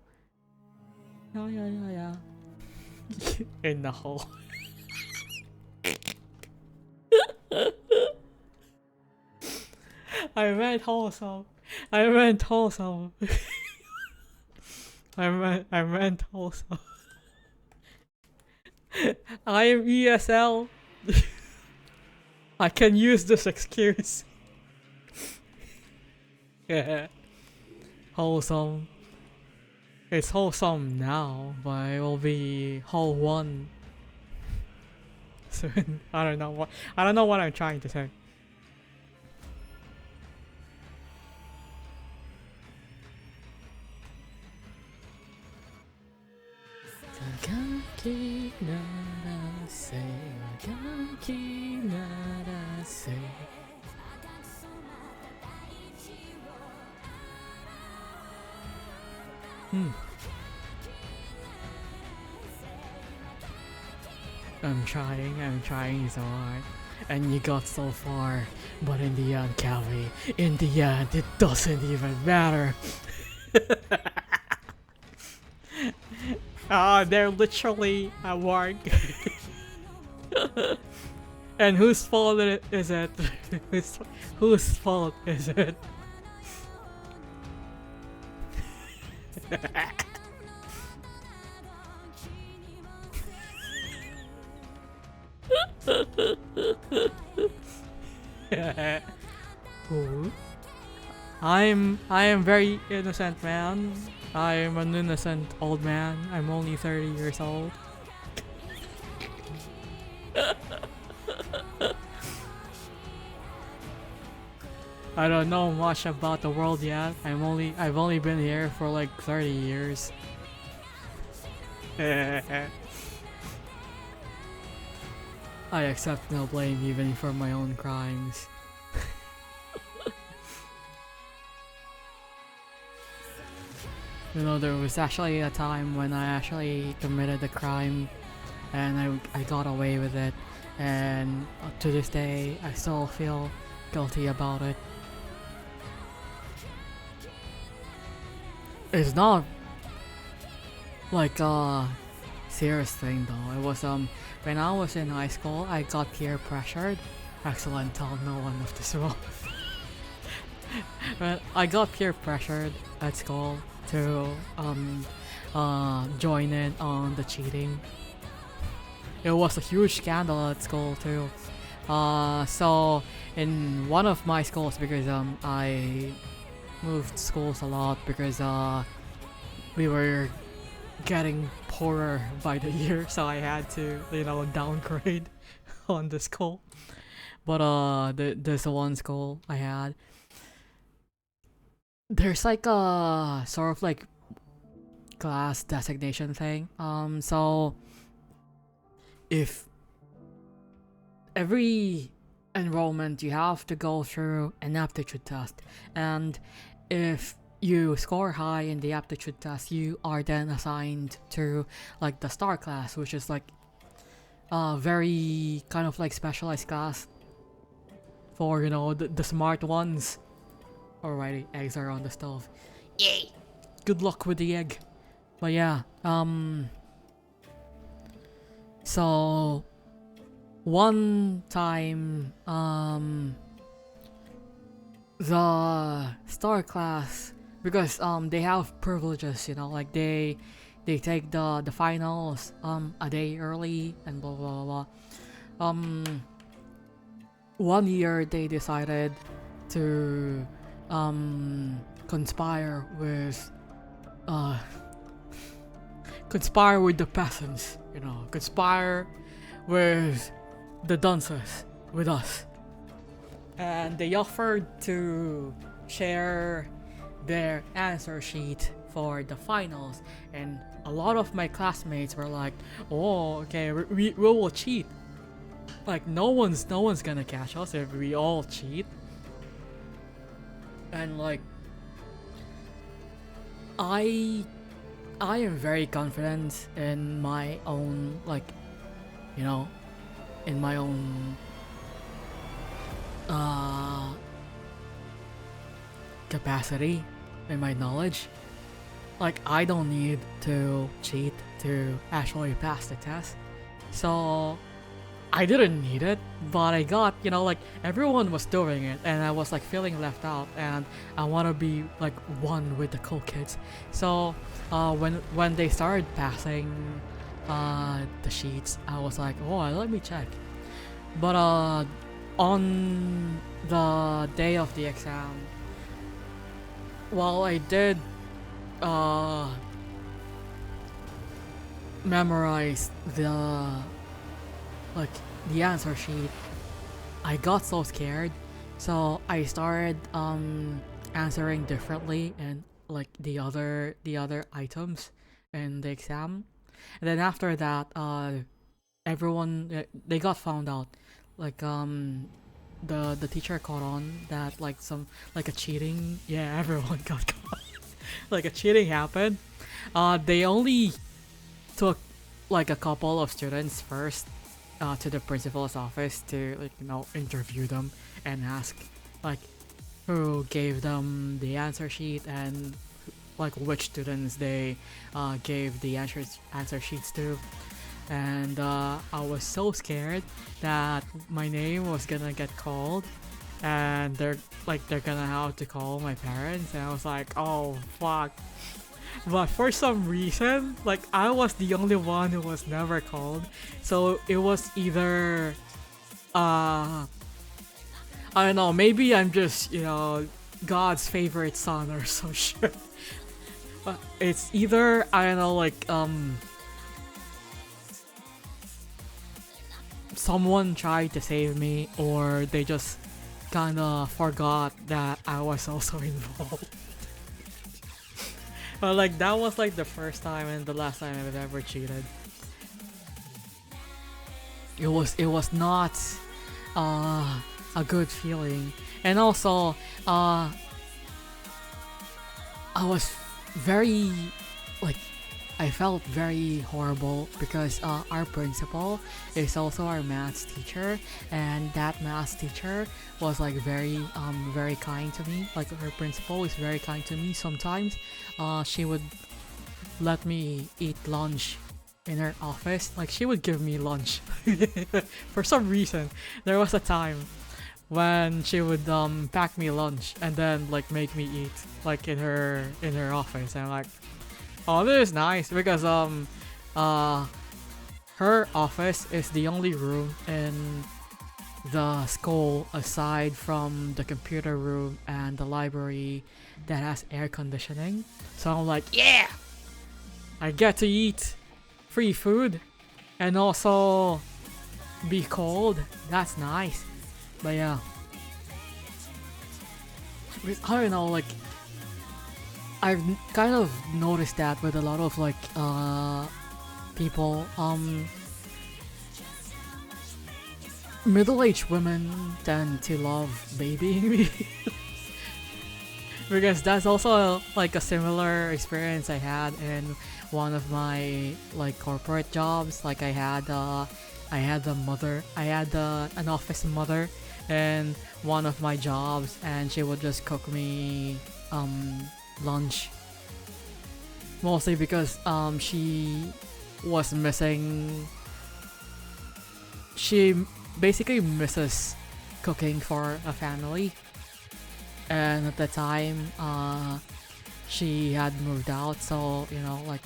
yeah in the hole. I meant wholesome. I meant wholesome. I meant wholesome. I am ESL. I can use this excuse. Yeah. Wholesome. It's wholesome now, but it will be whole one soon. I don't know what I'm trying to say. I'm trying so hard. And you got so far, but in the end, Calvi, in the end, it doesn't even matter. They're literally at work. And whose fault is it? Whose fault is it? Who? I am very innocent, man. I am an innocent old man. I'm only 30 years old. I don't know much about the world yet. I've only been here for like 30 years. I accept no blame even for my own crimes. You know, there was actually a time when I actually committed a crime and I got away with it, and to this day I still feel guilty about it. It's not like a serious thing though. It was when I was in high school, I got peer pressured. Excellent, tell no one of this role. But I got peer pressured at school to join in on the cheating. It was a huge scandal at school too. So in one of my schools, because I moved schools a lot because we were getting poorer by the year, so I had to, you know, downgrade on the school. But there's one school I had. There's like a sort of like class designation thing. So if every enrollment you have to go through an aptitude test, and if you score high in the aptitude test, you are then assigned to like the star class, which is like a very kind of like specialized class for, you know, the smart ones. Alrighty, eggs are on the stove. Yay! Good luck with the egg. But yeah, so one time, the star class, because they have privileges, you know, like they take the finals a day early and blah blah blah blah. One year they decided to conspire with the peasants, you know, conspire with the dunces, with us, and they offered to share their answer sheet for the finals, and a lot of my classmates were like, oh, okay, we will cheat, like no one's gonna catch us if we all cheat. And like I am very confident in my own, like, you know, in my own capacity, in my knowledge. Like I don't need to cheat to actually pass the test. So I didn't need it, but I got, you know, like everyone was doing it and I was like feeling left out, and I want to be like one with the cool kids. So when they started passing the sheets, I was like, oh, let me check. But on the day of the exam, while I did memorize the answer sheet, I got so scared, so I started answering differently and like the other items in the exam. And then after that, everyone they got found out. Like the teacher caught on that like some like a cheating. Yeah, everyone got caught. Like a cheating happened. They only took like a couple of students first to the principal's office to, like, you know, interview them and ask like who gave them the answer sheet and like which students they gave the answer sheets to. And I was so scared that my name was gonna get called and they're gonna have to call my parents, and I was like, oh fuck. But for some reason, like I was the only one who was never called, so it was either I don't know, maybe I'm just, you know, God's favorite son or some shit. But it's either, I don't know, like someone tried to save me, or they just kinda forgot that I was also involved. But like that was like the first time and the last time I've ever cheated. It was not a good feeling, and also I was very, like, I felt very horrible because our principal is also our maths teacher, and that maths teacher was like very kind to me. Like, her principal is very kind to me. Sometimes she would let me eat lunch in her office. Like, she would give me lunch. For some reason, there was a time when she would pack me lunch and then like make me eat like in her office. And I'm like, oh, this is nice, because her office is the only room in the school aside from the computer room and the library that has air conditioning. So I'm like, yeah, I get to eat free food and also be cold. That's nice. But yeah, I don't know, like, I've kind of noticed that with a lot of like people, middle-aged women tend to love babying me. Because that's also like a similar experience I had in one of my like corporate jobs. Like, I had an office mother in one of my jobs, and she would just cook me lunch, mostly because she was missing, she basically misses cooking for a family, and at the time she had moved out, so you know, like,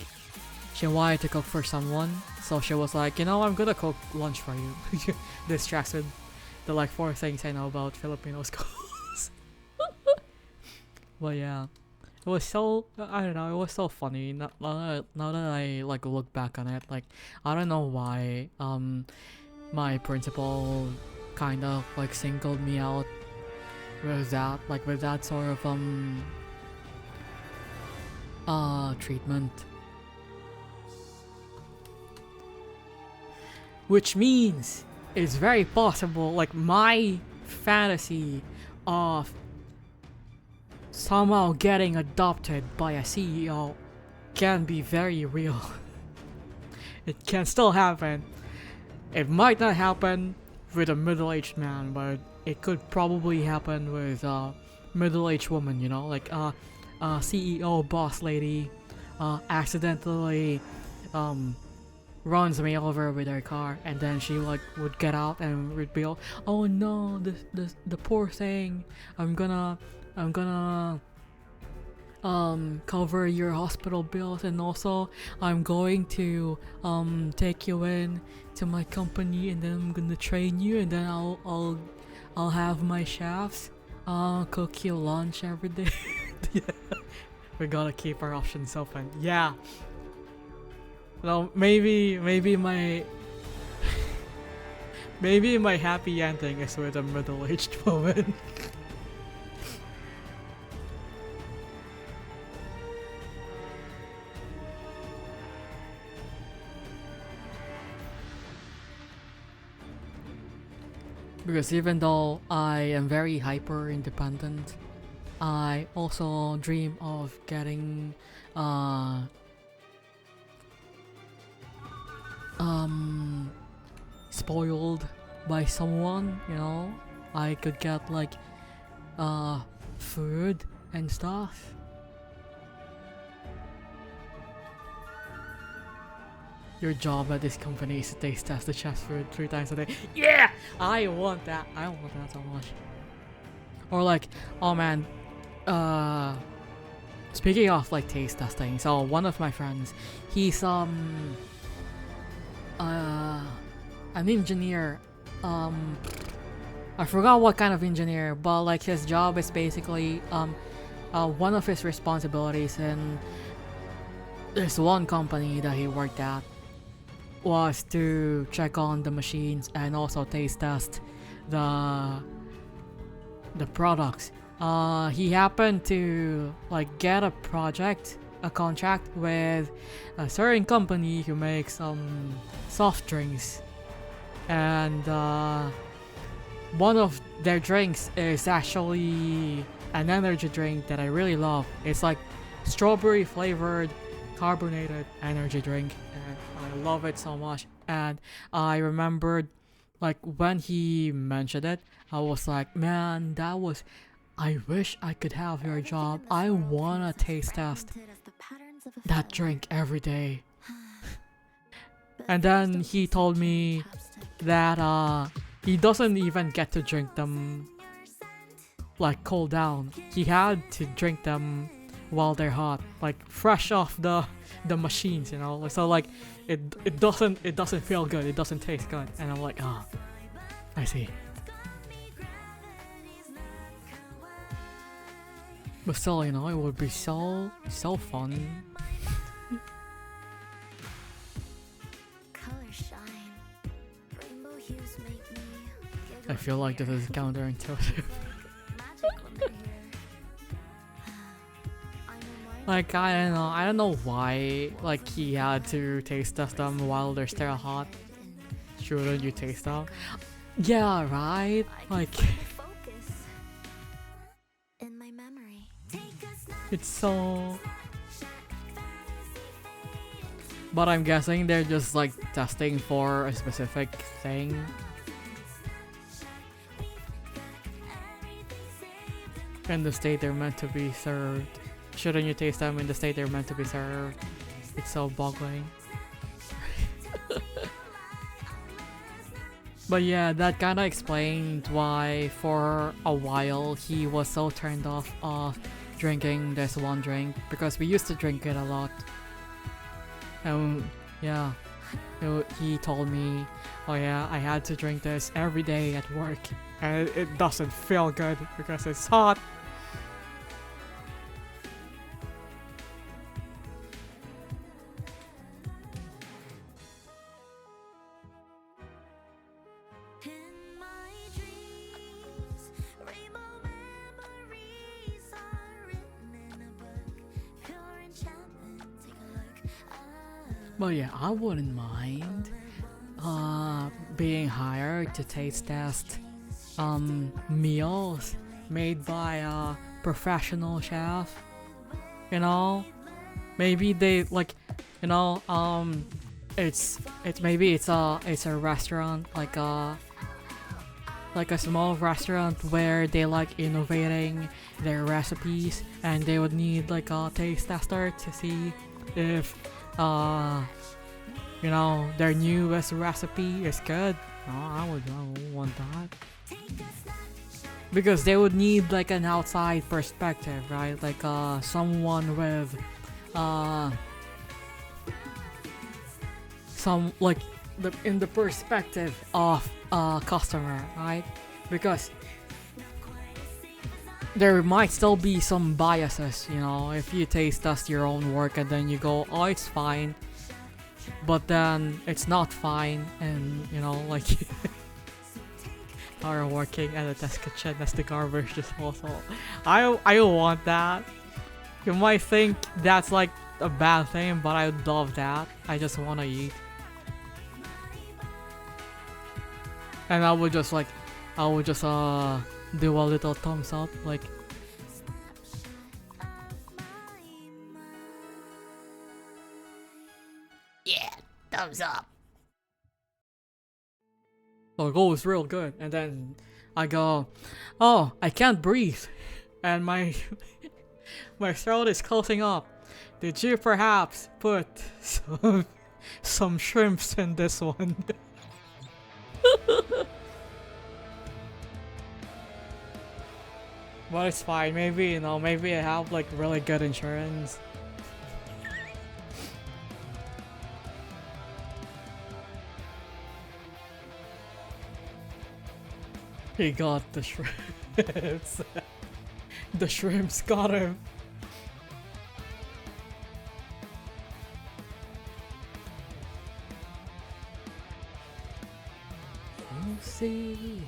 she wanted to cook for someone, so she was like, you know, I'm gonna cook lunch for you. Distracts with the like 4 things I know about Filipino schools. But yeah, it was so, I don't know, it was so funny. Now that I like look back on it, like, I don't know why my principal kind of like singled me out with that sort of treatment. Which means it's very possible, like, my fantasy of somehow getting adopted by a CEO can be very real. It can still happen. It might not happen with a middle-aged man, but it could probably happen with a middle-aged woman, you know, like CEO boss lady accidentally runs me over with her car, and then she like would get out and would be all, oh no, the poor thing, I'm gonna cover your hospital bills, and also I'm going to take you in to my company, and then I'm gonna train you, and then I'll have my chefs cook you lunch every day. Yeah. We gotta keep our options open. Yeah. Well, maybe my maybe my happy ending is with a middle-aged woman. Because even though I am very hyper independent, I also dream of getting spoiled by someone, you know. I could get like food and stuff. Your job at this company is to taste test the chef's food 3 times a day. Yeah! I want that. I want that so much. Or like, oh man, speaking of like taste testing, so one of my friends, he's an engineer. I forgot what kind of engineer, but like his job is basically one of his responsibilities in this one company that he worked at was to check on the machines and also taste test the products. He happened to like get a contract with a certain company who makes soft drinks, and one of their drinks is actually an energy drink that I really love. It's like strawberry flavored carbonated energy drink, and I love it so much. And I remembered, like, when he mentioned it, I was like, man, I wish I could have your job. I wanna taste test that drink every day. And then he told me that he doesn't even get to drink them like cold down. He had to drink them while they're hot, like fresh off the machines, you know. So like it doesn't feel good. It doesn't taste good. And I'm like, ah, I see. But still, you know, it would be so fun. I feel like this is counterintuitive. Like, I don't know why, like, he had to taste test them while they're still hot. Shouldn't you taste them? Yeah, right? Like, it's so... But I'm guessing they're just, like, testing for a specific thing. In the state they're meant to be served. Shouldn't you taste them in the state they're meant to be served? It's so boggling. But yeah, that kinda explained why for a while he was so turned off of drinking this one drink, because we used to drink it a lot. And yeah, he told me, oh yeah, I had to drink this every day at work, and it doesn't feel good because it's hot. But yeah, I wouldn't mind being hired to taste test meals made by a professional chef. You know, maybe they like, you know, it's maybe it's a restaurant, like a small restaurant where they like innovating their recipes, and they would need like a taste tester to see if you know, their newest recipe is good. Oh, I would want that. Because they would need like an outside perspective, right? Like someone with some like in the perspective of a customer, right? Because there might still be some biases, you know, if you taste test your own work and then you go, oh, it's fine, but then it's not fine, and you know, like are working at a test kitchen as the garbage disposal. I want that. You might think that's like a bad thing, but I would love that. I just want to eat. And I would just do a little thumbs up, like, Yeah, thumbs up. like, oh, it's real good. And then I go, oh, I can't breathe, and my my throat is closing up. Did you perhaps put some shrimps in this one? But it's fine. Maybe, you know, maybe I have like really good insurance. He got the shrimps. The shrimps got him. We'll see.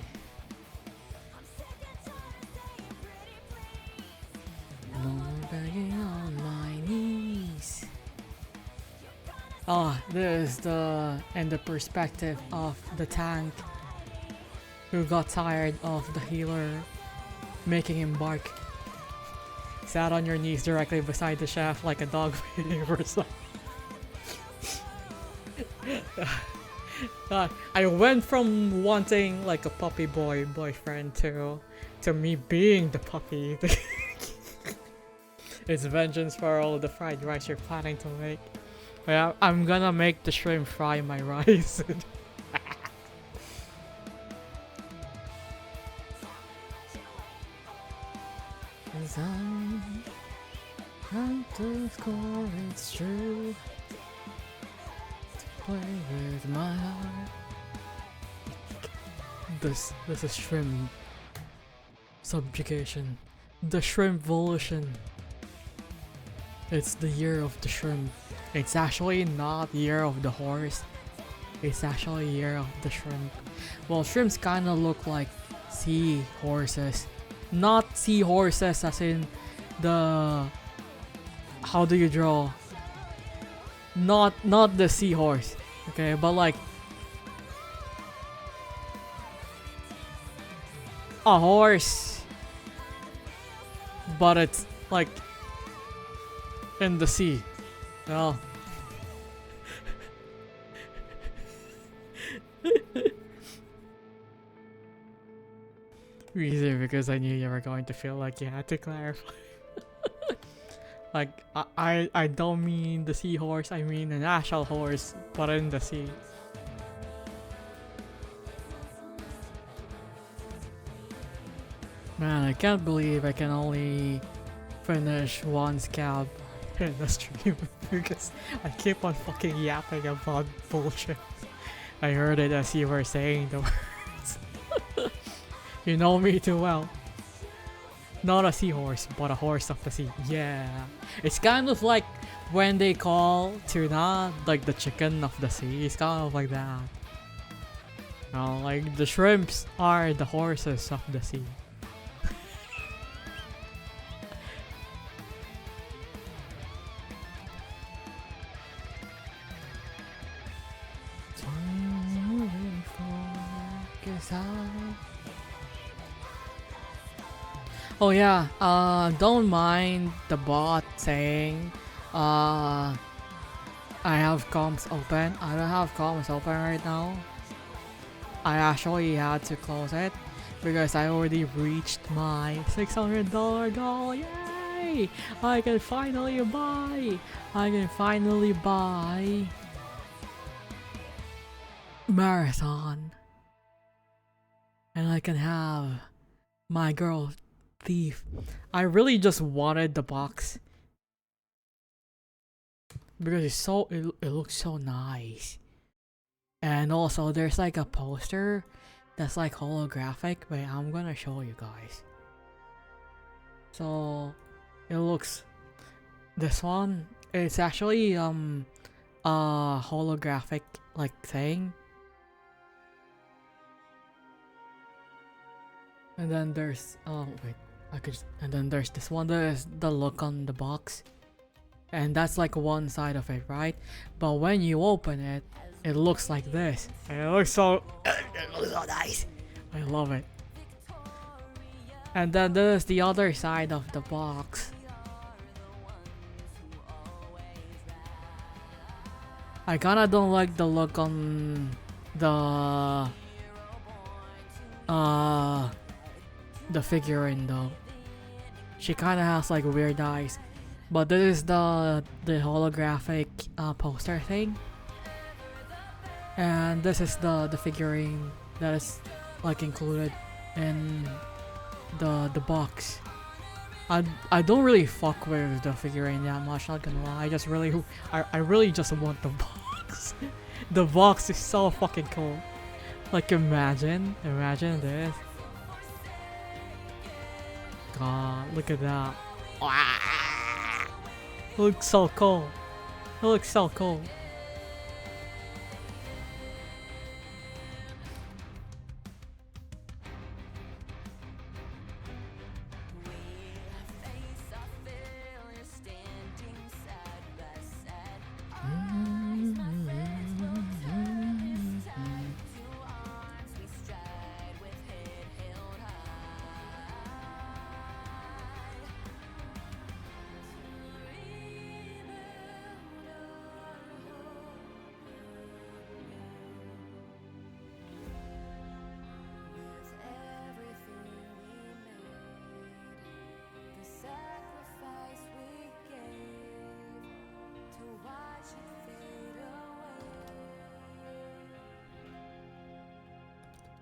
Begging on my knees. Ah, there's the perspective of the tank who got tired of the healer making him bark. sat on your knees directly beside the shaft like a dog waiting for some. I went from wanting like a puppy boyfriend to me being the puppy. It's vengeance for all of the fried rice you're planning to make. But yeah, I'm gonna make the shrimp fry my rice. I'm to score, it's true. To play with my heart. This is shrimp subjugation. The shrimp volution. It's the year of the shrimp. It's actually not year of the horse. It's actually year of the shrimp. Well, shrimps kinda look like sea horses. Not sea horses as in the... How do you draw? Not the seahorse. Okay, but like... a horse. But it's like... in the sea. Well... Easier because I knew you were going to feel like you had to clarify. Like, I don't mean the seahorse, I mean an actual horse, but in the sea. Man, I can't believe I can only finish one scab in the stream because I keep on fucking yapping about bullshit. I heard it as you were saying the words. You know me too well. Not a seahorse, but a horse of the sea. Yeah. It's kind of like when they call tuna like the chicken of the sea. It's kind of like that. Like the shrimps are the horses of the sea. Oh yeah, don't mind the bot saying, I have comms open. I don't have comms open right now. I actually had to close it because I already reached my $600 goal. Yay! I can finally buy Marathon. And I can have my girl Thief. I really just wanted the box because it looks so nice. And also there's like a poster that's like holographic. Wait, I'm gonna show you guys. So it looks, this one, it's actually a holographic like thing. And then there's and then there's this one. There's the look on the box, and that's like one side of it, right? But when you open it, it looks like this. And it looks so nice. I love it. And then there's the other side of the box. I kinda don't like the look on the figurine though. She kinda has like weird eyes. But this is the holographic poster thing. And this is the figurine that is like included in the box. I don't really fuck with the figurine that much, not gonna lie. I really just want the box. The box is so fucking cool. Like imagine this. God, look at that. It looks so cool. It looks so cool.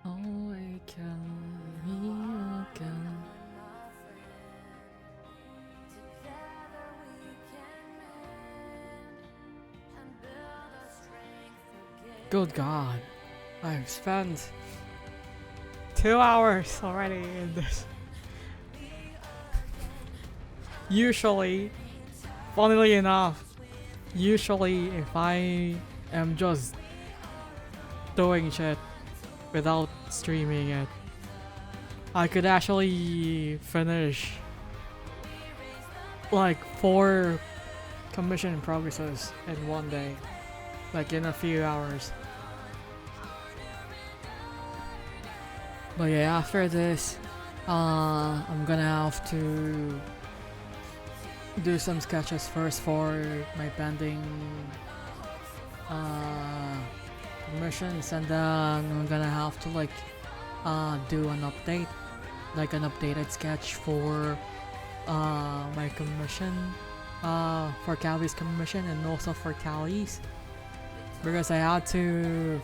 Awaken me again. Good God, I've spent 2 hours already in this. Usually, funnily enough, usually if I am just doing shit without streaming it, I could actually finish like 4 commission progresses in one day, like in a few hours. But yeah, after this, I'm gonna have to do some sketches first for my pending commissions, and then I'm gonna have to like do an update, like an updated sketch for my commission, for Calvi's commission, and also for Tally's, because I had to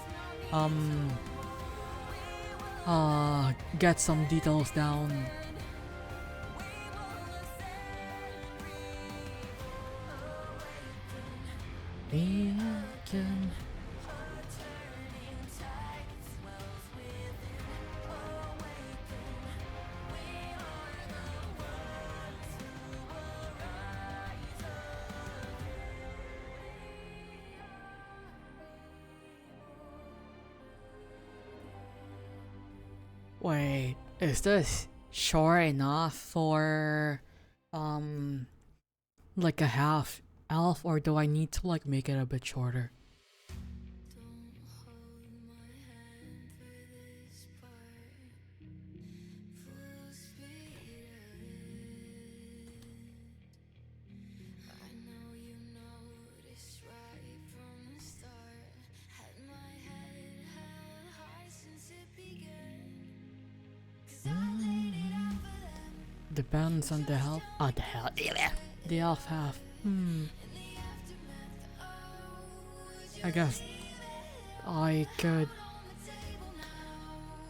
get some details down. Again. Wait, is this short enough for like a half elf, or do I need to like make it a bit shorter? Depends on the help. Oh, the elf half. I guess I could,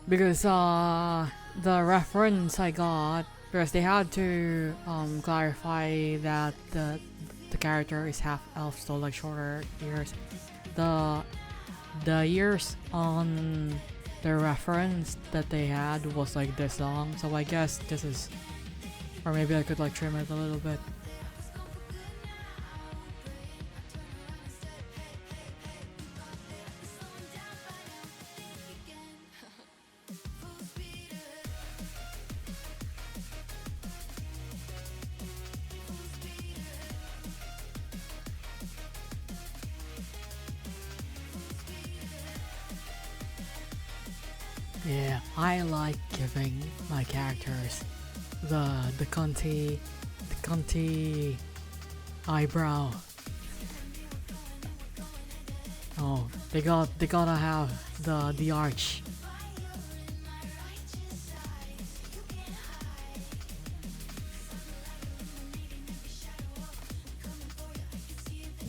because the reference I got, because they had to clarify that the character is half elf, so like shorter ears. The ears on the reference that they had was like this long, so I guess this is, or maybe I could like trim it a little bit. Yeah, I like giving my characters the cunty eyebrow. Oh, they gotta have the arch.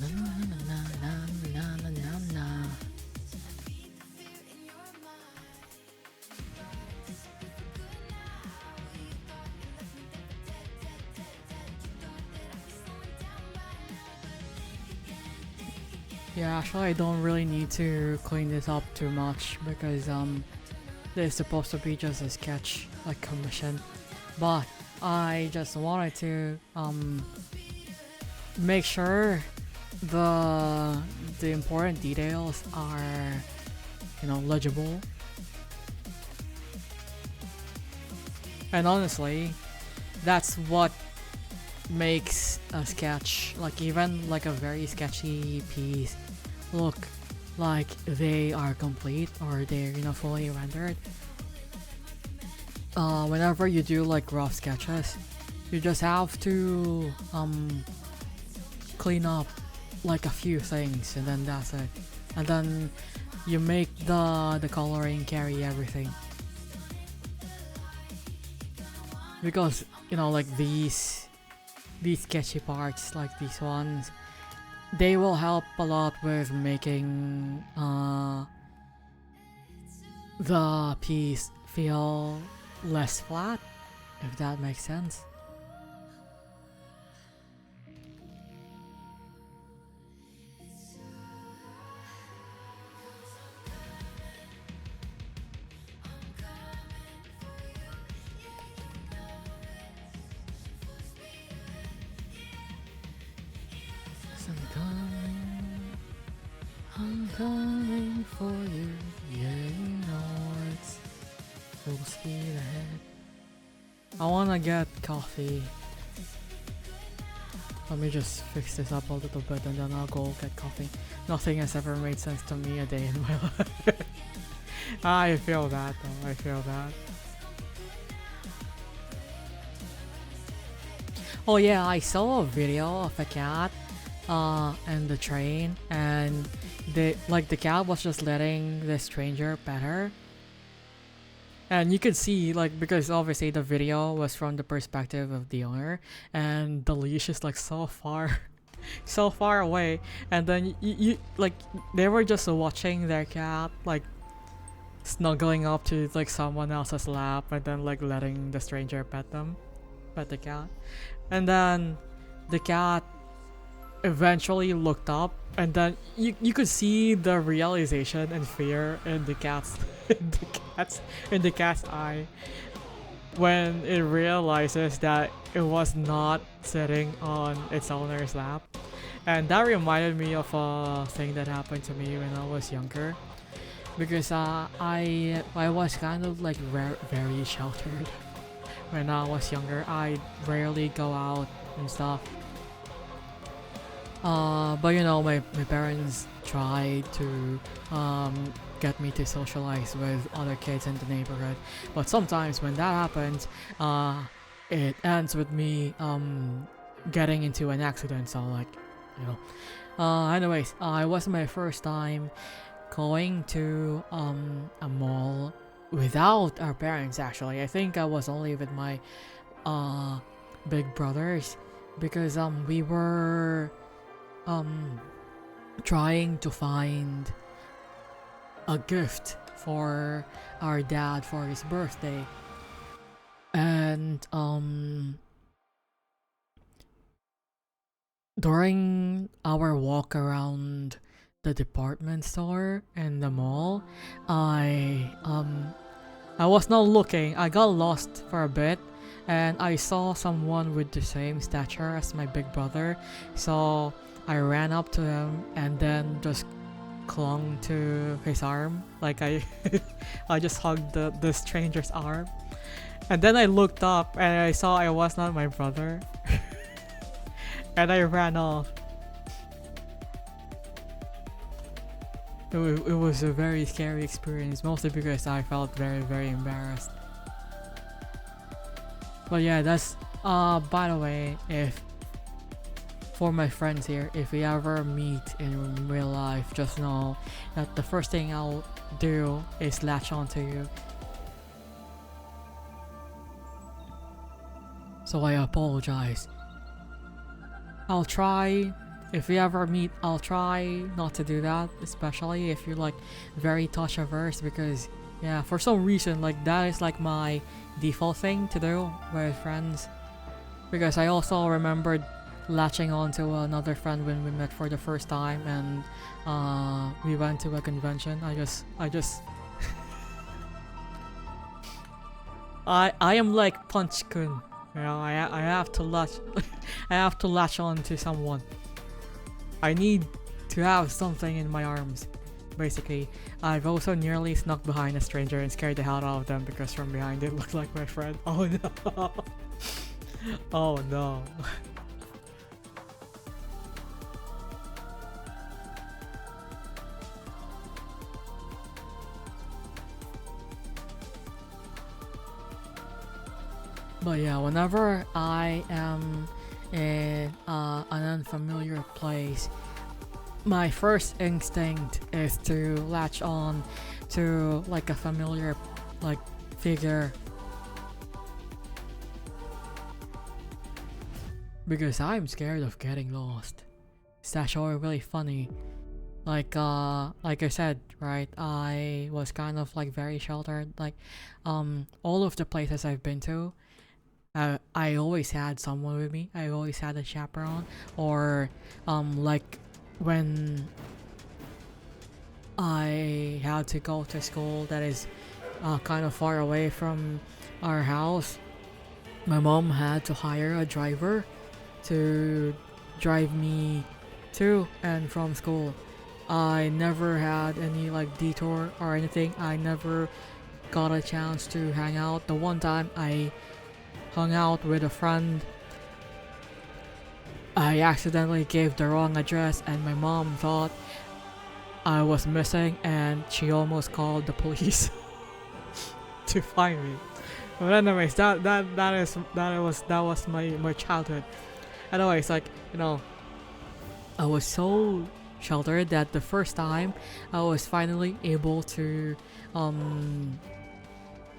Na na na na na na na na. Yeah, actually I don't really need to clean this up too much, because this is supposed to be just a sketch, like commission. But I just wanted to make sure the important details are, you know, legible. And honestly, that's what makes a sketch, like even like a very sketchy piece, look like they are complete, or they're, you know, fully rendered. Whenever you do like rough sketches, you just have to clean up like a few things, and then that's it. And then you make the coloring carry everything, because, you know, like these sketchy parts, like these ones, they will help a lot with making the piece feel less flat, if that makes sense. I'm coming for you, yeah, you know it's full speed ahead. I wanna get coffee. Let me just fix this up a little bit and then I'll go get coffee. Nothing has ever made sense to me a day in my life. I feel that though, I feel that. Oh yeah, I saw a video of a cat in the train, and the cat was just letting the stranger pet her. And you could see, like, because obviously the video was from the perspective of the owner, and the leash is like so far so far away, and then you like they were just watching their cat like snuggling up to like someone else's lap and then like letting the stranger pet the cat. And then the cat eventually looked up, and then you could see the realization and fear in the cat's in the cat's eye when it realizes that it was not sitting on its owner's lap. And that reminded me of a thing that happened to me when I was younger, because I was kind of like very sheltered when I was younger. I rarely go out and stuff. But you know, my parents tried to get me to socialize with other kids in the neighborhood. But sometimes when that happens, it ends with me getting into an accident. So like, you know. Anyways, it was my first time going to a mall without our parents. Actually, I think I was only with my big brothers, because we were trying to find a gift for our dad for his birthday. And during our walk around the department store and the mall, I was not looking. I got lost for a bit, and I saw someone with the same stature as my big brother. So I ran up to him and then just clung to his arm. Like I just hugged the stranger's arm. And then I looked up and I saw I was not my brother. And I ran off. It was a very scary experience, mostly because I felt very, very embarrassed. But yeah, that's by the way, if for my friends here, if we ever meet in real life, just know that the first thing I'll do is latch onto you. So I apologize. I'll try, if we ever meet, I'll try not to do that, especially if you're like very touch averse, because yeah, for some reason like that is like my default thing to do with friends. Because I also remembered latching on to another friend when we met for the first time, and we went to a convention. I just I am like Punch-kun, you know. I have to latch I have to latch on to someone. I need to have something in my arms. Basically, I've also nearly snuck behind a stranger and scared the hell out of them because from behind it looked like my friend. Oh no. Oh no. But yeah, whenever I am in an unfamiliar place, my first instinct is to latch on to like a familiar like figure, because I'm scared of getting lost. It's actually really funny. like I said, right, I was kind of like very sheltered. Like all of the places I've been to, I always had someone with me. I always had a chaperone. Or like when I had to go to school that is kind of far away from our house, my mom had to hire a driver to drive me to and from school. I never had any like detour or anything. I never got a chance to hang out. The one time I hung out with a friend, I accidentally gave the wrong address and my mom thought I was missing and she almost called the police to find me. But anyways, that was my childhood. Anyways, like, you know, I was so sheltered that the first time I was finally able to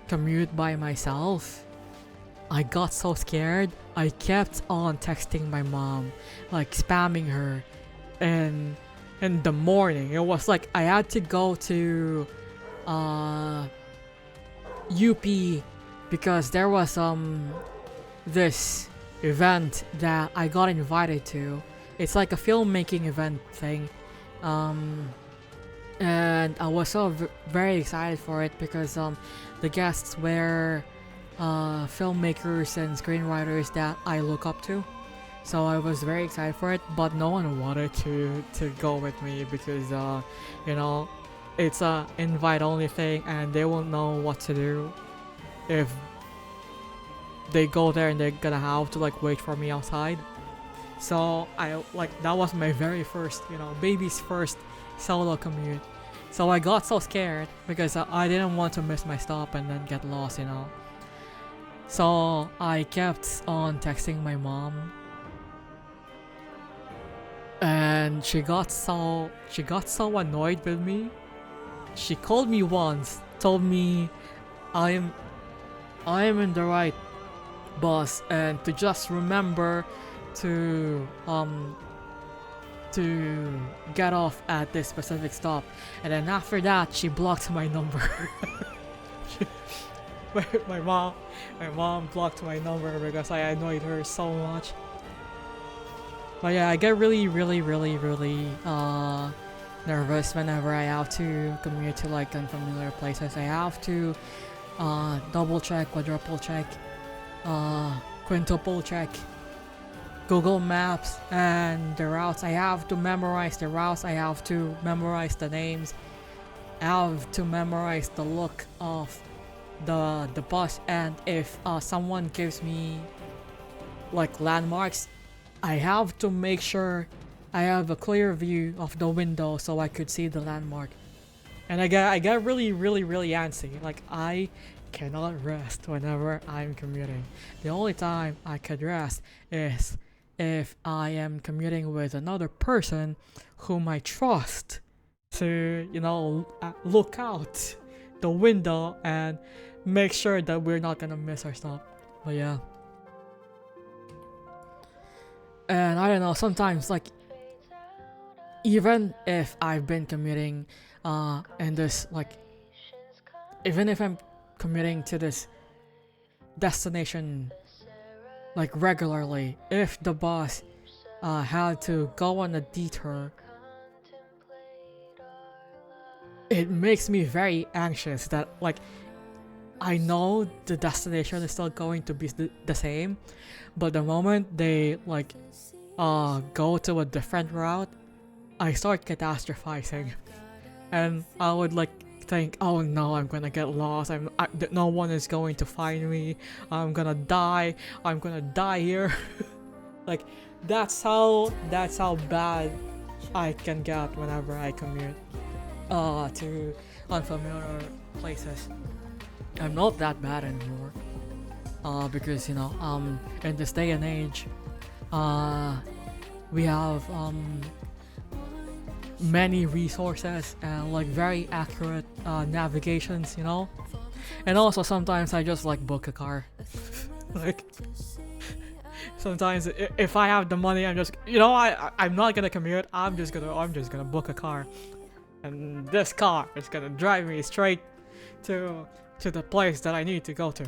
commute by myself, I got so scared. I kept on texting my mom, like spamming her, and in the morning it was like I had to go to UP because there was this event that I got invited to. It's like a filmmaking event thing, and I was so very excited for it because the guests were filmmakers and screenwriters that I look up to. So I was very excited for it, but no one wanted to go with me because you know, it's a invite only thing and they won't know what to do if they go there and they're gonna have to like wait for me outside. So I like that was my very first, you know, baby's first solo commute. So I got so scared because I didn't want to miss my stop and then get lost, you know. So I kept on texting my mom, and she got so annoyed with me. She called me once, told me I am in the right bus and to just remember to get off at this specific stop. And then after that she blocked my number. my mom blocked my number because I annoyed her so much. But yeah, I get really nervous whenever I have to commute to like unfamiliar places. I have to double check, quadruple check, quintuple check Google Maps and the routes. I have to memorize the routes. I have to memorize the names. I have to memorize the look of the bus, and if someone gives me like landmarks, I have to make sure I have a clear view of the window so I could see the landmark. And I get really antsy. Like I cannot rest whenever I'm commuting. The only time I could rest is if I am commuting with another person whom I trust to, you know, look out the window and make sure that we're not gonna miss our stop. But yeah. And I don't know, sometimes like even if I've been commuting and this like even if I'm commuting to this destination like regularly, if the bus had to go on a detour, it makes me very anxious that like I know the destination is still going to be the same, but the moment they like go to a different route, I start catastrophizing, and I would like think, oh no, I'm gonna get lost. No one is going to find me. I'm gonna die here. Like that's how bad I can get whenever I commute to unfamiliar places. I'm not that bad anymore because you know in this day and age we have many resources and like very accurate navigations, you know. And also sometimes I just like book a car. Like Sometimes if I have the money, I'm just, you know, I'm not gonna commute. I'm just gonna book a car, and this car is gonna drive me straight to the place that I need to go to.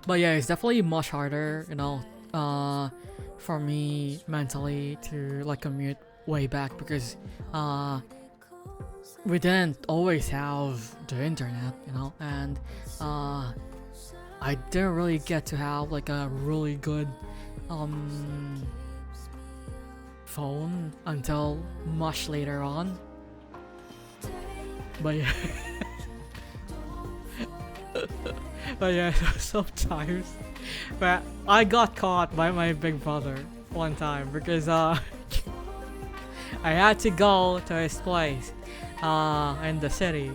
But yeah, it's definitely much harder, you know, for me mentally to like commute way back because we didn't always have the internet, you know, and I didn't really get to have like a really good phone until much later on. But yeah. But yeah, sometimes. But I got caught by my big brother one time because I had to go to his place in the city,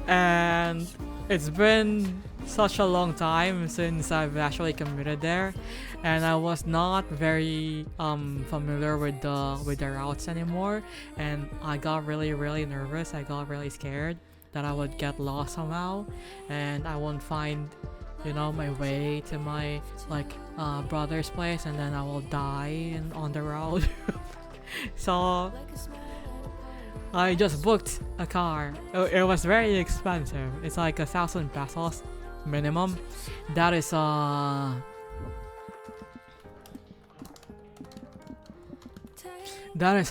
and it's been such a long time since I've actually commuted there, and I was not very familiar with the routes anymore, and I got really nervous. I got really scared that I would get lost somehow and I won't find, you know, my way to my like brother's place, and then I will die on the road. So I just booked a car. It was very expensive. It's like 1,000 pesos minimum. That is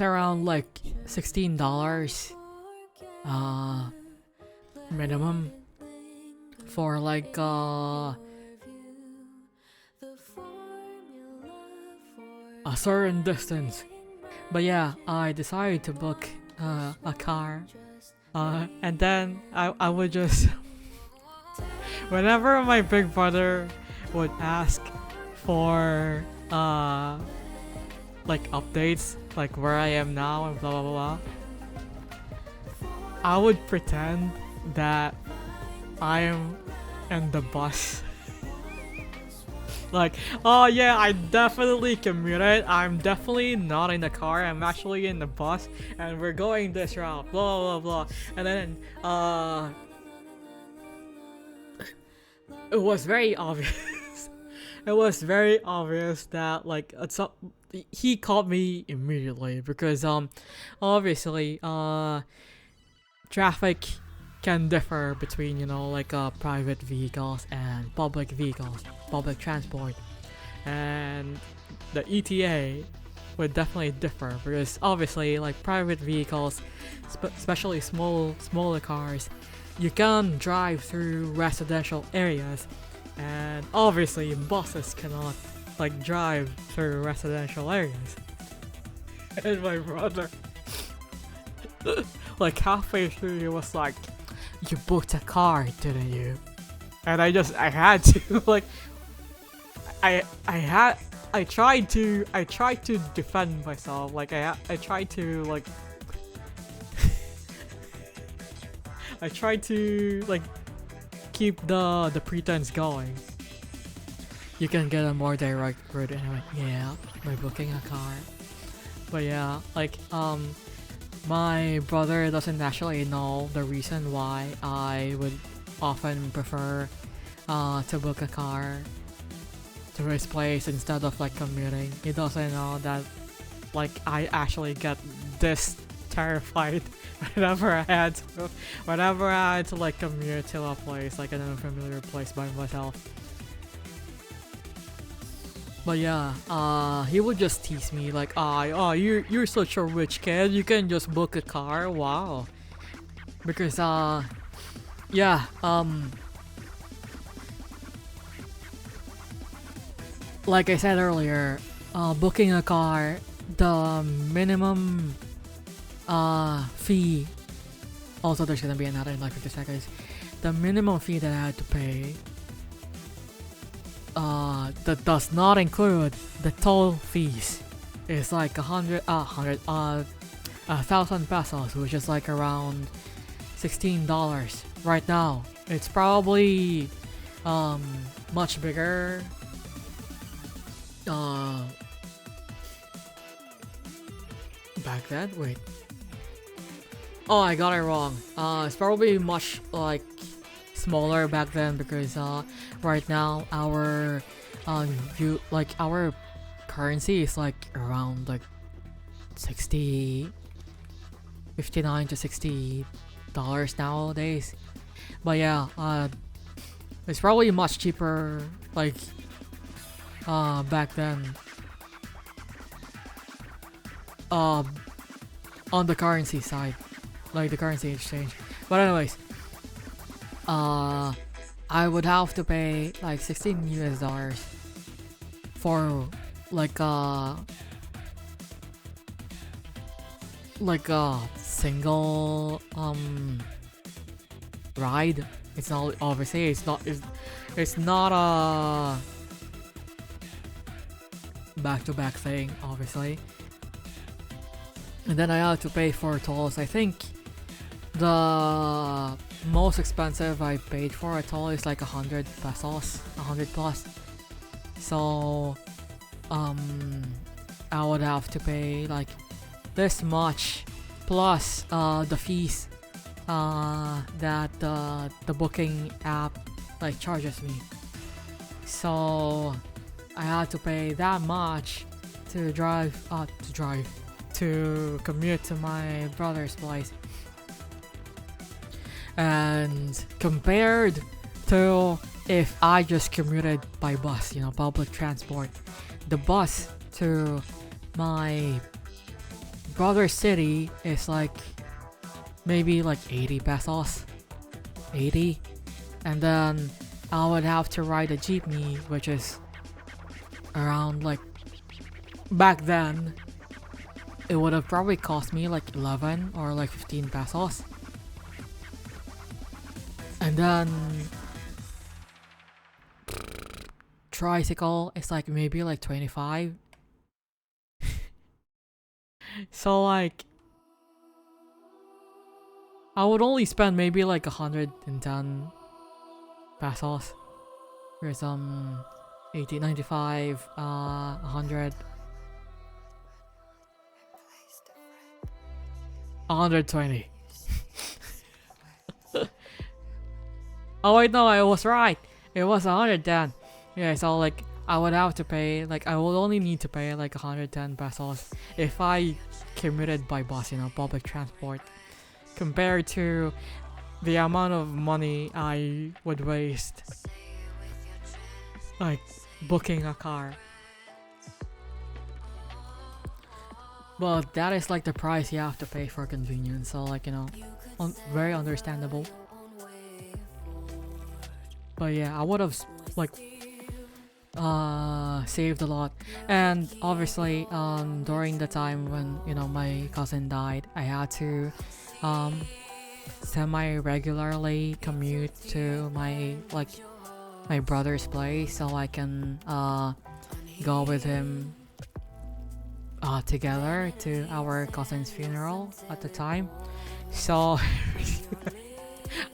around like $16 minimum for like a certain distance. But yeah, I decided to book a car, and then I would just whenever my big brother would ask for like updates, like where I am now and blah blah blah, I would pretend that I am in the bus. Like, oh yeah, I definitely commuted. I'm definitely not in the car. I'm actually in the bus, and we're going this route. Blah blah blah. And then it was very obvious. It was very obvious that like he caught me immediately because obviously traffic can differ between, you know, like private vehicles and public vehicles, public transport, and the ETA would definitely differ because obviously like private vehicles, especially smaller cars, you can drive through residential areas, and obviously buses cannot like drive through residential areas. And my brother like halfway through he was like, "You booked a car, didn't you?" And I had to like I tried to defend myself. Like I tried to like I tried to like keep the pretense going. You can get a more direct route anyway. Yeah, by booking a car. But yeah, like my brother doesn't actually know the reason why I would often prefer to book a car to his place instead of like commuting. He doesn't know that like I actually get this terrified whenever I had to like commute to a place, like an unfamiliar place by myself. But yeah, he would just tease me like, oh, you're such a rich kid. You can just book a car. Wow. Because yeah, like I said earlier, booking a car, the minimum fee. Also, there's gonna be another in like 50 seconds. The minimum fee that I had to pay. That does not include the toll fees. It's like 1,000 pesos, which is like around $16 right now. It's probably much bigger. Back then, wait. Oh, I got it wrong. It's probably much like smaller back then because right now our our currency is like around like 59 to $60 nowadays. But yeah, it's probably much cheaper like back then. On the currency side, like the currency exchange. But anyways, I would have to pay like $16 for like a single ride. It's not, obviously it's not a back-to-back thing, obviously. And then I had to pay for tolls. I think the most expensive I paid for a toll is like 100 pesos, 100 plus. So I would have to pay like this much plus the fees that the booking app like charges me. So I had to pay that much to commute to my brother's place. And compared to if I just commuted by bus, you know, public transport, the bus to my brother's city is like maybe like 80 pesos, 80, and then I would have to ride a jeepney, which is around like, back then it would have probably cost me like 11 or like 15 pesos. And then tricycle is like maybe like 25. So like I would only spend maybe like 110 pesos for some 80, 95, 100, 120. Oh wait, no, I was right. It was 110. Yeah, so like I would have to pay, like I would only need to pay like 110 pesos if I commuted by bus, you know, public transport, compared to the amount of money I would waste like booking a car. But that is like the price you have to pay for convenience, so like, you know, very understandable. But yeah, I would have like saved a lot. And obviously during the time when, you know, my cousin died, I had to semi-regularly commute to my brother's place so I can go with him together to our cousin's funeral at the time. So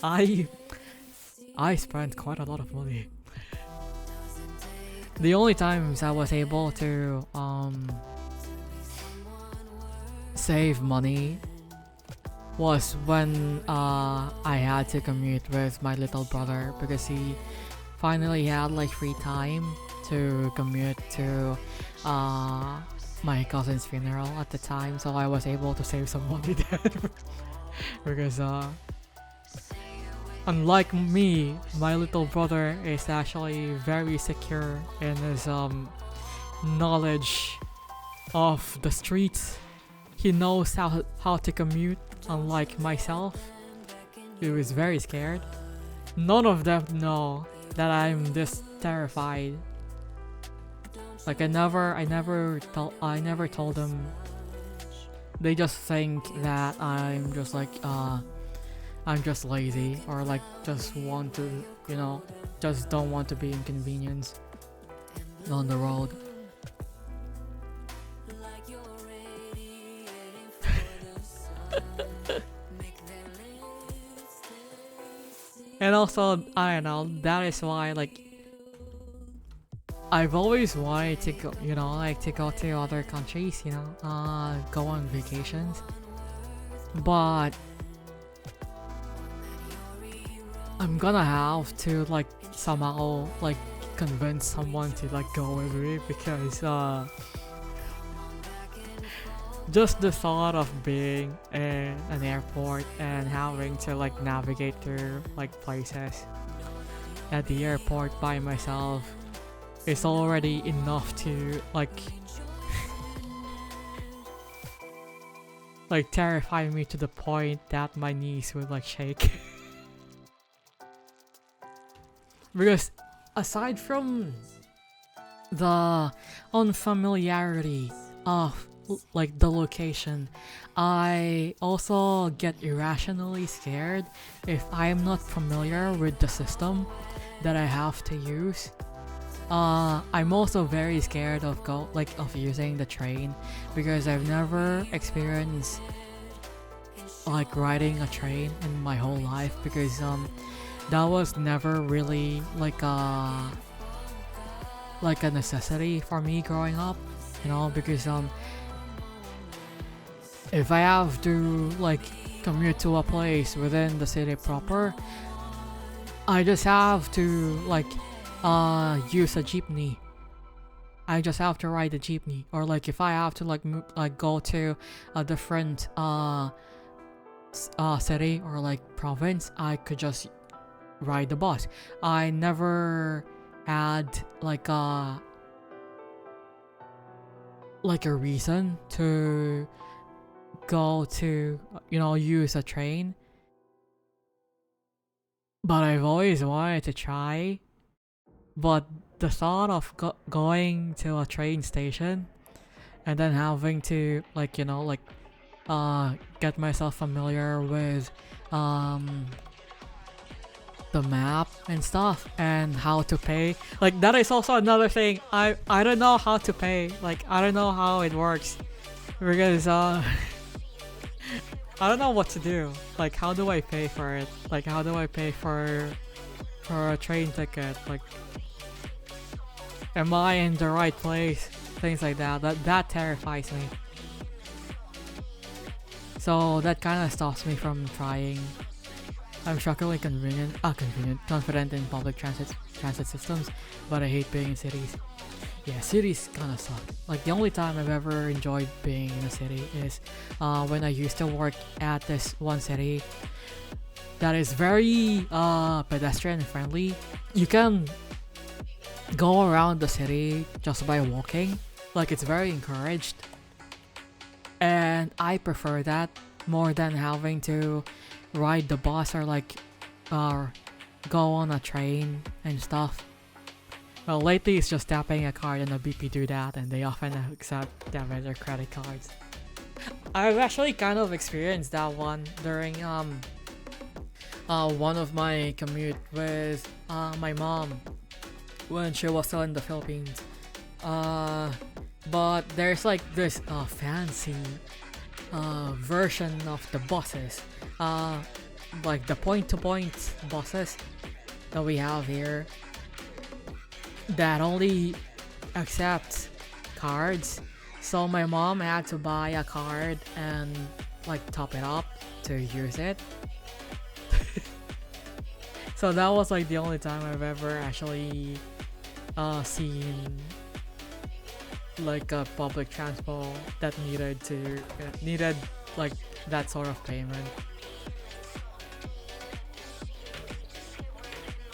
I spent quite a lot of money. The only times I was able to save money was when I had to commute with my little brother, because he finally had like free time to commute to my cousin's funeral at the time, so I was able to save some money there. Because unlike me, my little brother is actually very secure in his knowledge of the streets. He knows how to commute, unlike myself, who is very scared. None of them know that I'm this terrified. Like I never told them. They just think that I'm just like I'm just lazy, or like just want to, you know, just don't want to be inconvenienced on the road. And also, I don't know, that is why like I've always wanted to go, you know, like to go to other countries, you know, go on vacations. But I'm gonna have to like somehow like convince someone to like go with me because just the thought of being in an airport and having to like navigate through like places at the airport by myself is already enough to like like terrify me to the point that my knees would like shake. Because aside from the unfamiliarity of like the location, I also get irrationally scared if I am not familiar with the system that I have to use. I'm also very scared of of using the train because I've never experienced like riding a train in my whole life because that was never really like a necessity for me growing up, you know, because if I have to like commute to a place within the city proper, I just have to like use a jeepney. I just have to ride the jeepney, or like if I have to like go to a different city or like province, I could just ride the bus. I never had like a reason to go to, you know, use a train, but I've always wanted to try. But the thought of going to a train station and then having to like, you know, like get myself familiar with the map and stuff and how to pay, like that is also another thing. I don't know how to pay, like I don't know how it works because I don't know what to do. Like how do I pay for it? Like how do I pay for a train ticket? Like am I in the right place? Things like that. That terrifies me. So that kind of stops me from trying. I'm shockingly confident in public transit systems, but I hate being in cities. Yeah, cities kinda suck. Like the only time I've ever enjoyed being in a city is when I used to work at this one city that is very pedestrian friendly. You can go around the city just by walking. Like it's very encouraged. And I prefer that more than having to ride the bus or like go on a train and stuff. Well, lately it's just tapping a card and the BP do that, and they often accept debit or credit cards. I've actually kind of experienced that one during one of my commute with my mom when she was still in the Philippines. But there's like this fancy version of the buses, like the point-to-point buses that we have here that only accepts cards. So my mom had to buy a card and like top it up to use it. So that was like the only time I've ever actually seen like a public transport that needed like that sort of payment.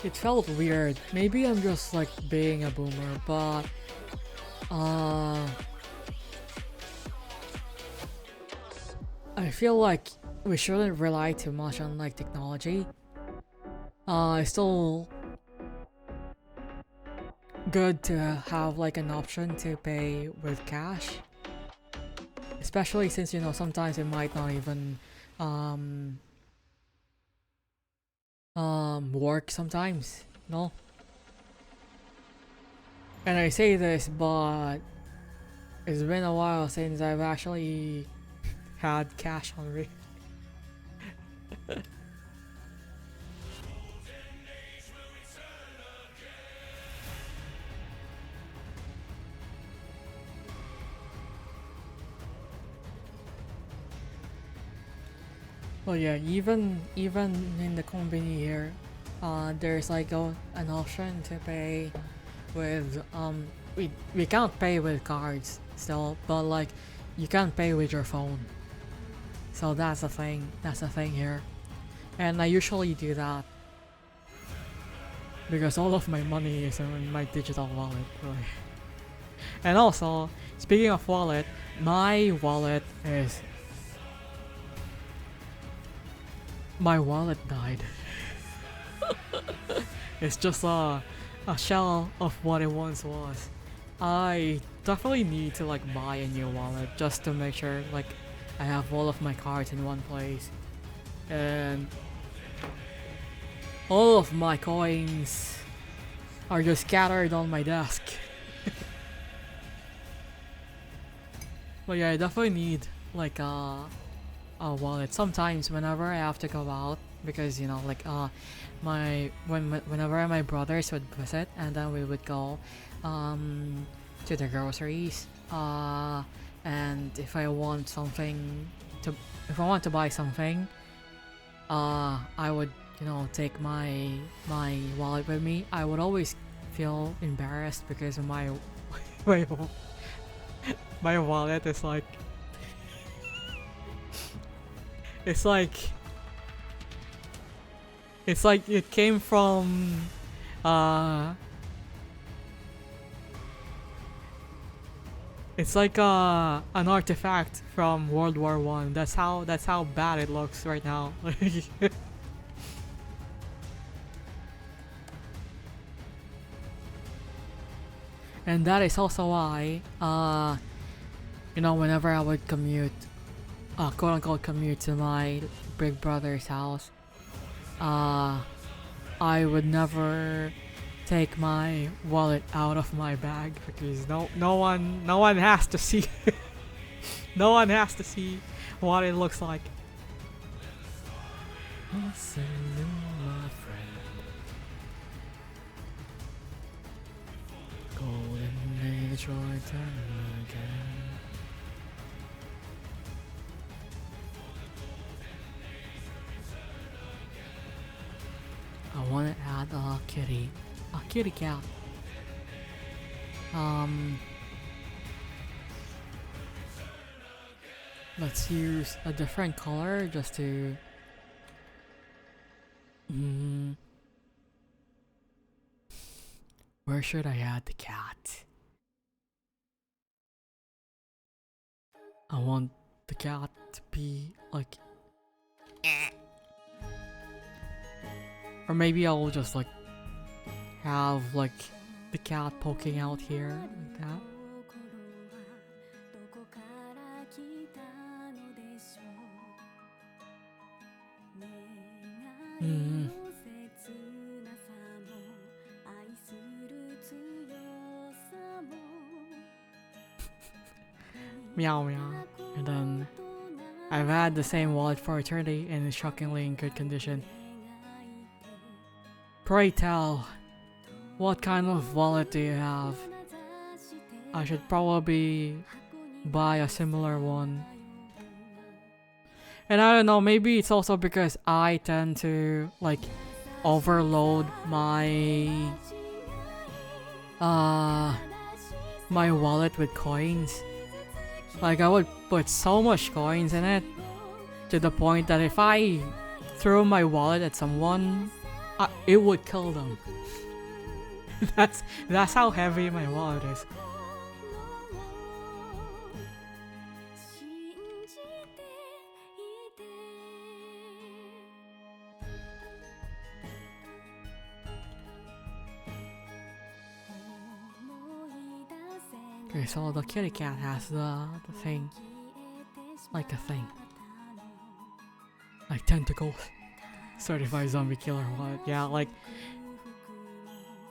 It felt weird. Maybe I'm just like being a boomer, but I feel like we shouldn't rely too much on like technology. It's still good to have like an option to pay with cash, especially since, you know, sometimes it might not even work sometimes, no? And I say this, but it's been a while since I've actually had cash on me. Well, yeah, even in the company here, there's like an option to pay with we can't pay with cards still, but like you can pay with your phone. So that's the thing. That's the thing here, and I usually do that because all of my money is in my digital wallet, really. And also, speaking of wallet, my wallet died. It's just a shell of what it once was. I definitely need to like buy a new wallet just to make sure like I have all of my cards in one place, and all of my coins are just scattered on my desk. But yeah, I definitely need like a wallet sometimes whenever I have to go out, because you know like whenever my brothers would visit, and then we would go to the groceries, and if I want to buy something, I would, you know, take my wallet with me. I would always feel embarrassed because my my my wallet is like it's like it came from it's like an artifact from World War One. That's how bad it looks right now. And that is also why you know, whenever I would commute, quote unquote commute to my big brother's house, I would never take my wallet out of my bag because no one has to see no one has to see what it looks like. Listen, my friend. Golden age, right time again. I want to add a kitty cat. Let's use a different color just to. Where should I add the cat? I want the cat to be like. Or maybe I'll just like have like the cat poking out here like that. Meow meow. And then I've had the same wallet for eternity and it's shockingly in good condition. Pray tell, what kind of wallet do you have? I should probably buy a similar one. And I don't know, maybe it's also because I tend to like overload my my wallet with coins. Like I would put so much coins in it to the point that if I threw my wallet at someone, it would kill them. That's how heavy my wallet is. Okay, so the kitty cat has the thing. Like a thing. Like tentacles. Certified zombie killer wallet. Yeah, like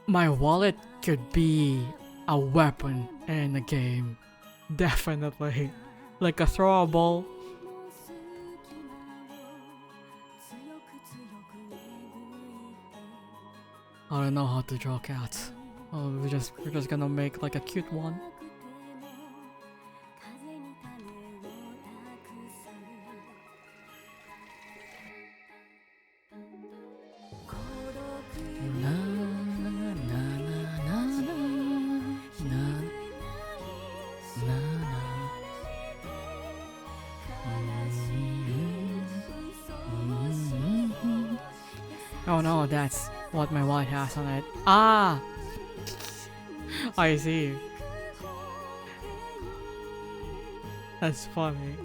my wallet could be a weapon in the game. Definitely. Like a throwable. I don't know how to draw cats. Oh, we're just gonna make like a cute one. Oh no, that's what my wallet has on it. Ah! I see. That's funny.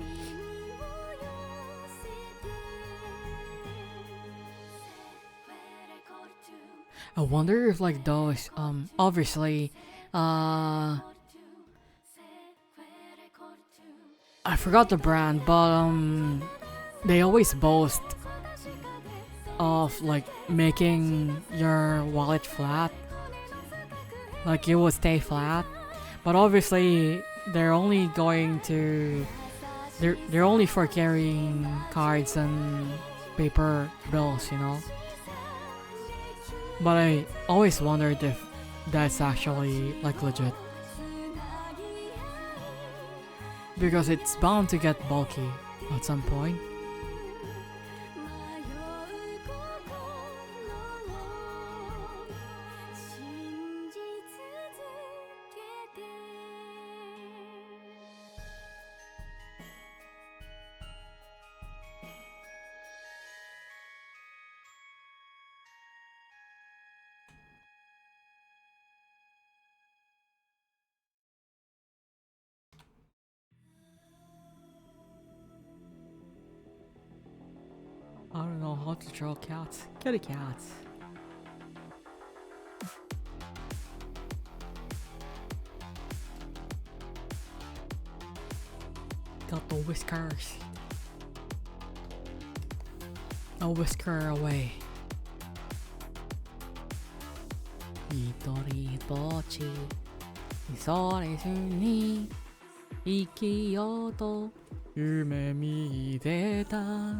I wonder if like those obviously I forgot the brand, but they always boast of like making your wallet flat. Like it will stay flat. But obviously they're only going to they're only for carrying cards and paper bills, you know. But I always wondered if that's actually like legit. Because it's bound to get bulky at some point. I don't know how to draw cats. Kitty cats. Got the whiskers. A whisker away. Itoribochi. Isoresu ni ikiyo yume mideta.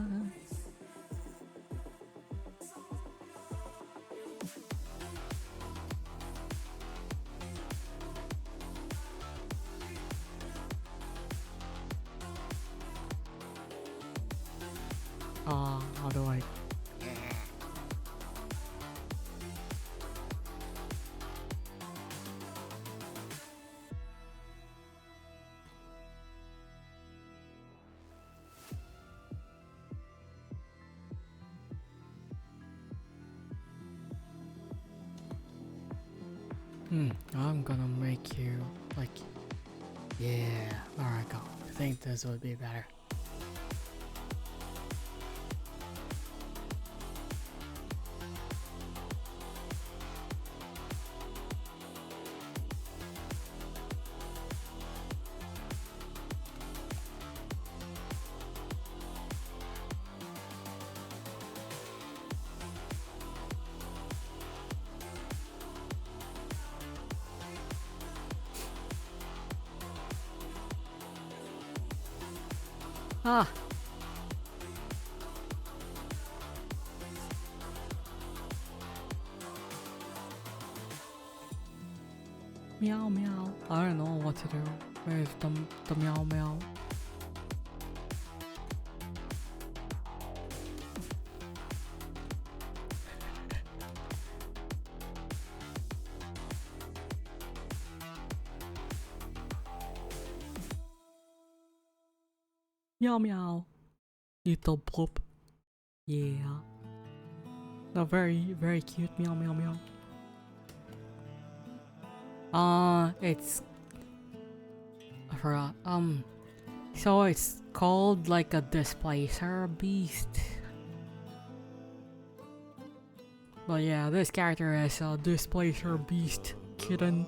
How do I? I'm gonna make you like, yeah, alright, go. I think this would be better. Ah! Meow meow. I don't know what to do with the meow meow. Meow meow. Little bloop. Yeah. The very, very cute meow meow meow. It's I forgot. So it's called like a displacer beast. But yeah, this character is a displacer beast kitten.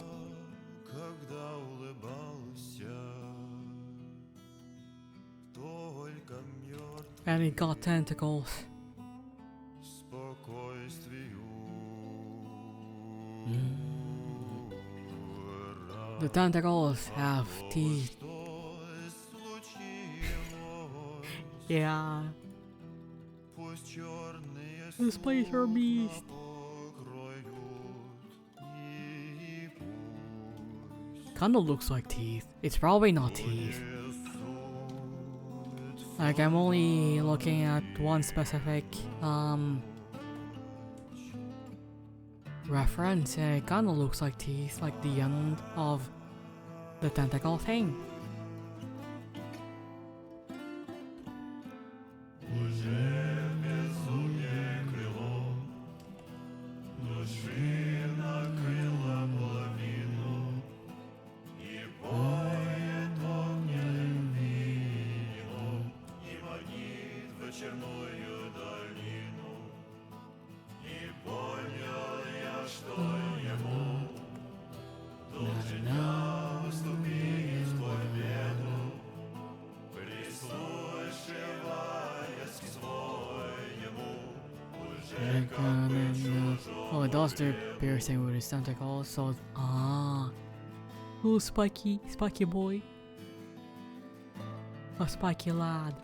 And it got tentacles. The tentacles have teeth. Yeah. Displacer beast. Kinda looks like teeth. It's probably not teeth. Like I'm only looking at one specific reference and it kinda looks like teeth, like the end of the tentacle thing. Oh, it does do piercing with his tentacles, so little spiky boy. A spiky lad.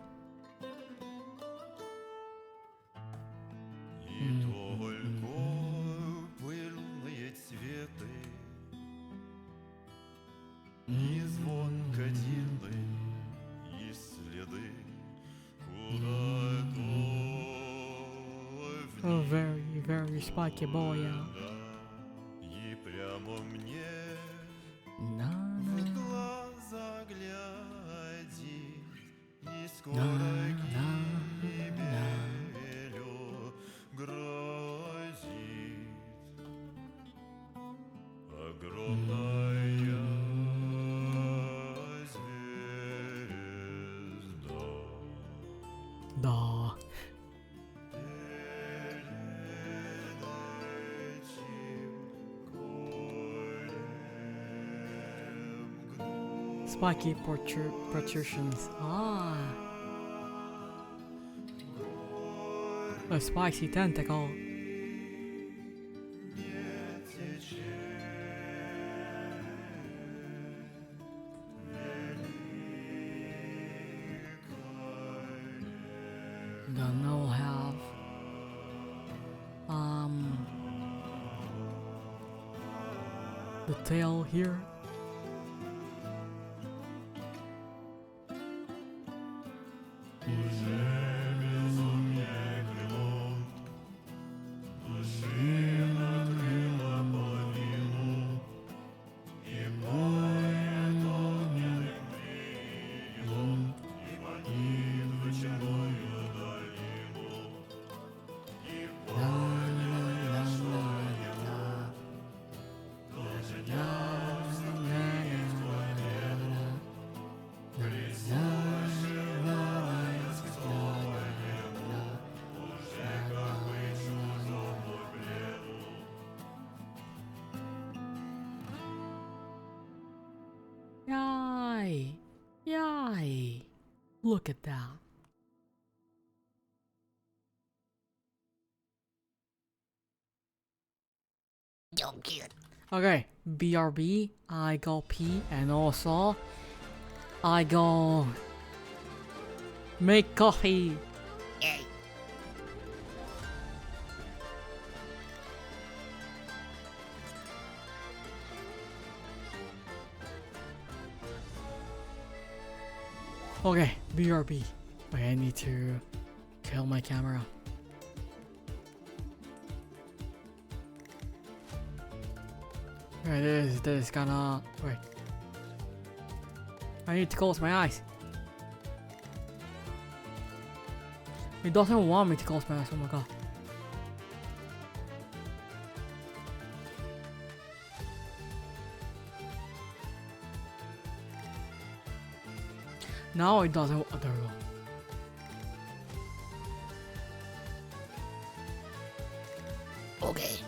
Пыльные цветы и звон кадилы, и следы куда-то Oh, very spiky boy, yeah. и прямо мне Na, в na, глаза глядит, и скоро na, гибелью грозит огромная звезда. da. Spiky protrusions. A spicy tentacle. Then we'll have the tail here. Yay! Yay! Look at that. Yo, cute. Okay, BRB, I go pee, and also I go make coffee. Yay. Okay, BRB. Wait, I need to kill my camera. Right, this is gonna... Wait. I need to close my eyes. It doesn't want me to close my eyes, oh my god. Now it doesn't... Oh, there we go. Okay.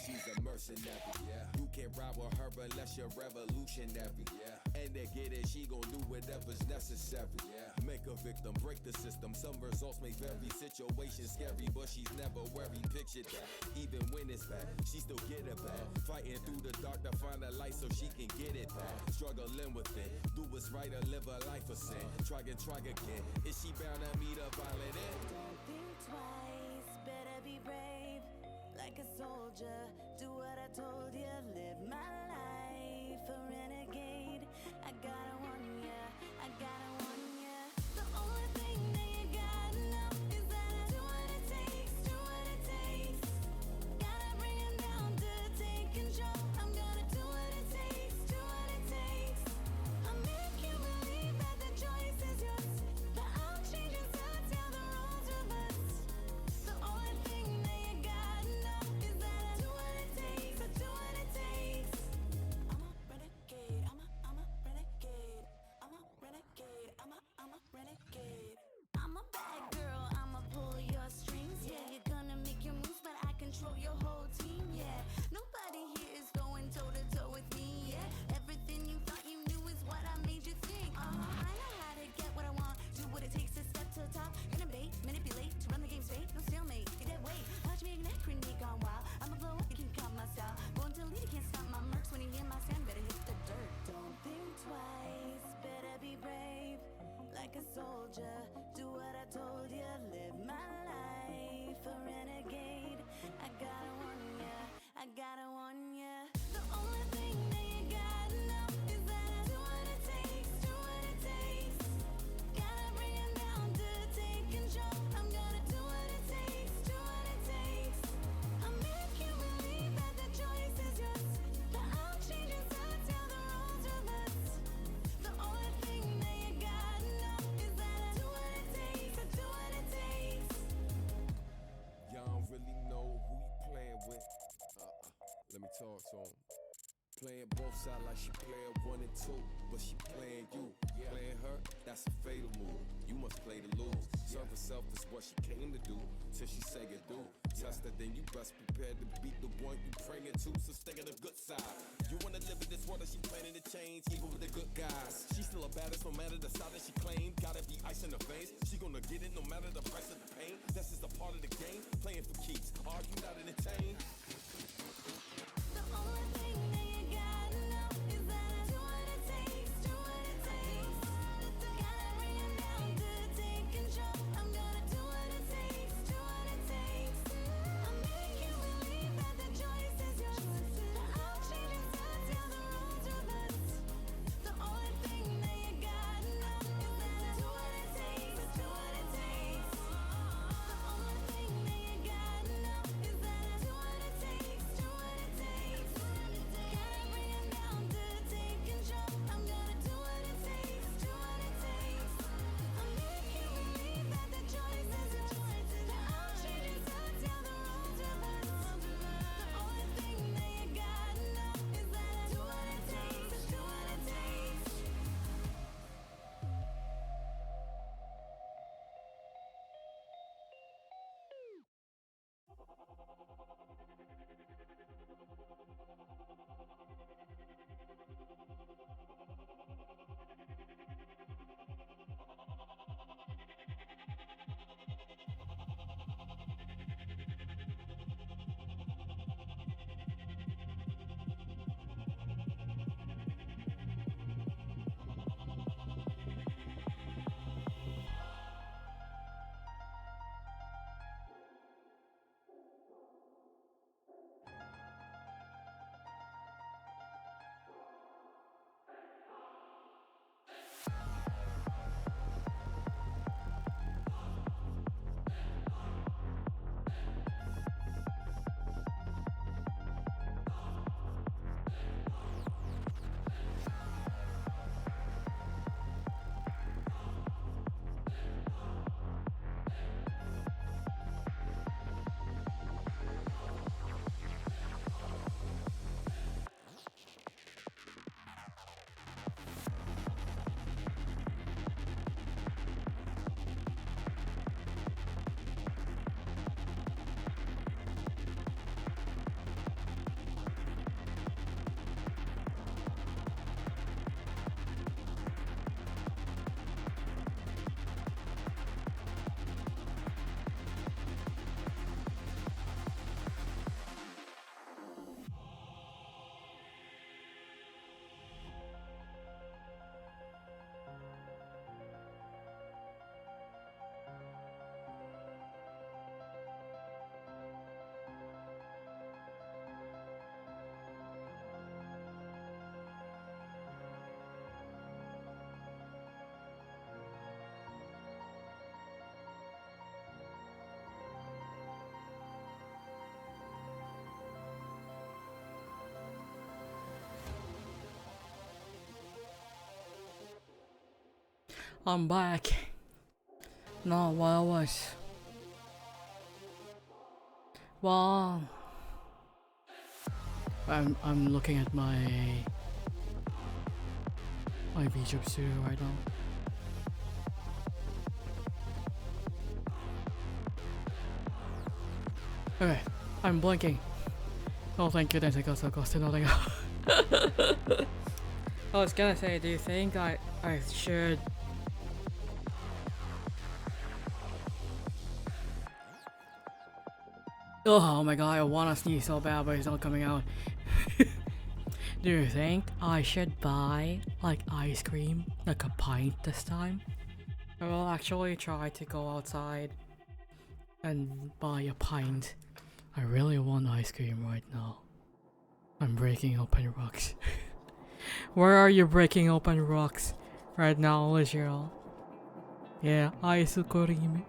she's a mercenary. Yeah. You can't ride with her unless you're revolutionary. Yeah. And to get it, she gon' do whatever's necessary. Yeah. Make a victim, break the system. Some results may vary. Situation scary, but she's never worried. Picture that. Even when it's bad, she still get it back. Fighting through the dark to find a light so she can get it back. Struggling with it. Do what's right or live a life of sin. Try again. Is she bound to meet a violent end? Don't think twice, better be brave. Like a soldier, do what I told you. Live my life a renegade. I gotta warn ya, I gotta warn ya. The only thing that you gotta know is that I do what it takes, do what it takes. Gotta bring him down to take control. I'm gonna do what it takes, do what it takes. I'll make you believe that the choice is yours. But I'll change your thoughts, tell the roles reverse. The only thing that you gotta know is that I do what it takes, I do what it takes. I'm a renegade, I'm a renegade. I'm a renegade, I'm a renegade. I'm a bad girl, I'ma pull your strings, yeah. You're gonna make your moves, but I control your whole team, yeah. Nobody here is going toe to toe with me, yeah. Everything you thought you knew is what I made you think. I know how to get what I want, do what it takes to step to the top. Innovate, manipulate, to run the game straight, no stalemate. You're dead weight, watch me ignite, grenade gone wild. I'ma blow up, you can count my style. Born to lead, you can't stop my mercs. When you hear my sound, better hit the dirt. Don't think twice, better be brave. Like a soldier, do what I told you. Live my life a renegade. I gotta warn ya, I gotta warn ya. The only thing that you gotta know is that I do what it takes, do what it takes. Gotta bring him down to take control. I'm gonna do what it takes, do what it takes. I'll make you believe that the choice is yours. But I'll change your thoughts, tell the roles reverse. The only thing that you gotta know is that I do what it takes, I do what it takes. Y'all don't really know who you playing with. Let me talk to him. Playing both sides like she playing 1 and 2, but she playing you. Playing her, that's a fatal move. You must play to lose. Serve herself is what she came to do, till she say it do. Test her, then you best prepared to beat the one you praying to, so stay on the good side. You wanna live in this world that she planning to change, even with the good guys. She still a baddest, no matter the side that she claimed. Gotta be ice in her veins, she gonna get it no matter the price of the pain. That's just a part of the game, playing for keeps. Are you not entertained? The only thing that you gotta know is that I do what it takes, do what it takes. Gotta bring him down to take control. I'm gonna do what it takes, do what it takes. I'll make you believe that the choice is yours. But I'll change your thoughts, tell the roles reverse. The only thing that you gotta know is that I do what it takes, do what it takes. The only thing that you I'm back. No, what I was. Well, I'm looking at my VTube studio right now. Okay, I'm blinking. Oh, thank goodness I got so close to nothing. I was gonna say, do you think I should oh my god, I wanna sneeze so bad but it's not coming out. Do you think I should buy like ice cream, like a pint this time? I will actually try to go outside and buy a pint. I really want ice cream right now. I'm breaking open rocks. Where are you breaking open rocks right now, Israel? Yeah, ice cream.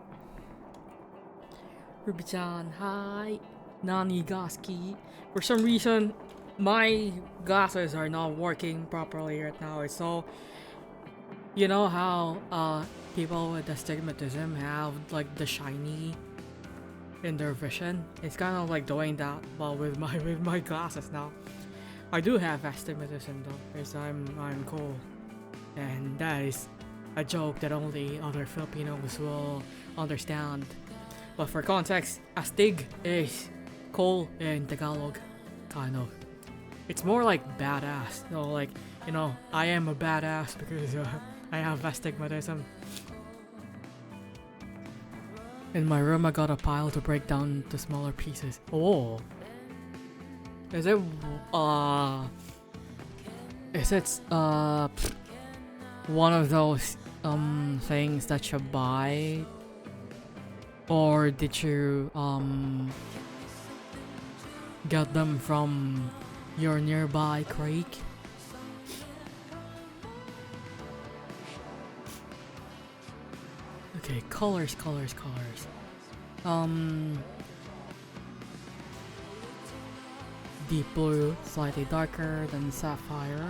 Ruby-chan, hi. Nani Gaski. For some reason, my glasses are not working properly right now. So, you know how people with astigmatism have like the shiny in their vision? It's kind of like doing that, but with my glasses now. I do have astigmatism though, because I'm cool, and that is a joke that only other Filipinos will understand. But for context, astig is cool in Tagalog, kind of. It's more like badass. No, like, you know, I am a badass because I have astigmatism. In my room, I got a pile to break down to smaller pieces. Oh, is it one of those things that you buy? Or did you get them from your nearby creek? Okay, colors. Deep blue, slightly darker than sapphire,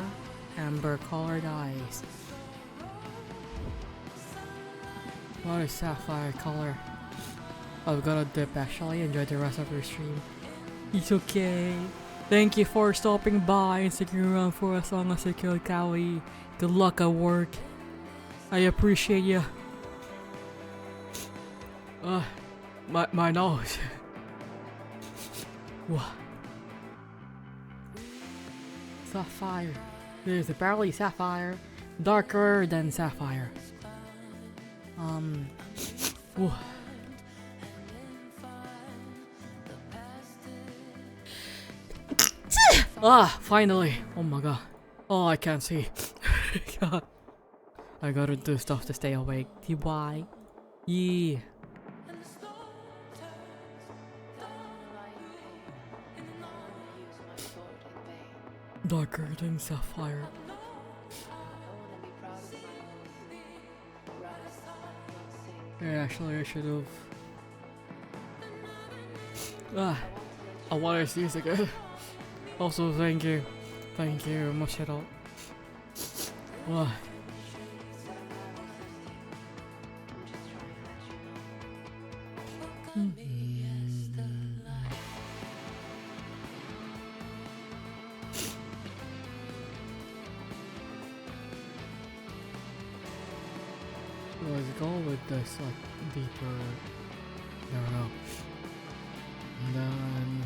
amber colored eyes. What is sapphire color? I've got a dip actually. Enjoy the rest of your stream. It's okay. Thank you for stopping by and sticking around for as long as you could, Callie. Good luck at work. I appreciate you. My nose. What? Sapphire. There's apparently sapphire. Darker than sapphire. Whoa. Finally! Oh my god. Oh, I can't see. God. I gotta do stuff to stay awake. TY. Yeah. Darker than sapphire. Yeah, actually I should have. I want to use again. Also, thank you, Mashiro. Let's go with this like deeper. I don't know. And then.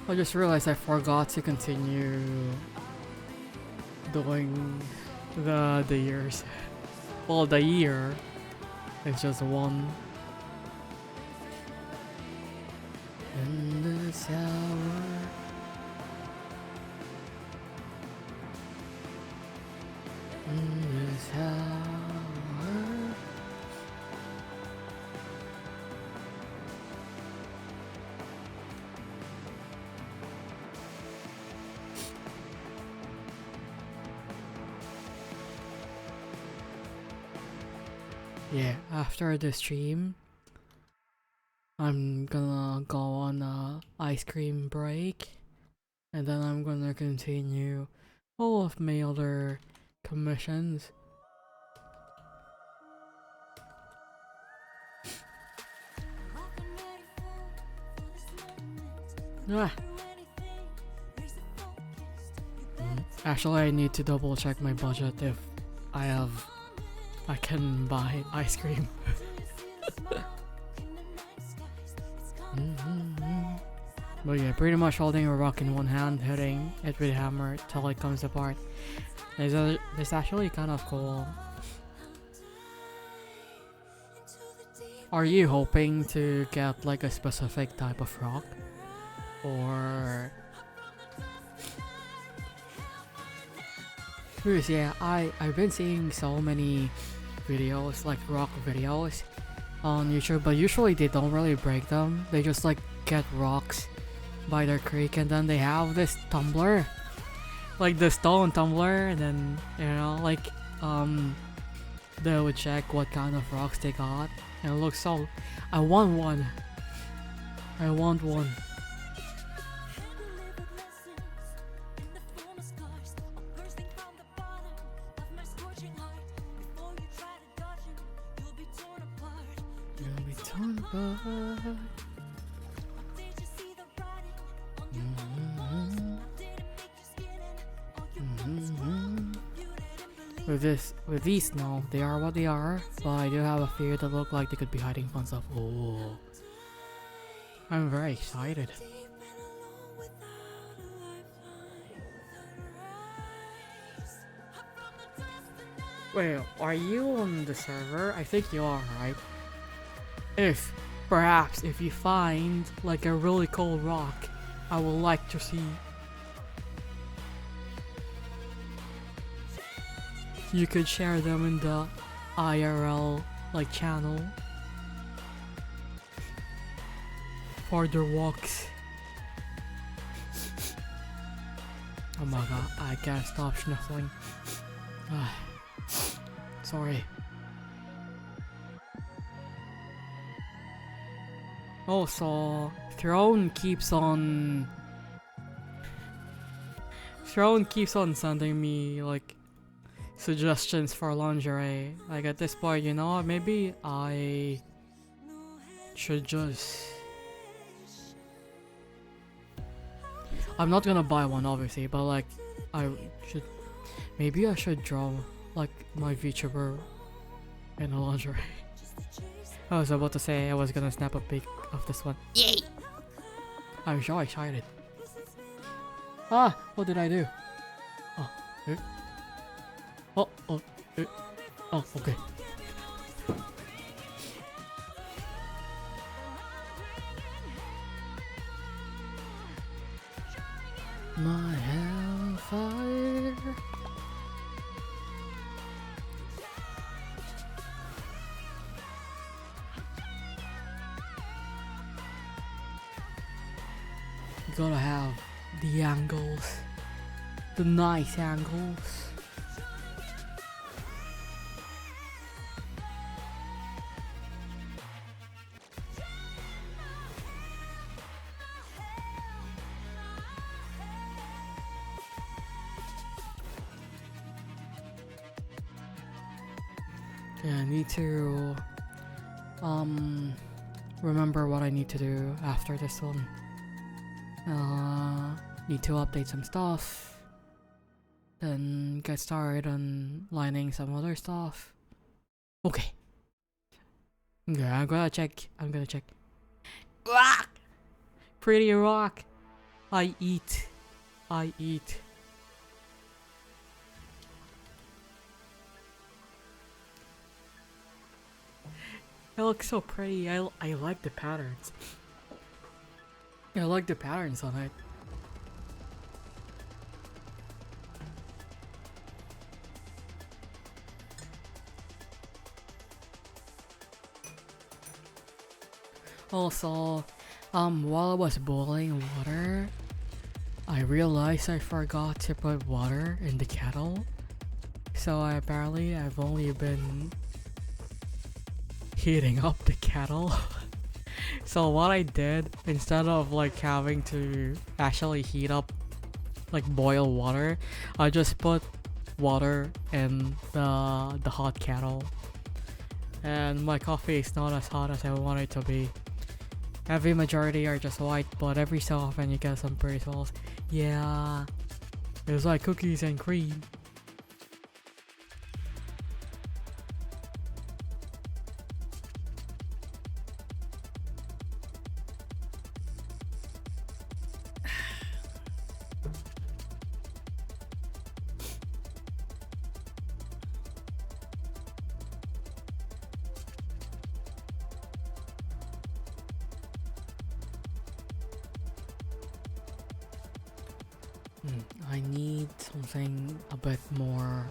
I just realized I forgot to continue doing the years. Well, the year is just one. In the shower. In the shower. yeah, after the stream, I'm gonna go on a ice cream break, and then I'm gonna continue all of my other commissions. Ah. Actually, I need to double check my budget if I can buy ice cream. But yeah, pretty much holding a rock in one hand, hitting it with a hammer till it comes apart. It's actually kind of cool. Are you hoping to get like a specific type of rock? Or... Because yeah, I've been seeing so many videos, like rock videos on YouTube, but usually they don't really break them. They just like get rocks by their creek, and then they have this tumbler, like the stone tumbler, and then, you know, like they would check what kind of rocks they got, and it looks so... I want one. You'll be torn apart. With these, no, they are what they are, but I do have a fear that look like they could be hiding fun stuff. Oh, I'm very excited. Wait, are you on the server? I think you are, right? Perhaps if you find like a really cool rock, I would like to see. You could share them in the IRL like channel for the walks. Oh my god, I can't stop snuffling. Sorry. Also, Throne keeps on sending me like suggestions for lingerie. Like at this point, you know, maybe I should just... I'm not gonna buy one obviously, but like maybe I should draw like my VTuber in a lingerie. I was about to say I was gonna snap a pic of this one. Yay! I'm so excited. Ah, what did I do? Oh, oh, okay. My hellfire. You gotta have the angles, the nice angles. Yeah, I need to remember what I need to do after this one. Need to update some stuff, then get started on lining some other stuff. Okay. Okay, I'm gonna check. Rock! Pretty rock! I eat. It looks so pretty. I like the patterns. I like the patterns on it. Also, while I was boiling water, I realized I forgot to put water in the kettle. So apparently I've only been heating up the kettle. So what I did, instead of like having to actually heat up, like boil water, I just put water in the hot kettle, and my coffee is not as hot as I want it to be. Every majority are just white, but every so often you get some pretty swirls. Yeah, it's like cookies and cream. I need something a bit more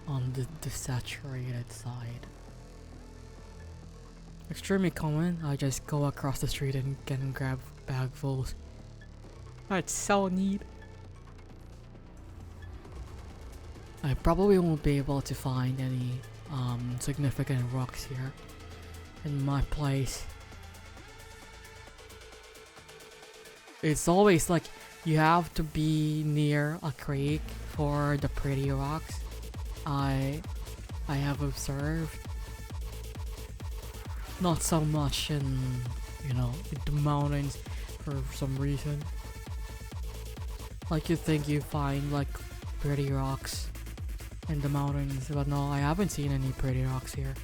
on the saturated side. Extremely common, I just go across the street and can grab bagfuls. That's so neat. I probably won't be able to find any significant rocks here in my place. It's always like you have to be near a creek for the pretty rocks. I have observed. Not so much in, you know, the mountains for some reason. Like you think you find like pretty rocks in the mountains, but no, I haven't seen any pretty rocks here.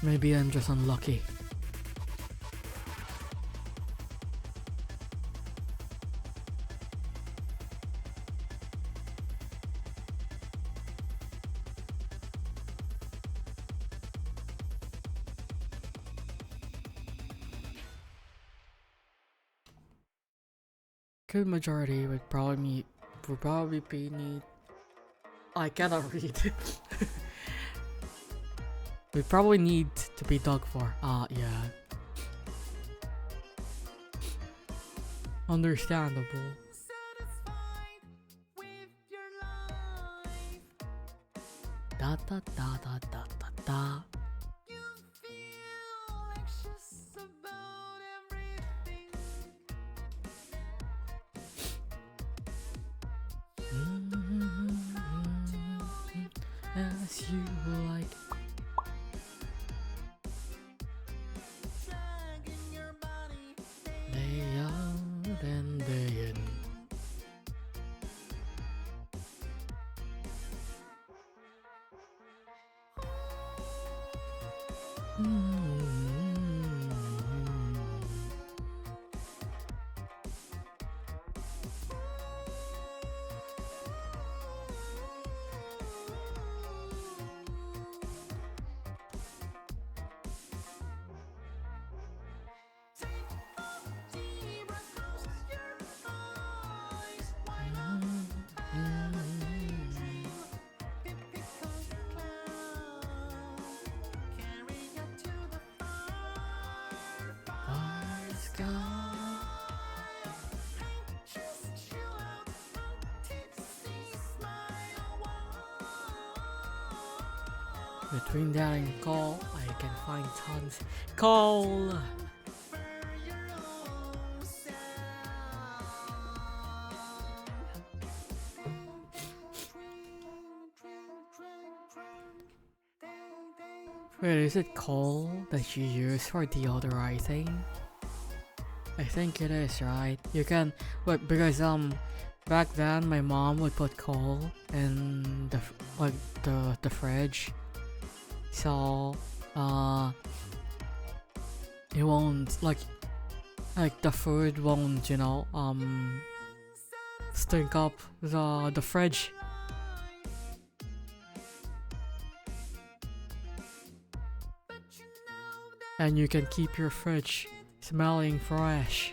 Maybe I'm just unlucky. Good majority would probably be need. I cannot read. We probably need to be dug for. Yeah. Understandable. Da da da da da da da. As you like. Day out and day in. Between that and coal, I can find tons. Coal! Wait, is it coal that you use for deodorizing? I think it is, right? You can, but because back then my mom would put coal in the fridge, so it won't like the food won't, you know, stink up the fridge. And you can keep your fridge smelling fresh.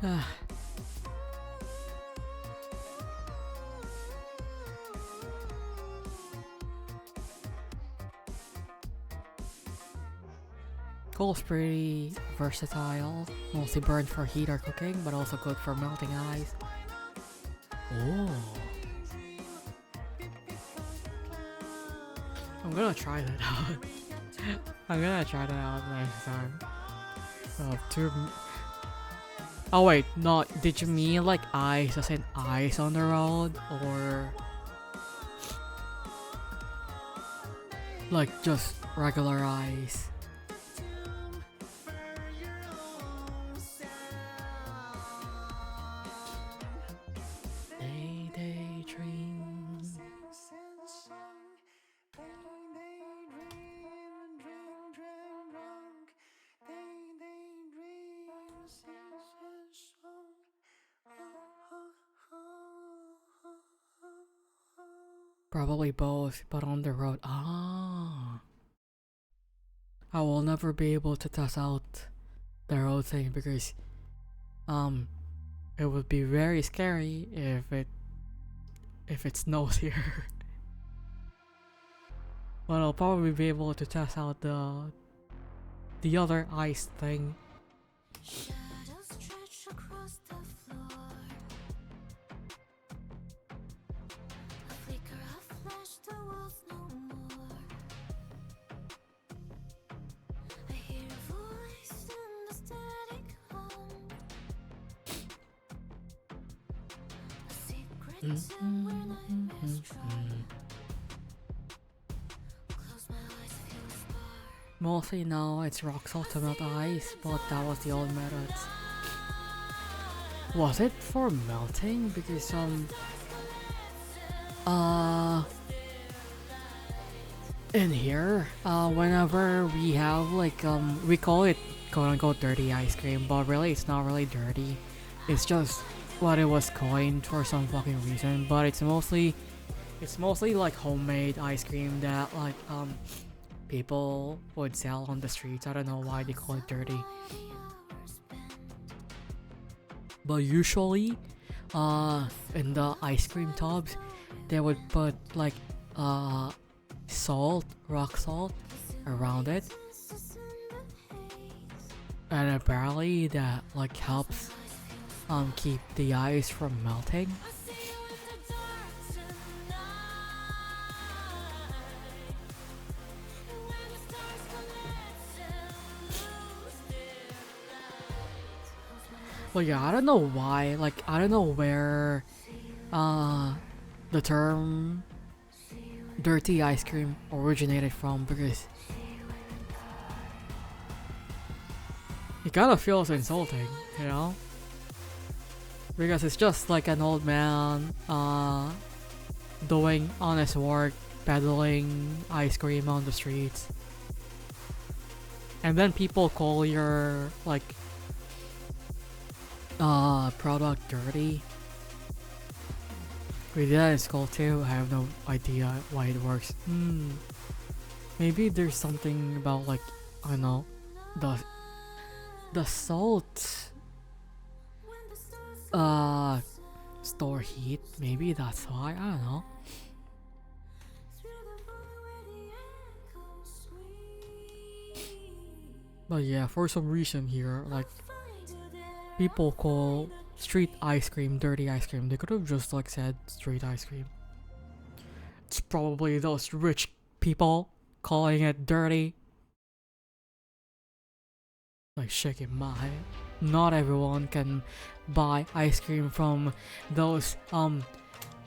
Ah. Coal's pretty versatile, mostly burned for heat or cooking, but also good for melting ice. Oh. I'm gonna try that out. I'm gonna try that out next time. Oh wait, no, did you mean like ice as in ice on the road? Or like just regular ice? Daydream. Probably both, but on the road. Ah. I will never be able to test out the road thing because it would be very scary if it snows here. But I'll probably be able to test out the other ice thing. Shadows stretch across the floor. A flicker, a flash, the walls no more. I hear a voice in the static hum. A secret somewhere nightmares try. Close my eyes, feel a spark. Mostly now it's rock salt to melt ice, but that was the old method. Was it for melting? Because in here, whenever we have like we call it quote unquote dirty ice cream, but really it's not really dirty. It's just what it was coined for some fucking reason. But it's mostly like homemade ice cream that like people would sell on the streets. I don't know why they call it dirty. But usually, in the ice cream tubs, they would put like salt, rock salt, around it, and apparently that like helps keep the ice from melting. Well, yeah, I don't know why. Like, I don't know where the term dirty ice cream originated from, because it kind of feels insulting, you know? Because it's just like an old man doing honest work, peddling ice cream on the streets. And then people call your, like, product dirty. We did that in school too. I have no idea why it works. Maybe there's something about like, I don't know, the salt store heat. Maybe that's why. I don't know. But yeah, for some reason here, like, people call street ice cream dirty ice cream. They could have just like said street ice cream. It's probably those rich people calling it dirty. Like, shaking my head. Not everyone can buy ice cream from those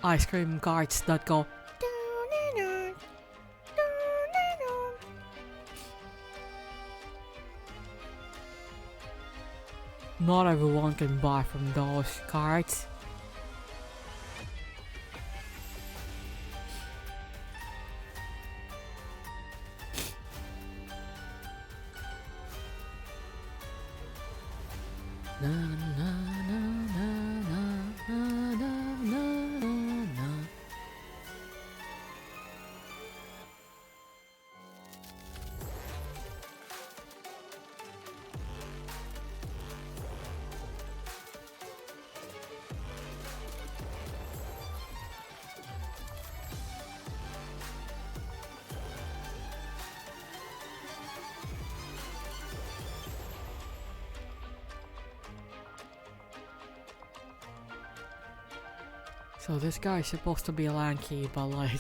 ice cream carts that go. Not everyone can buy from those carts. Na, na, na, na, na, na, na, na, na. So this guy is supposed to be lanky, but like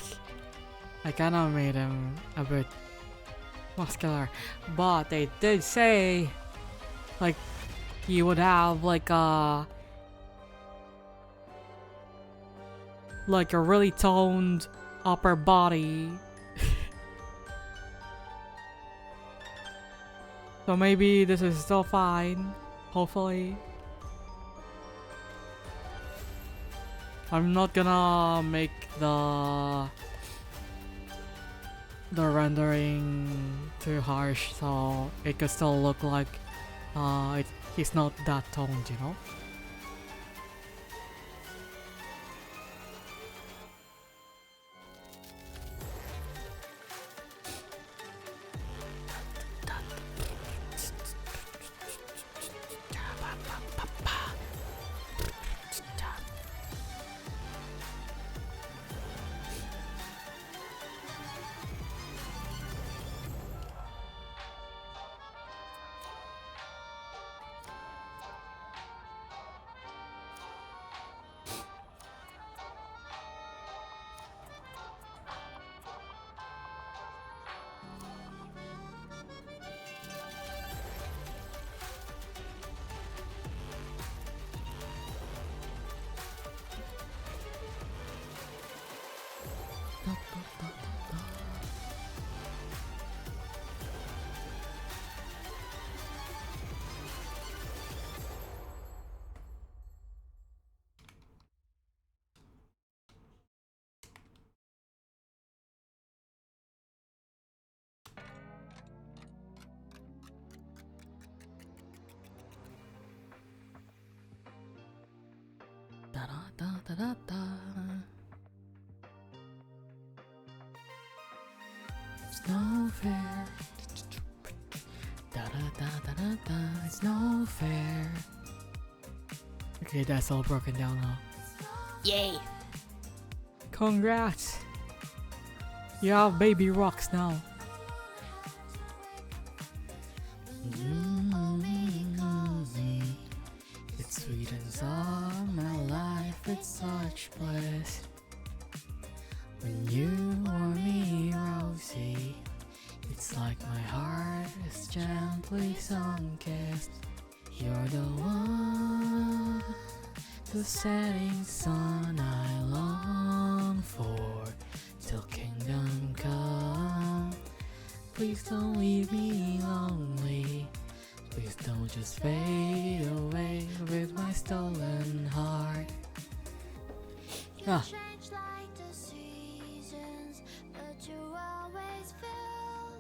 I kinda made him a bit muscular. But they did say like he would have like a really toned upper body. So maybe this is still fine, hopefully. I'm not gonna make the rendering too harsh, so it could still look like he's not that toned, you know? Da da da da da. It's no fair. Da da da da da da. It's no fair. Okay, that's all broken down now. Yay. Congrats! You have baby rocks now. It sweetens all my life with such bliss. When you warm me rosy, it's like my heart is gently sun-kissed. You're the one, the setting sun I long for, till kingdom come. Please don't leave me lonely. Please don't just fade away with my stolen heart. Ah.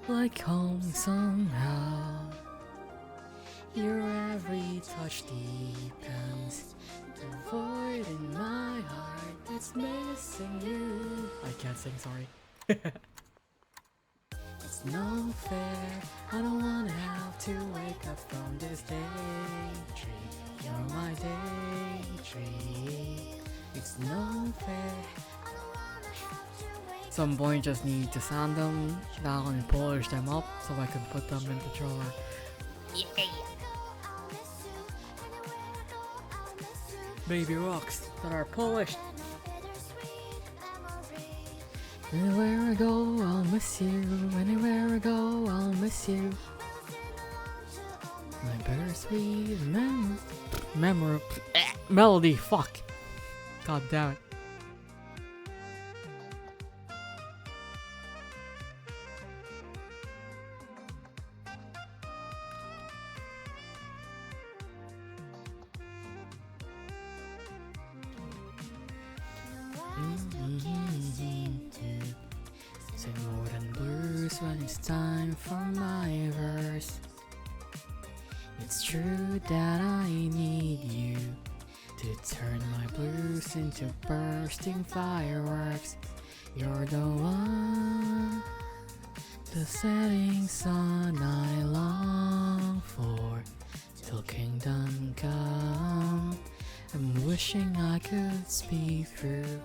Like home somehow. Your every touch deepens. The void in my heart that's missing you. I can't sing, sorry. It's no fair. I don't wanna have to wake up from this daydream. You're my daydream. It's no fair. Some point just need to sand them down and polish them up so I can put them in the drawer. Yay. Baby rocks that are polished. Anywhere I go, I'll miss you. Anywhere I go, I'll miss you. My bittersweet melody. Fuck. God damn it. Say more than blues when it's time for my verse. It's true that I need you to turn my blues into bursting fireworks. You're the one, the setting sun I long for, till kingdom come. I'm wishing I could speak through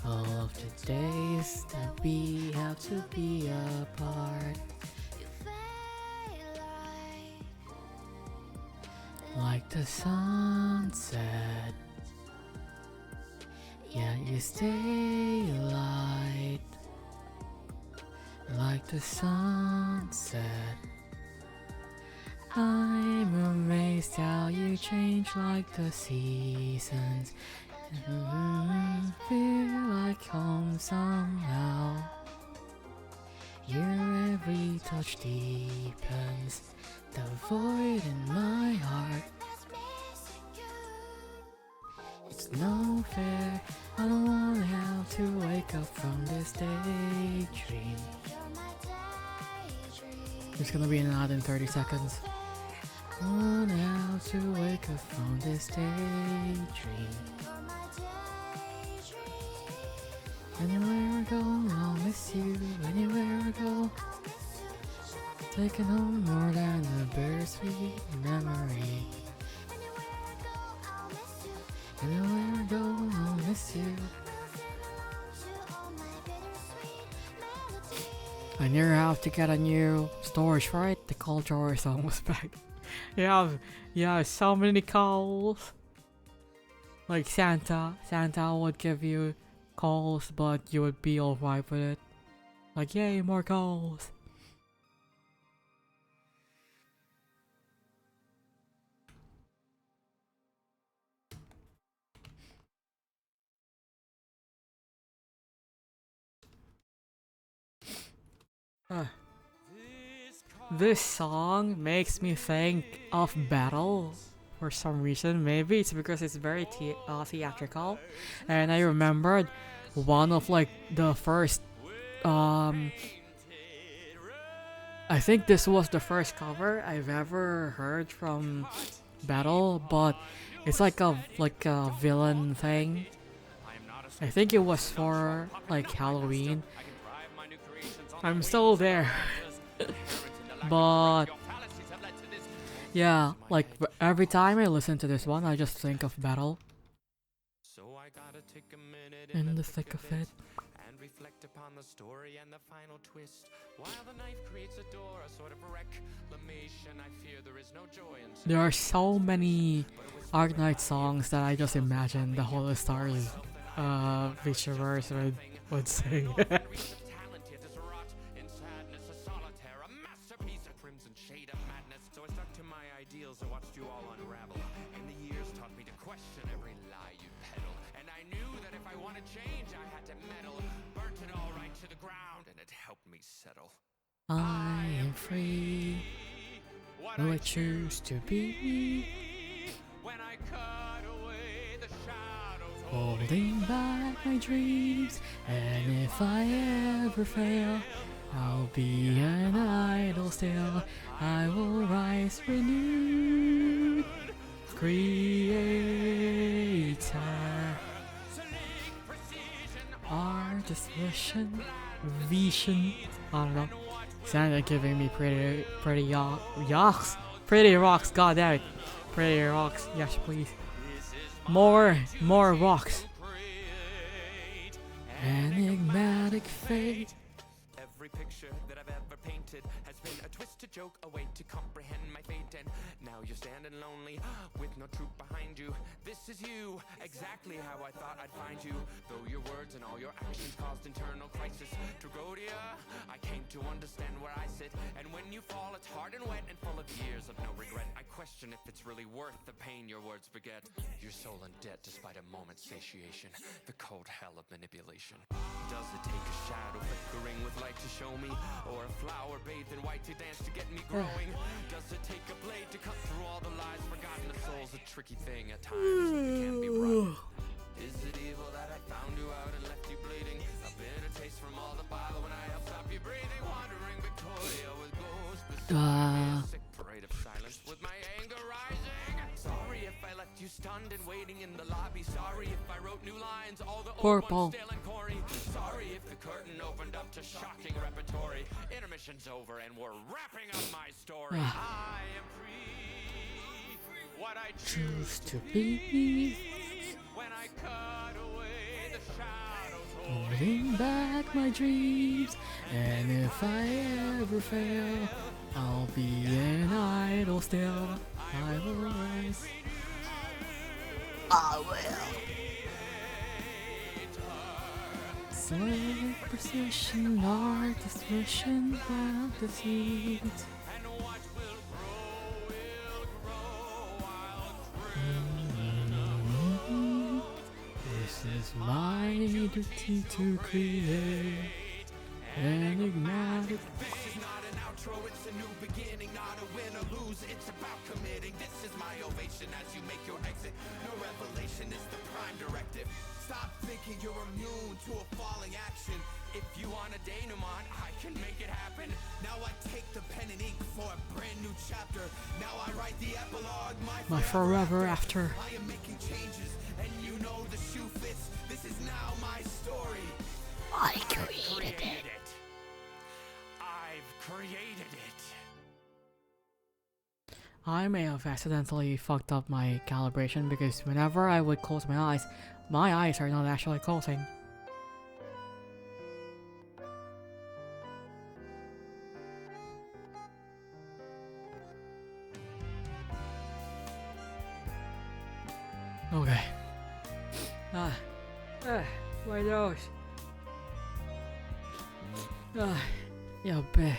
all of the days that we have to be apart. Like the sunset, Yeah, you stay light like the sunset. I'm amazed how you change like the seasons. Feel like home somehow. Your every touch deepens the void in my heart. It's no fair, I don't wanna have to wake up from this daydream. It's gonna be an ad in 30 seconds. I wanna have to wake up from this daydream. Anywhere I go, I'll miss you. Anywhere I go, taking home more than a bittersweet memory. Anywhere I go, I'll miss you. I never have to get a new storage, right? The culture is almost back. Yeah, so many calls. Like Santa would give you calls, but you would be alright with it. Like, yay, more calls. This song makes me think of Battle for some reason. Maybe it's because it's very theatrical, and I remembered one of like the first I think this was the first cover I've ever heard from Battle, but it's like a villain thing. I think it was for like Halloween. I'm still there. But yeah, like every time I listen to this one, I just think of Battle. In the thick of it. And reflect upon the story and the final twist. While the knife creates a door, a sort of reclamation, I fear there is no joy in. There are so many Arknights songs that I just imagine the whole Stars featureverse would sing. I watched you all unravel, and the years taught me to question every lie you peddle. And I knew that if I wanted change, I had to meddle. Burnt it all right to the ground, and it helped me settle. I am free. Who I choose to be. When I cut away the shadows, Holding back my dreams. And if I ever fail, I'll be an idol still. I will rise renewed. Creator. Artist vision. I don't know. Santa giving me pretty rocks. Pretty rocks, god damn it. Pretty rocks, yes please. More rocks. Enigmatic fate. every picture that I've ever painted has been a twisted joke, a way to comprehend my fate. And now you're standing lonely with no truth behind you. This is you, exactly how I thought I'd find you. Though your words and all your actions caused internal crisis. Tragodia, I came to understand where I sit. And when you fall, it's hard and wet and full of years of no regret. I question if it's really worth the pain your words beget. Your soul in debt despite a moment's satiation. The cold hell of manipulation. Does it take a shadow flickering with light to show me? Or a flower bathed in white to dance to get me growing? Does it take a blade to cut through all the lies forgotten? The soul's a tricky thing at times. It can be right. Is it evil that I found you out and left you bleeding? A bitter taste from all the bile when I helped stop you breathing. Wandering Victoria with ghosts beside sick parade of silence with my anger rising. Sorry if I left you stunned and waiting in the lobby. Sorry if I wrote new lines, all the old ones stale and corny. Sorry if the curtain opened up to shocking repertory. Intermission's over and we're wrapping up my story. I am free. What I choose to be. when I cut away the shadows, Holding back my dreams. And if I ever fail, I'll be an idol still. I will rise. I will. Slick precision artificial fantasies. This is my duty to create enigmatic. This is not an outro, it's a new beginning, not a win or lose, it's about committing. This is my ovation as you make your exit. No revelation, it's the prime directive. Stop thinking you're immune to a falling action. If you want a denouement, I can make it happen. Now I take the pen and ink for a brand new chapter. Now I write the epilogue, my forever after. I am making changes, and you know the shoe fits. This is now my story. I created it. I've created it. I may have accidentally fucked up my calibration because whenever I would close my eyes are not actually closing. Okay. My nose. Yeah, babe.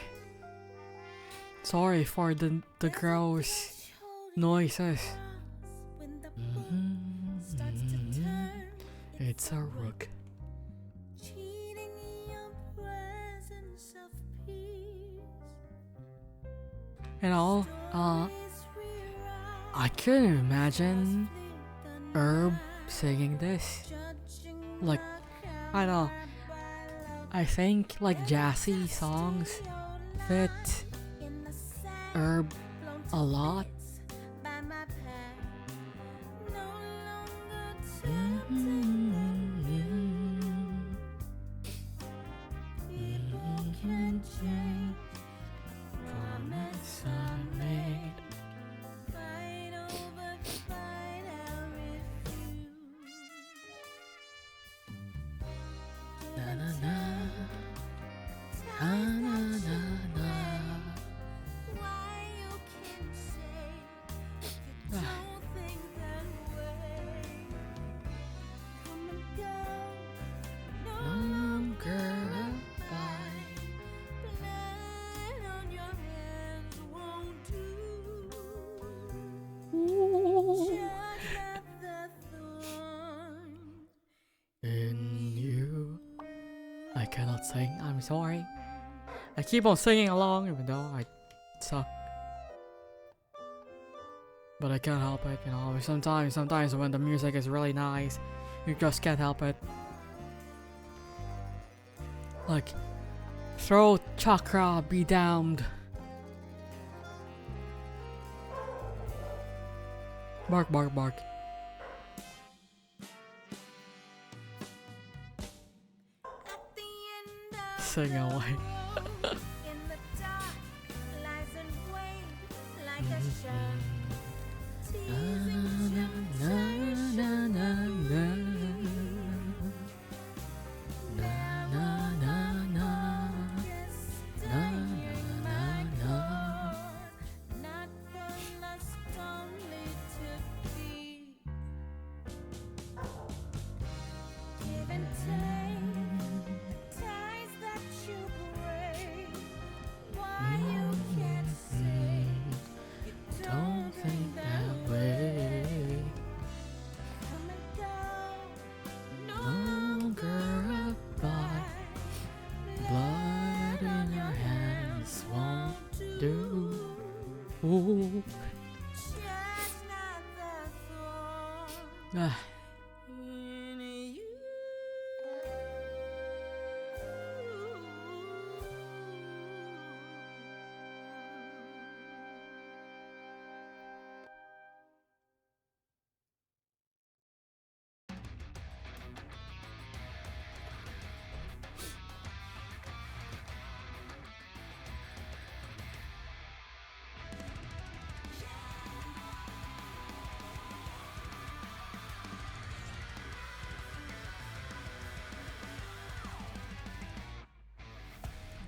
Sorry for the gross noises. It's a rook. You know, I couldn't imagine Herb singing this. Like, I don't know. I think like jazzy songs fit Herb a lot. In you, I cannot sing. I'm sorry. I keep on singing along even though I suck. But I can't help it, you know. Sometimes when the music is really nice, you just can't help it. Like, throat chakra be damned. Bark, bark, bark. Sing away. Ooh.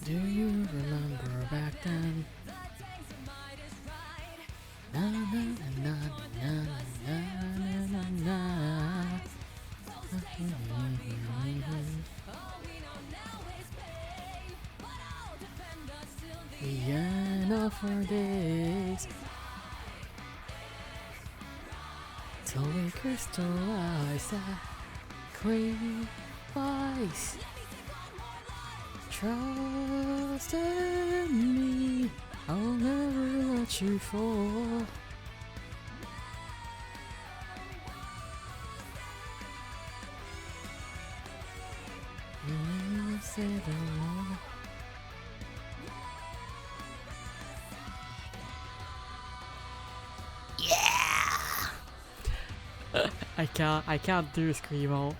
Do you remember back then? Na na na na na na na na. enough for this. Till we crystallize that crazy vice. Trust in me, I'll never let you fall. You say the Lord. I can't do Screamo.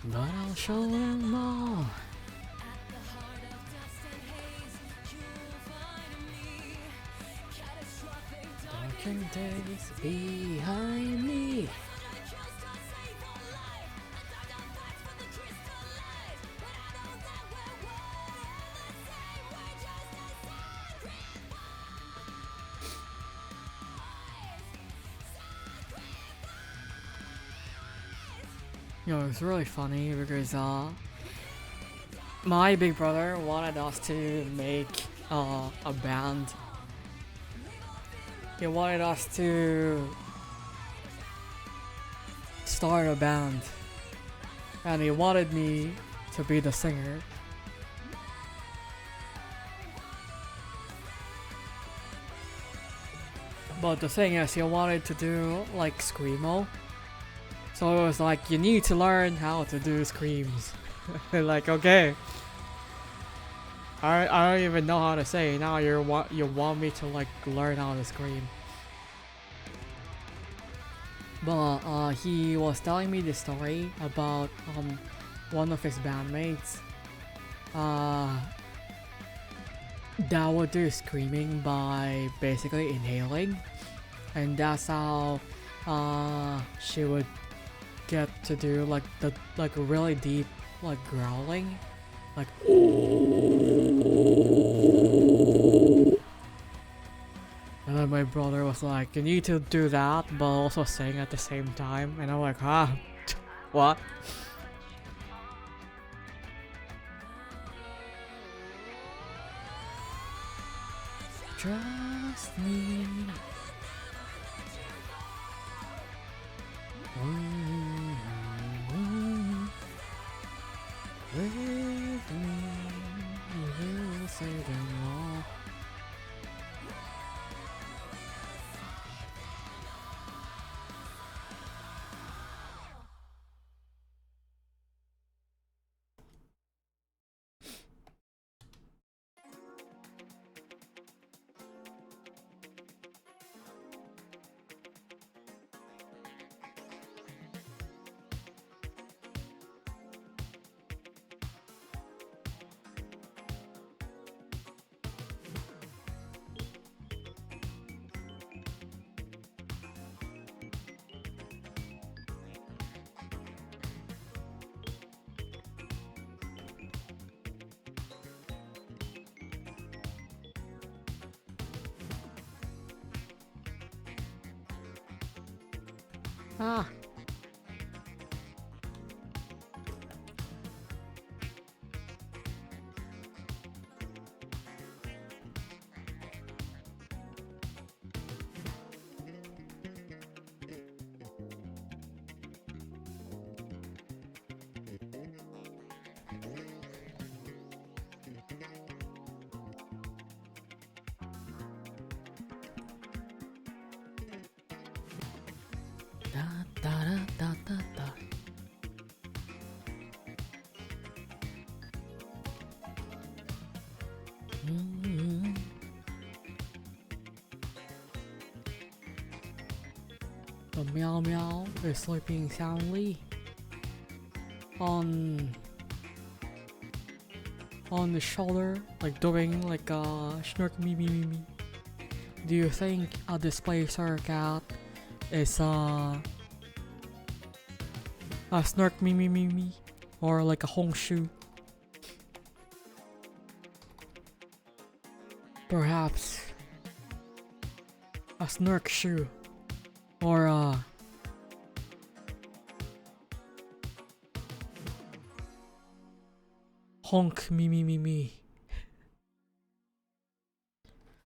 But I'll show them all. Darkened days behind me. It's really funny because my big brother wanted us to make a band. He wanted us to start a band, and he wanted me to be the singer. But the thing is, he wanted to do like Screamo. So it was like, you need to learn how to do screams. Like, okay. I don't even know how to say it. Now you want me to like learn how to scream. But he was telling me this story about one of his bandmates that would do screaming by basically inhaling, and that's how she would get to do like the really deep like growling, like and then my brother was like, you need to do that but also sing at the same time, and I'm like, what? Trust me. With me, you will say them all. Ah. Da da da da da. The meow meow is sleeping soundly on the shoulder, like doing like a snark me me me me. Do you think a displacer cat is a snark me me me me, or like a hongshu? Perhaps a snark shoe. Or honk me me me me.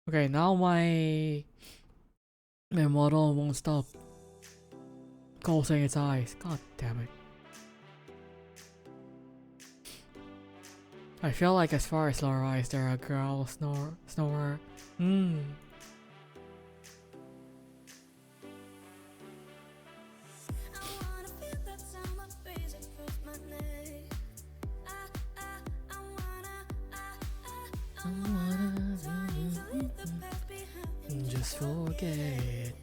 Okay, now my model won't stop closing its eyes. God damn it. I feel like as far as lower eyes, they're a girl snorer. Hmm. Just forget it.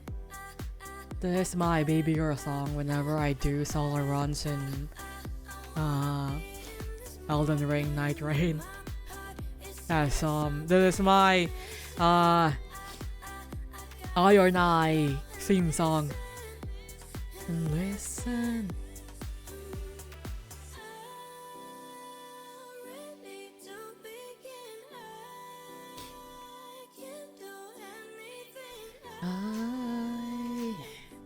This is my baby girl song whenever I do solo runs in Elden Ring Night Rain. Yes, this is my I or I theme song. And listen. I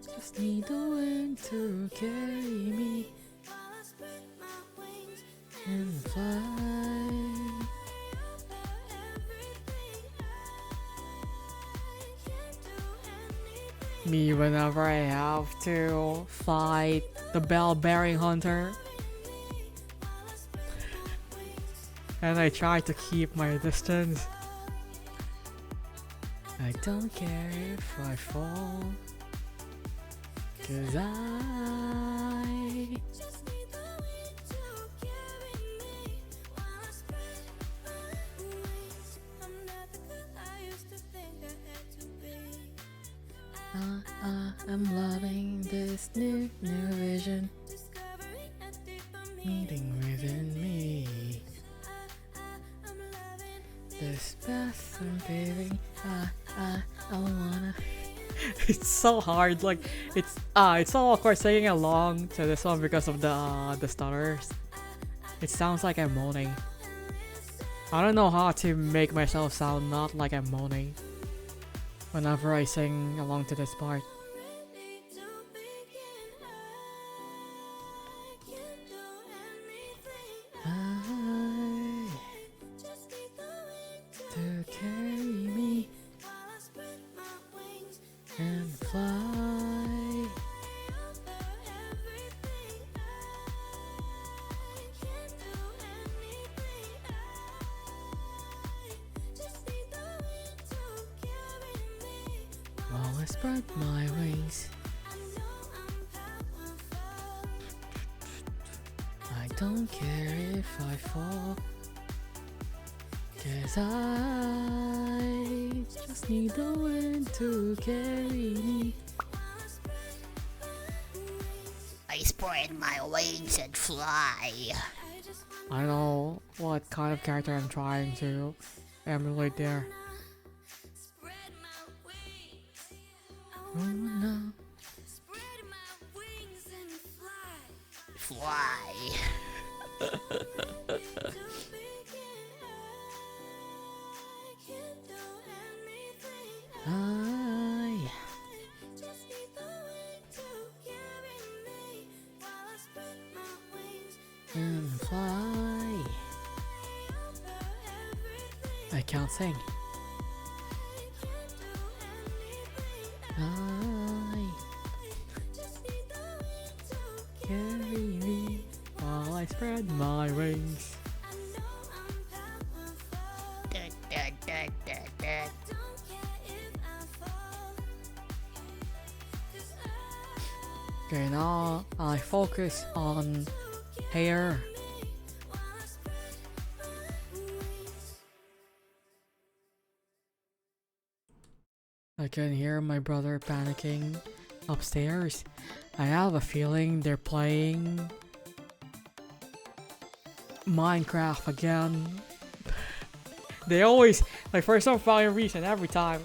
just need the wind to carry me and fly. Me whenever I have to fight the bell-bearing hunter. And I try to keep my distance. I don't care if I fall, 'cause I I'm loving this new vision meeting within me. This path I'm paving, I wanna. It's so hard, like it's so awkward singing along to this one because of the stutters. It sounds like I'm moaning. I don't know how to make myself sound not like I'm moaning whenever I sing along to this part. To carry me and fly. While I spread my wings, I don't care if I fall, 'cause I just need the wind to carry me. I spread my wings and fly. I know what kind of character I'm trying to emulate there. Oh no. Fly. I and fly. I can't sing. I carry me while I spread my wings. Da, da, da, da, da. Okay, now I focus on hair. I can hear my brother panicking upstairs. I have a feeling they're playing Minecraft again. They always, like, for some fucking reason, every time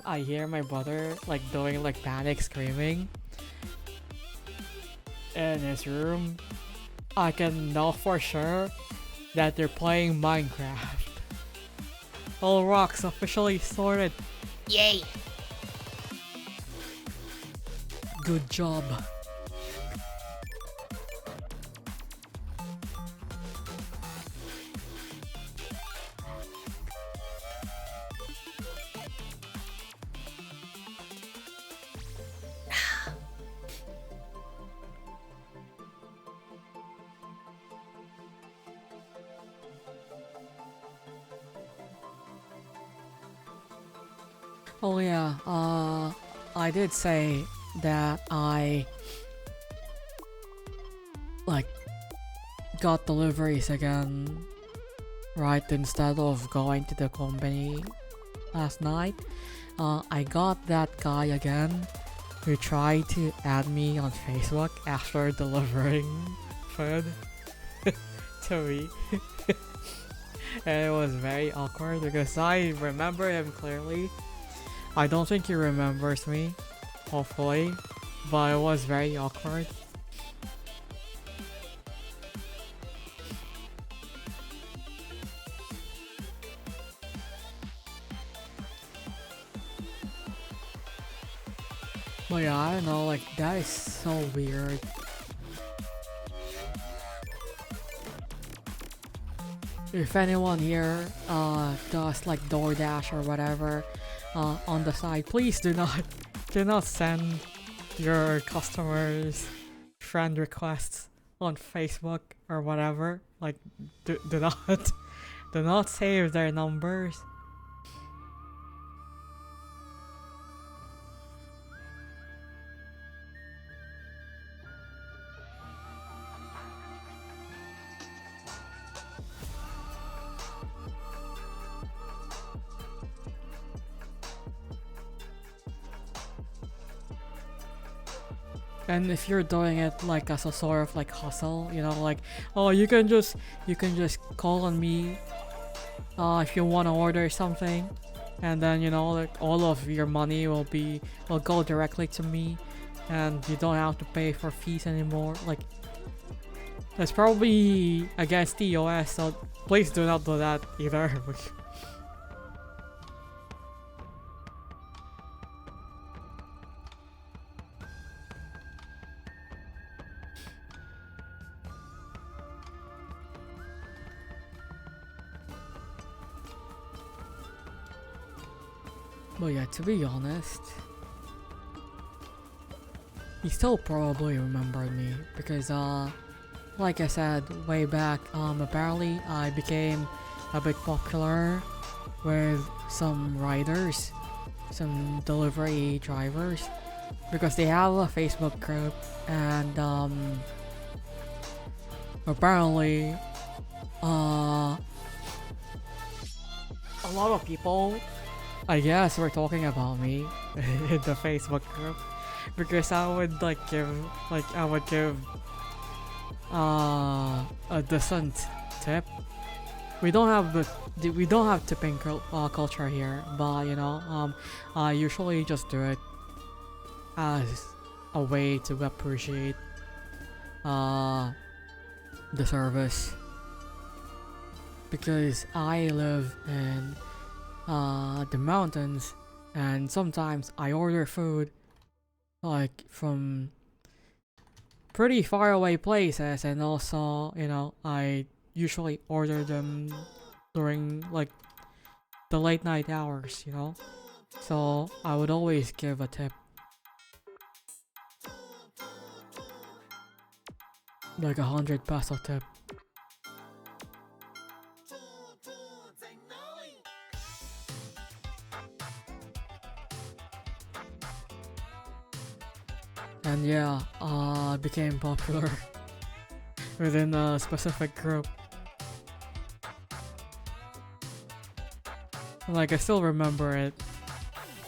I hear my brother like doing like panic screaming in his room, I can know for sure that they're playing Minecraft. All rocks officially sorted. Yay. Good job. Oh yeah, I did say that I like got deliveries again, right, instead of going to the company last night. I got that guy again who tried to add me on Facebook after delivering food to me. And it was very awkward because I remember him clearly. I don't think he remembers me, hopefully, but it was very awkward. But yeah, I don't know, like, that is so weird. If anyone here does like DoorDash or whatever on the side, please do not send your customers friend requests on Facebook or whatever. Like, do not save their numbers. And if you're doing it like as a sort of like hustle, you know, like, oh, you can just call on me if you want to order something, and then, you know, like, all of your money will go directly to me, and you don't have to pay for fees anymore. Like, that's probably against the OS, so please do not do that either. But yeah, to be honest, he still probably remembered me because, like I said way back, apparently I became a bit popular with some riders, some delivery drivers, because they have a Facebook group, and apparently a lot of people, I guess, we're talking about me in the Facebook group, because I would give a decent tip. We don't have tipping culture here, but you know, I usually just do it as a way to appreciate the service, because I live in the mountains, and sometimes I order food like from pretty far away places, and also, you know, I usually order them during like the late night hours, you know, so I would always give a tip, like 100 peso tip. And yeah, became popular within a specific group. Like, I still remember it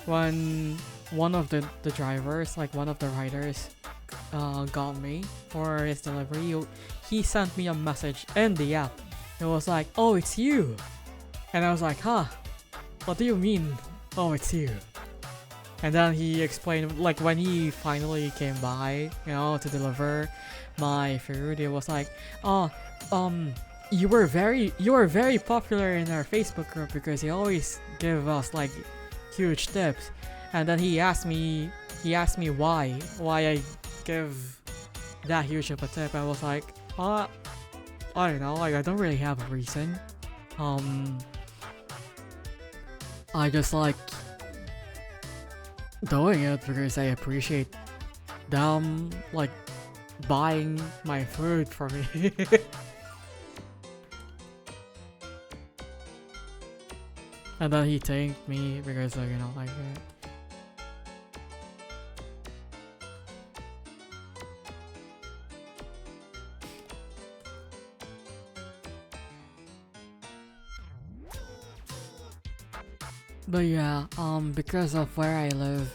when one of the drivers, like one of the riders, got me for his delivery. He sent me a message in the app. It was like, "Oh, it's you," and I was like, "Huh? What do you mean? Oh, it's you?" And then he explained, like, when he finally came by, you know, to deliver my food, it was like, "Oh, you were very popular in our Facebook group because you always give us like huge tips." And then he asked me why I give that huge of a tip. I was like, I don't know, like I don't really have a reason. I just like doing it because I appreciate them like buying my food for me. And then he thanked me because you know, like but yeah, because of where I live,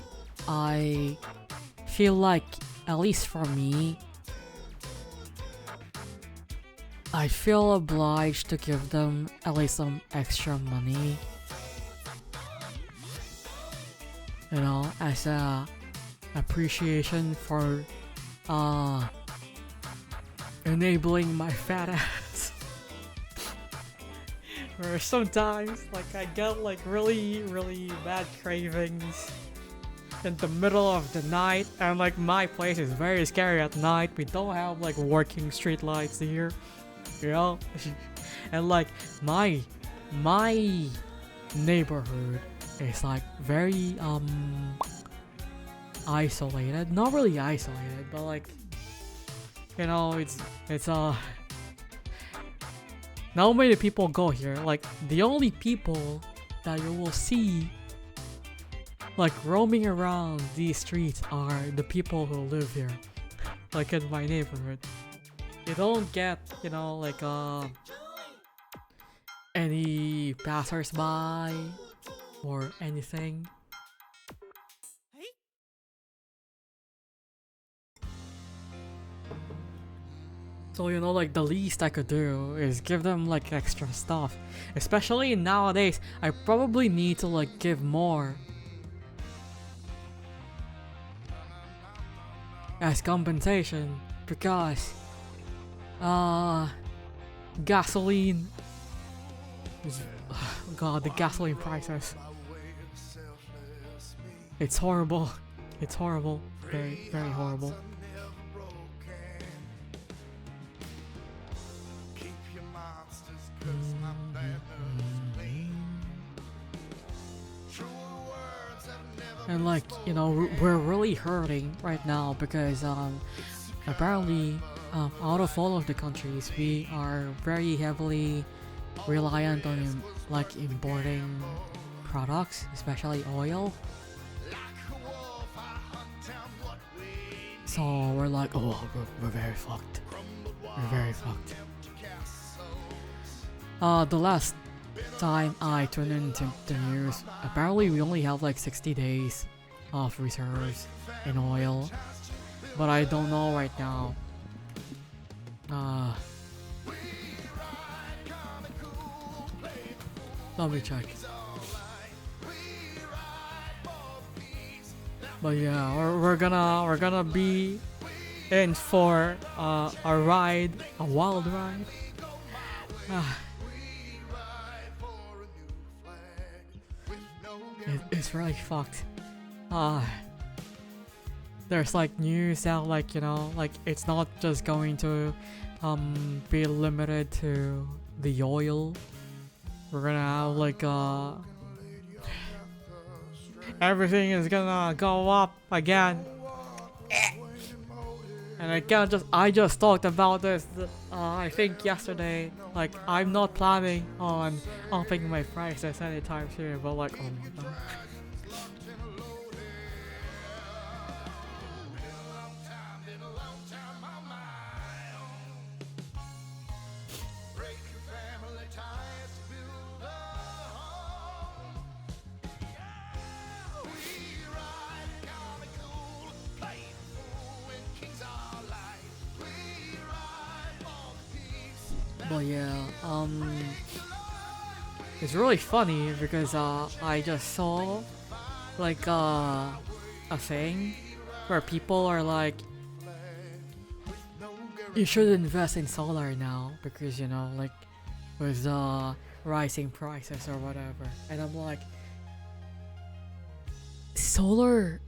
I feel like, at least for me, I feel obliged to give them at least some extra money. You know, as a appreciation for enabling my fat ass. Or sometimes like I get like really bad cravings in the middle of the night, and like my place is very scary at night. We don't have like working street lights here, you know. And like my neighborhood is like very isolated. Not really isolated, but like, you know, it's not many people go here. Like the only people that you will see like roaming around these streets are the people who live here. Like in my neighborhood, you don't get, you know, like any passersby or anything. So, you know, like the least I could do is give them like extra stuff. Especially nowadays, I probably need to like give more as compensation because gasoline is, God, the gasoline prices. It's horrible. It's horrible. Very, very horrible. And like, you know, we're really hurting right now because apparently out of all of the countries, we are very heavily reliant on like importing products, especially oil. So we're like, oh, we're very fucked. We're very fucked. The last time I tuned into the news, apparently we only have like 60 days of reserves in oil, but I don't know right now. Let me check. But yeah, we're gonna be in for a ride, a wild ride. It's really fucked. There's like news out, like, you know, like it's not just going to be limited to the oil. We're gonna have like everything is gonna go up again. And I just talked about this I think yesterday. Like I'm not planning on upping my prices anytime soon, but like, oh my god. But yeah, it's really funny because I just saw like a thing where people are like, you should invest in solar now because, you know, like with rising prices or whatever. And I'm like, solar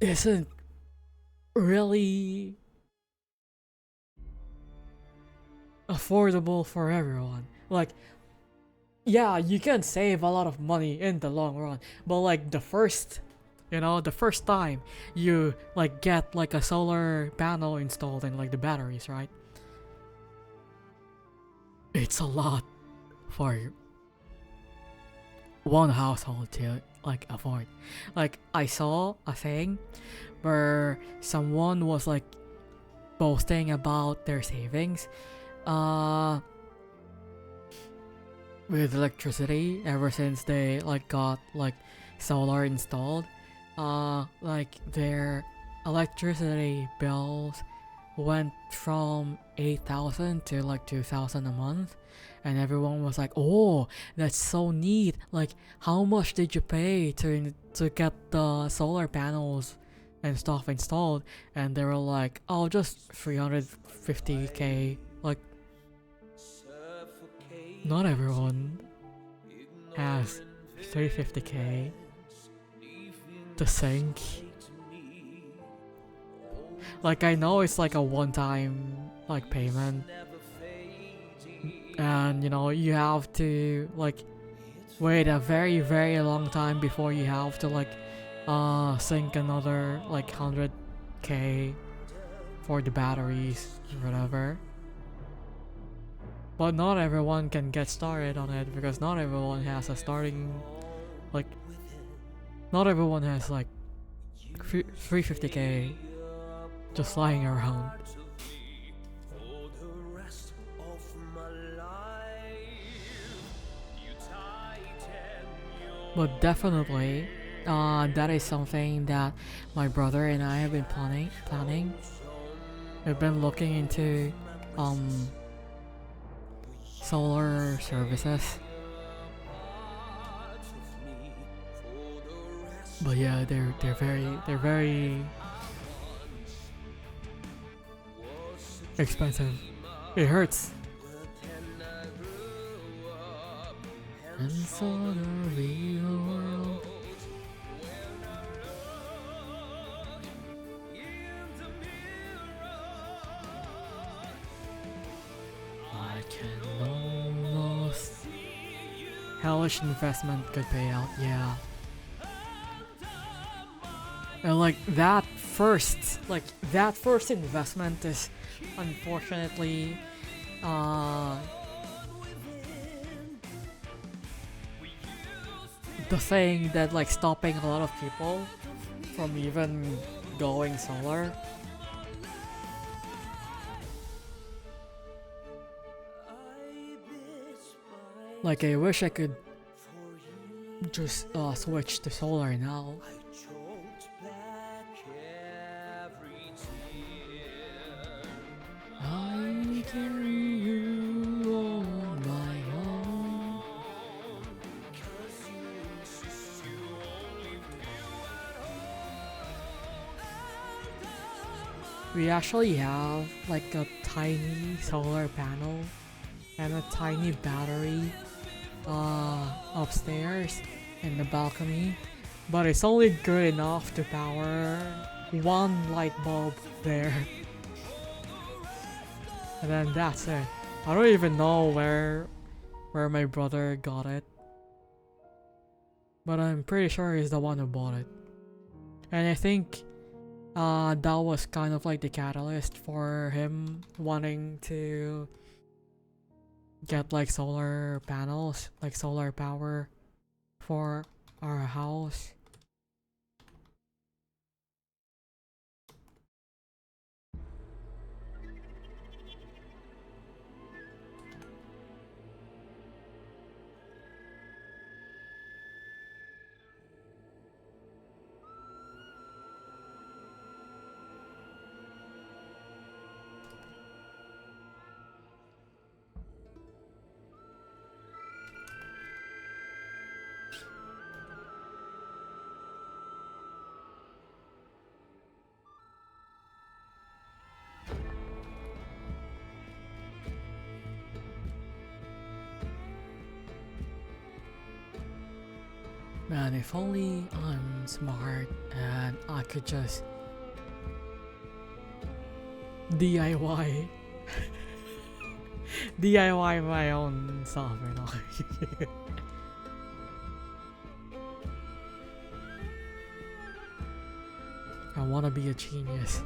isn't really affordable for everyone. Like, yeah, you can save a lot of money in the long run, but like the first time you like get like a solar panel installed and like the batteries, right? It's a lot for one household to like afford. Like I saw a thing where someone was like boasting about their savings with electricity ever since they like got like solar installed. Like their electricity bills went from 8,000 to like 2,000 a month, and everyone was like, "Oh, that's so neat! Like, how much did you pay to get the solar panels and stuff installed?" And they were like, "Oh, just 350k." Like, not everyone has 350k to sink. Like, I know it's like a one-time like payment, and you know you have to like wait a very very long time before you have to like sink another like 100k for the batteries or whatever. But not everyone can get started on it because not everyone has a starting like not everyone has like 350k just lying around. But definitely, that is something that my brother and I have been planning. We've been looking into solar services. But yeah, they're very expensive. It hurts. And so the real world. I can almost hellish investment could pay out, yeah. And like that first investment is unfortunately the thing that like stopping a lot of people from even going solar. Like I wish I could just switch to solar now. I carry you on my own. We actually have like a tiny solar panel and a tiny battery upstairs in the balcony, but it's only good enough to power one light bulb there. And then that's it. I don't even know where my brother got it, but I'm pretty sure he's the one who bought it. And I think that was kind of like the catalyst for him wanting to get like solar panels, like solar power for our house. Man, if only I'm smart and I could just DIY DIY my own stuff, you know. I wanna be a genius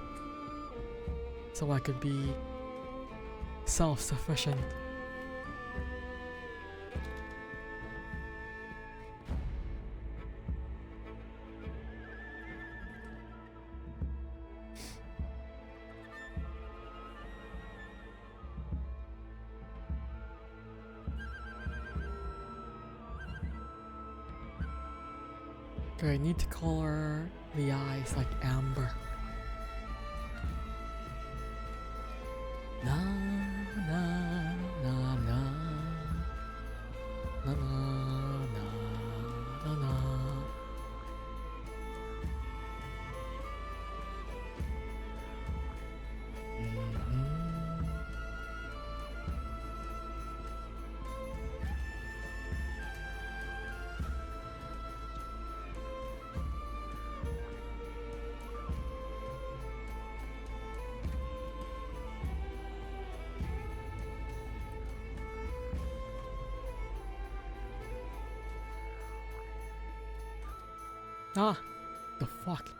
so I could be self-sufficient. Okay, I need to color the eyes like amber. Na na na na na na na na na. Ah, the fuck.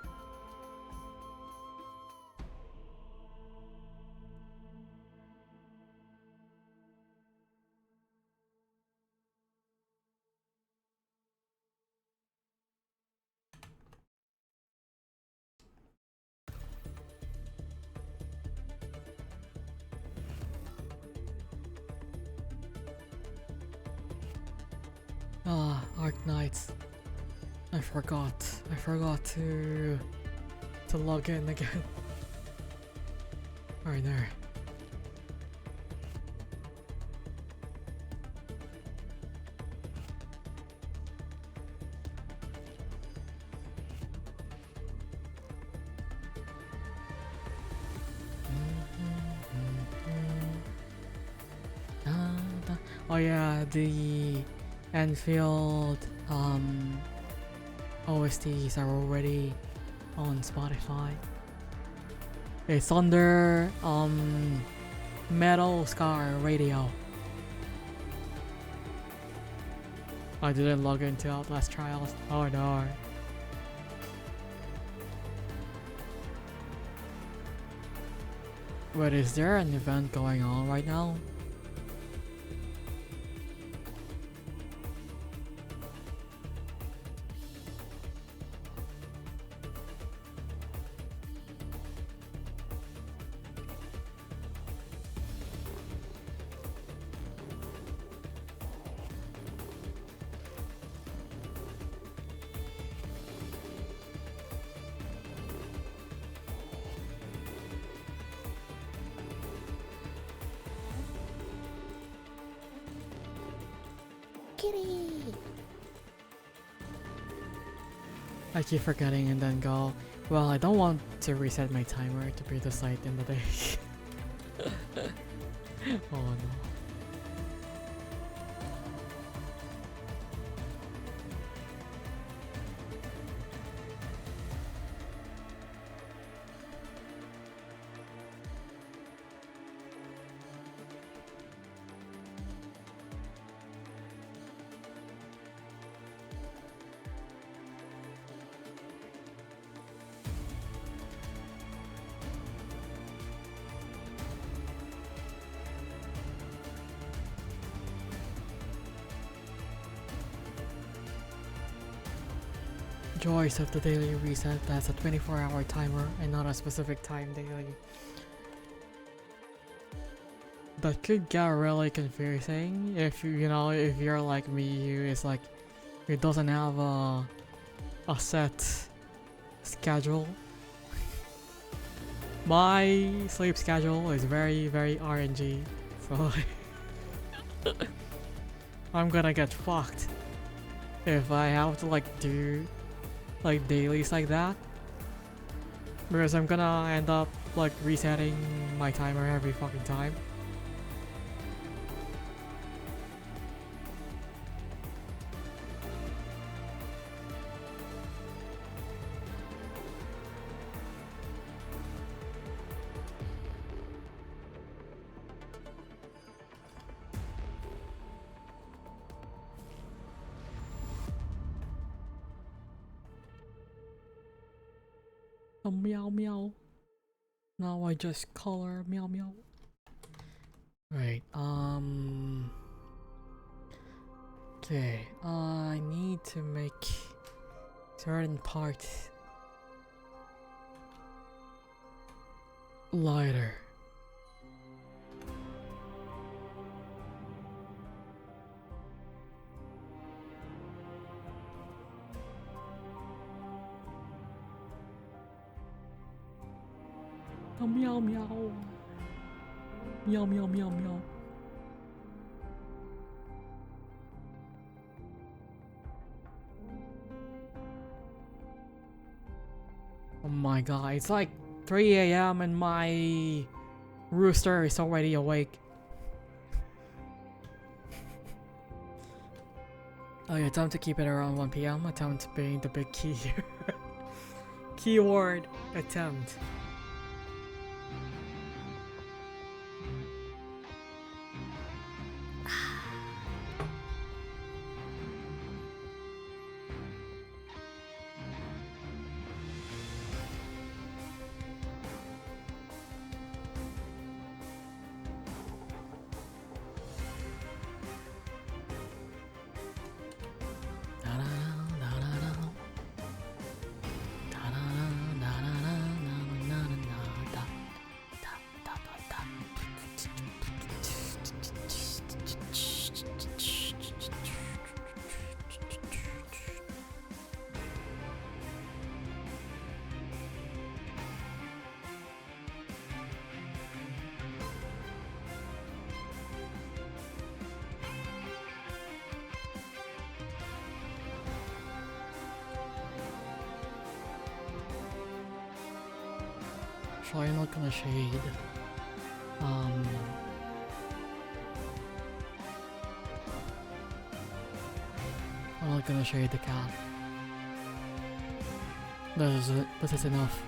Ah, Arknights. I forgot to log in again. Right there. Oh yeah, the Endfield OSTs are already on Spotify. It's under Metal Scar Radio. I didn't log into Outlast Trials. Oh no. Wait, is there an event going on right now? I keep forgetting and then go, well, I don't want to reset my timer to be this late in the day. Oh no. Joys of the daily reset, that's a 24-hour timer and not a specific time daily. That could get really confusing if if you're like me, who is like, it doesn't have a set schedule. My sleep schedule is very RNG, so I'm gonna get fucked if I have to like do like dailies like that, because I'm gonna end up like resetting my timer every fucking time. A meow meow. Now I just call her meow meow. Right, okay, I need to make certain parts lighter. A meow meow. Meow meow meow meow. Oh my god, it's like 3 a.m. and my rooster is already awake. Oh yeah, time to keep it around 1 p.m. Attempt being the big key here. Keyword attempt. So I'm not gonna shade. I'm not gonna shade the cat. This is it. This is enough.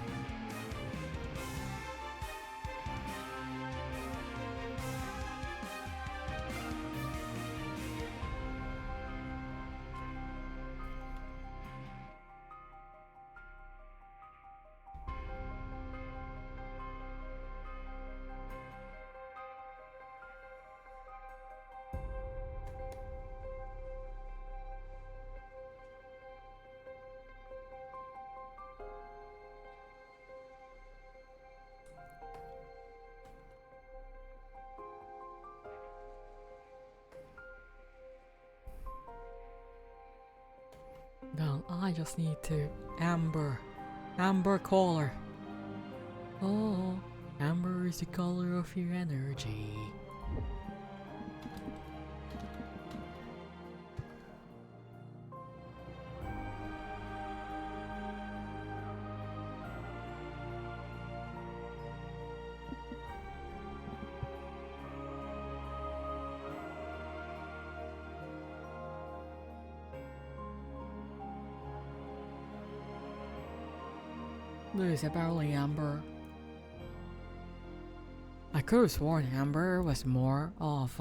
Now I just need to amber color. Oh, amber is the color of your energy. This is apparently amber. I could have sworn amber was more of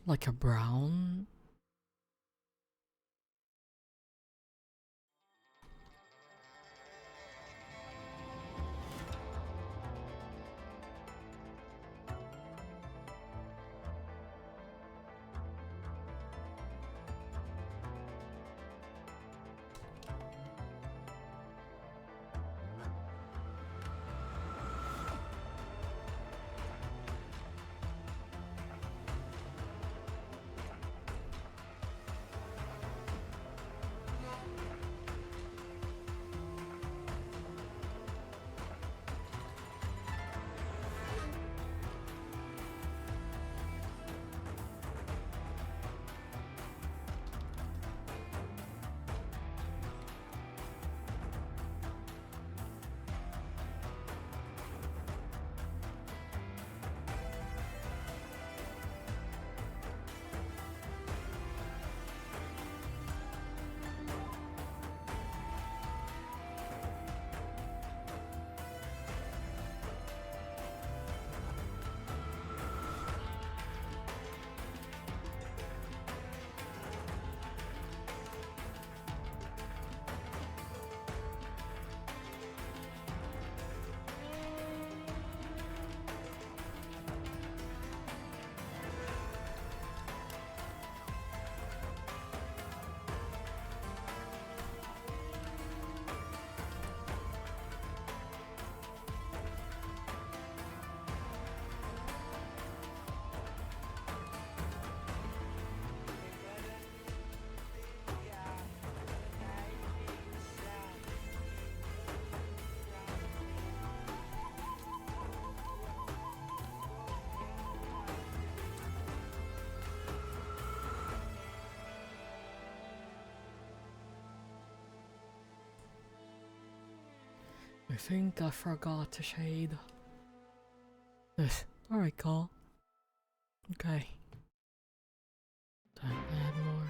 like a brown. I think I forgot to shade this. Alright, cool. Okay. Time to add more.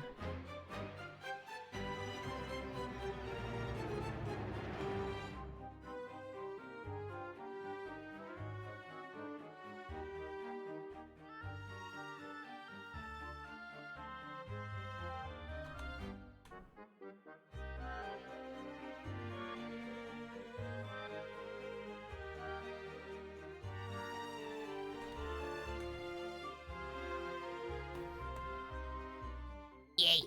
Yay.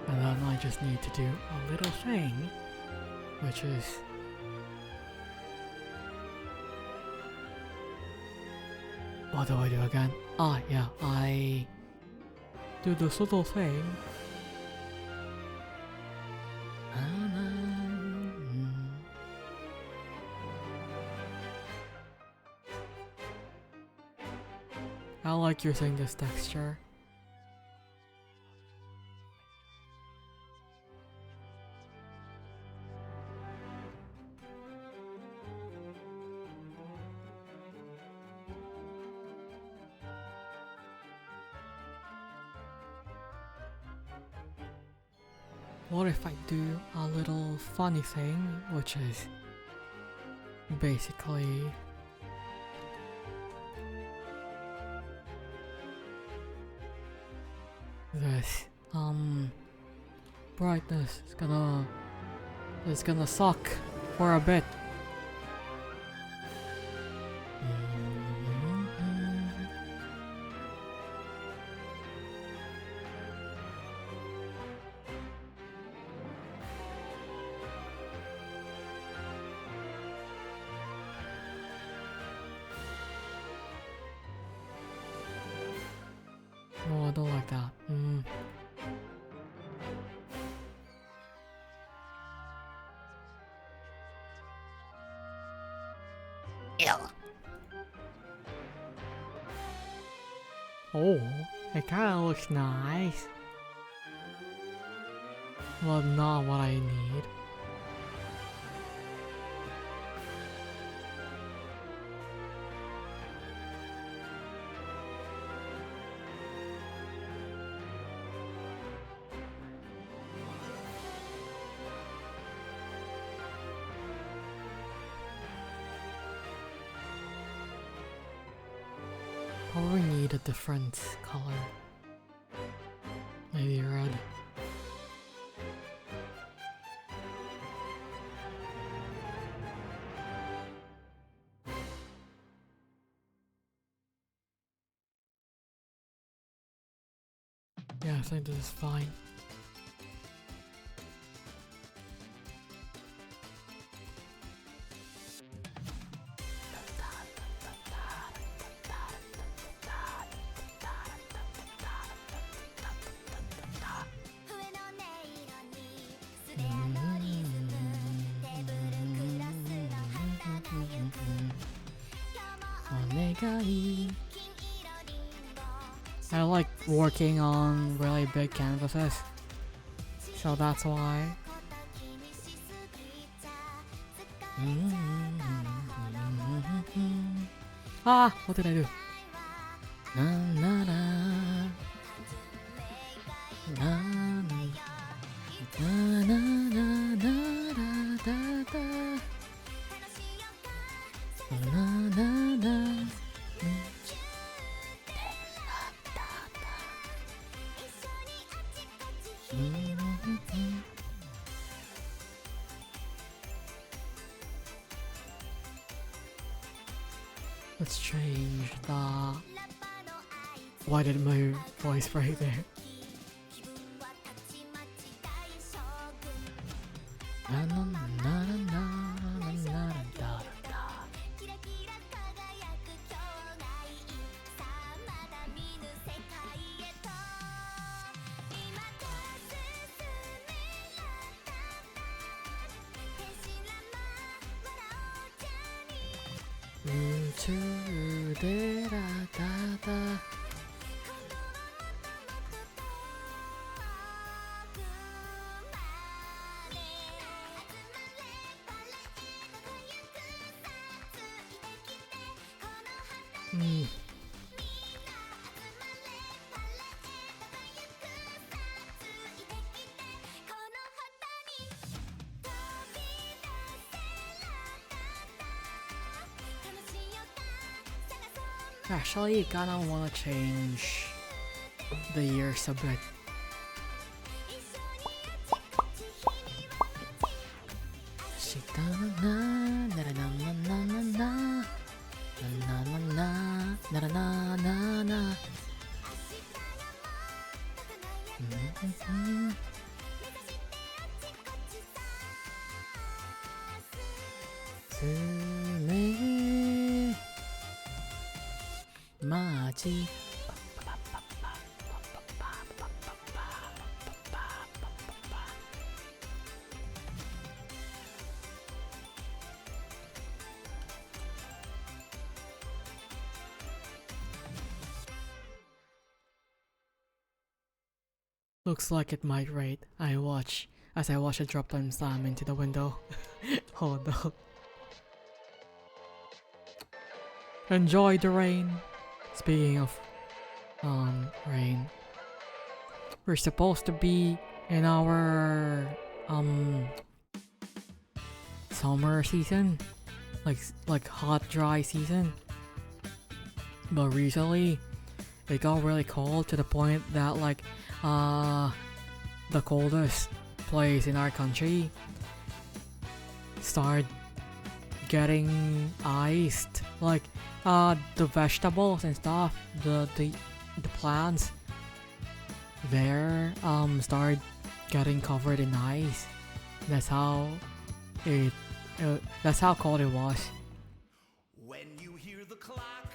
And then I just need to do a little thing, which is what do I do again? Ah, yeah, I do this little thing. I like using this texture. What if I do a little funny thing, which is basically this brightness is gonna suck for a bit. No, I don't like that. Ew. Oh, it kinda looks nice. Well, not what I need. Probably need a different color. Maybe red. Yeah, I think this is fine. I like working on really big canvases, so that's why. Ah, what did I do? Na na na. Na na na na na da da da. Na na na. Let's change the... Why did my voice break there? Na na na na na na da da. Mm. Actually, you kinda wanna change the years a bit. 마지 Looks like it might rain. I watch a drop time slam into the window. Oh no. Enjoy the rain. Speaking of rain. We're supposed to be in our summer season. Like hot dry season. But recently it got really cold to the point that like the coldest place in our country started getting iced. Like the vegetables and stuff, the plants there started getting covered in ice. That's how cold it was. When you hear the clock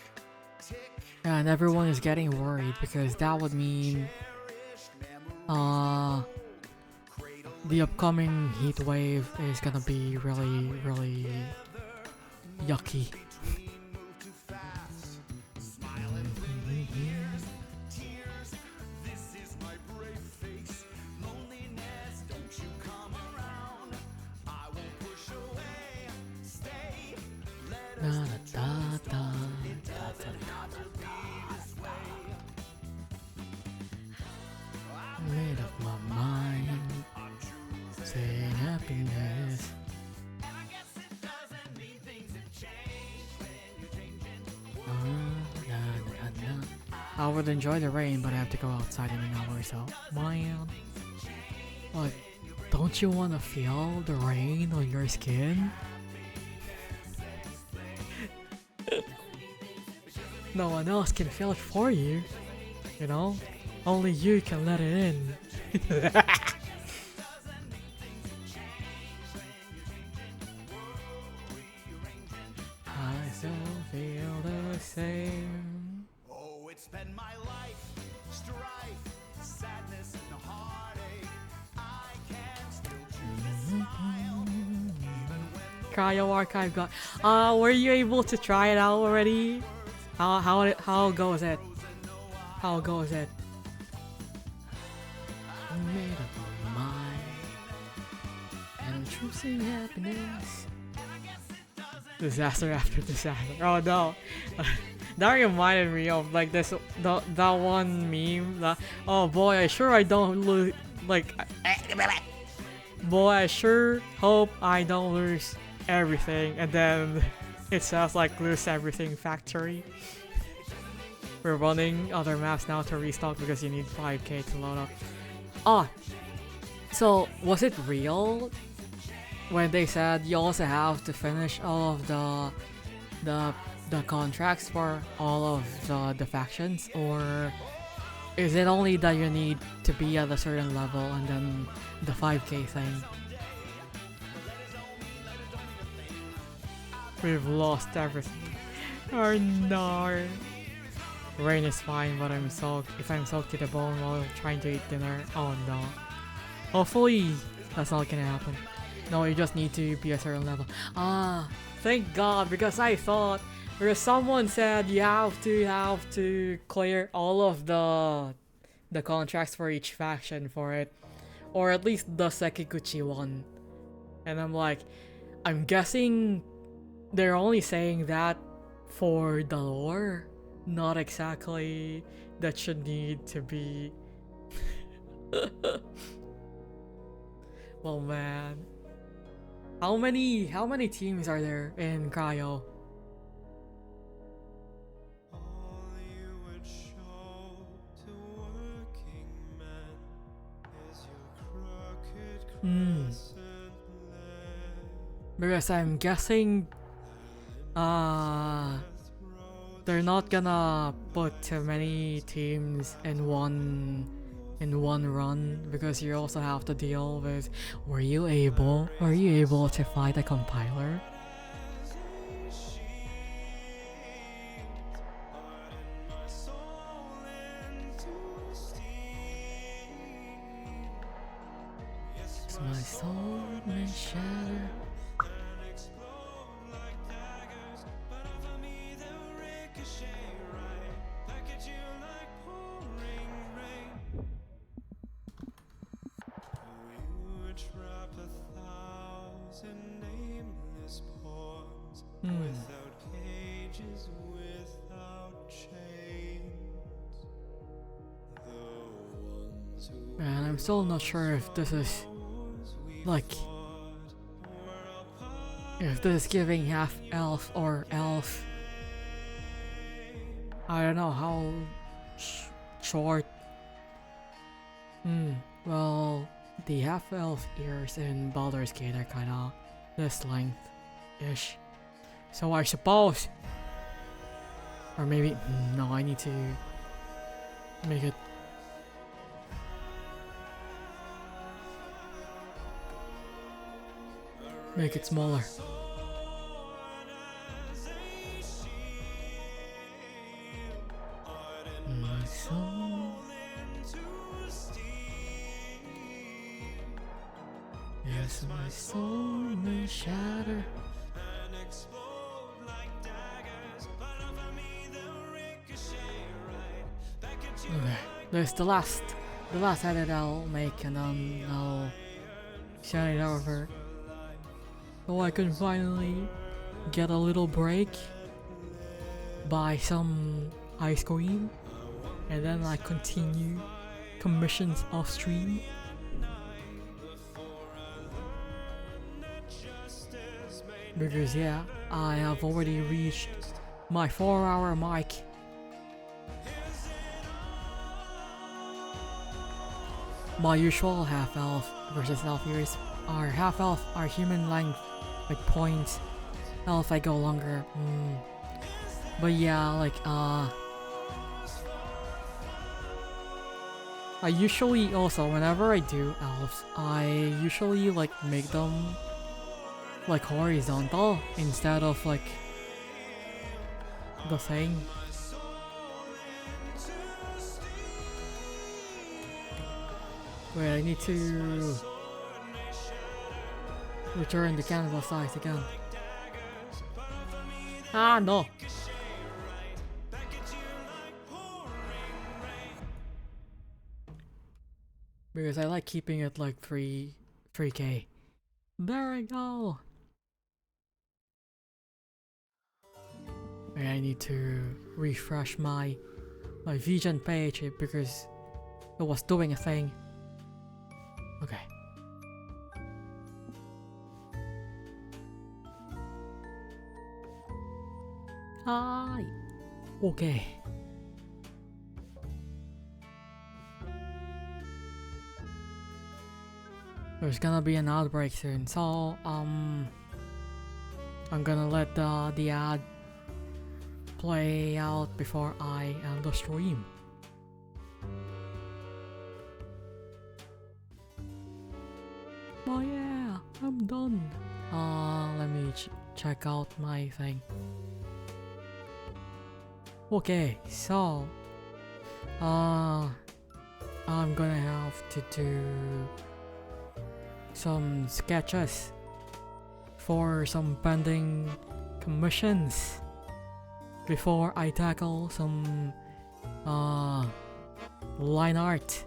tick, And everyone is getting worried because that would mean the upcoming heat wave is gonna be really, really yucky. Made up my mind, saying happiness. I would enjoy the rain, but I have to go outside in an hour or so. Man, like, don't you want to feel the rain on your skin? No one else can feel it for you, you know? Only you can let it in. I still feel the same. oh, it's been my life, strife, sadness, and heartache. I can still choose to smile, even when Cryo Archive got. Were you able to try it out already? How goes it? How goes it? I made up my mind, and I'm choosing happiness. Disaster after disaster. Oh no, that reminded me of like this that one meme. That, oh boy, I don't lose. Like, boy, I sure hope I don't lose everything. And then it sounds like lose everything factory. We're running other maps now to restock because you need 5k to load up. Ah, so was it real when they said you also have to finish all of the contracts for all of the factions, or is it only that you need to be at a certain level and then the 5k thing? We've lost everything. Oh no. Rain is fine, but if I'm soaked to the bone while trying to eat dinner, oh no. Hopefully, that's not gonna happen. No, you just need to be a certain level. Ah, thank God, because I thought, because someone said you have to clear all of the contracts for each faction for it, or at least the Sekiguchi one. And I'm like, I'm guessing they're only saying that for the lore. not exactly that you need to be. Well, man, how many teams are there in Cryo? All you would show to working men is your crooked crescent leg. Because I'm guessing, they're not gonna put too many teams in one run, because you also have to deal with, were you able to fight a compiler? So my soul may shatter. Without cages, without chains, the ones who And I'm still not sure if this is like, if this is giving half elf or elf. I don't know how short. Well, the half elf ears in Baldur's Gate are kinda this length-ish. So I suppose, or maybe, no, I need to make it smaller. My soul, yes, my soul may shatter. Okay, there's the last edit I'll make, and then I'll send it over. So I can finally get a little break, buy some ice cream, and then I continue commissions off stream. Because yeah, I have already reached my 4-hour mark. My usual half elf versus elf ears are half elf are human length, like points. Elf I go longer. But yeah, like I usually also, whenever I do elves, I usually like make them like horizontal instead of like the thing. Wait, I need to return the canvas size again. Ah, no. Because I like keeping it like 3K. There we go. Wait, I need to refresh my Vision page because it was doing a thing. Okay. Hi. Okay. There's gonna be an outbreak soon, so I'm gonna let the ad play out before I end the stream. Oh yeah, I'm done. Let me check out my thing. Okay, so I'm gonna have to do some sketches for some pending commissions before I tackle some line art.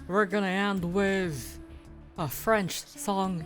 We're gonna end with a French song.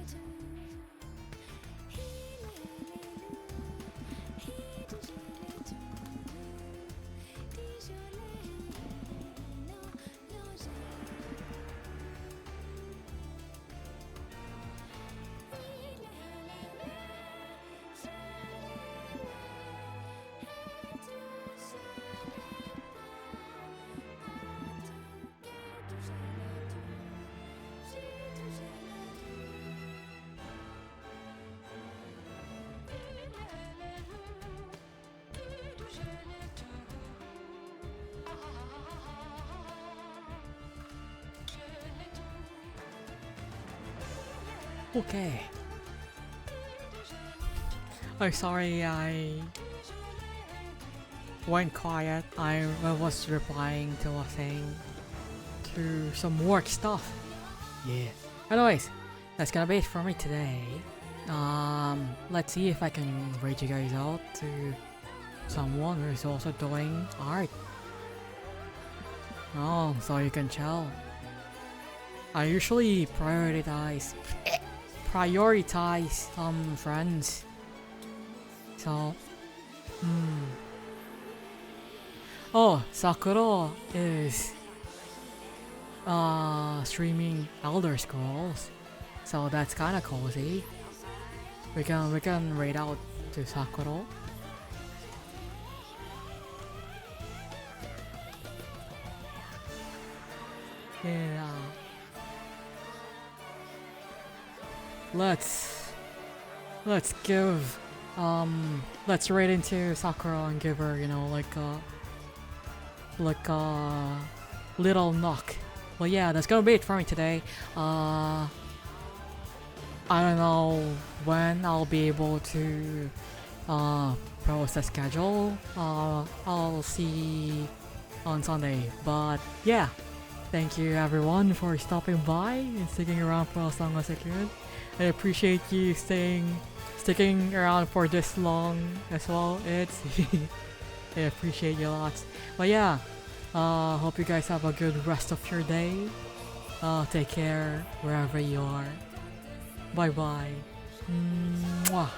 Okay. Oh, sorry, I went quiet. I was replying to a thing, to some work stuff. Yeah. Anyways, that's gonna be it for me today. Let's see if I can rate you guys out to someone who's also doing art. Oh, so you can tell. I usually prioritize friends. So, oh, Sakura is streaming Elder Scrolls, so that's kind of cozy. We can rate out to Sakura. Yeah. Let's give let's rate into Sakura and give her, you know, like a little knock. Well, yeah, that's gonna be it for me today. I don't know when I'll be able to post a schedule. I'll see on Sunday. But yeah, thank you everyone for stopping by and sticking around for as long as I could. I appreciate you sticking around for this long as well. I appreciate you lots. But yeah, hope you guys have a good rest of your day. Take care wherever you are. Bye bye. Mwah.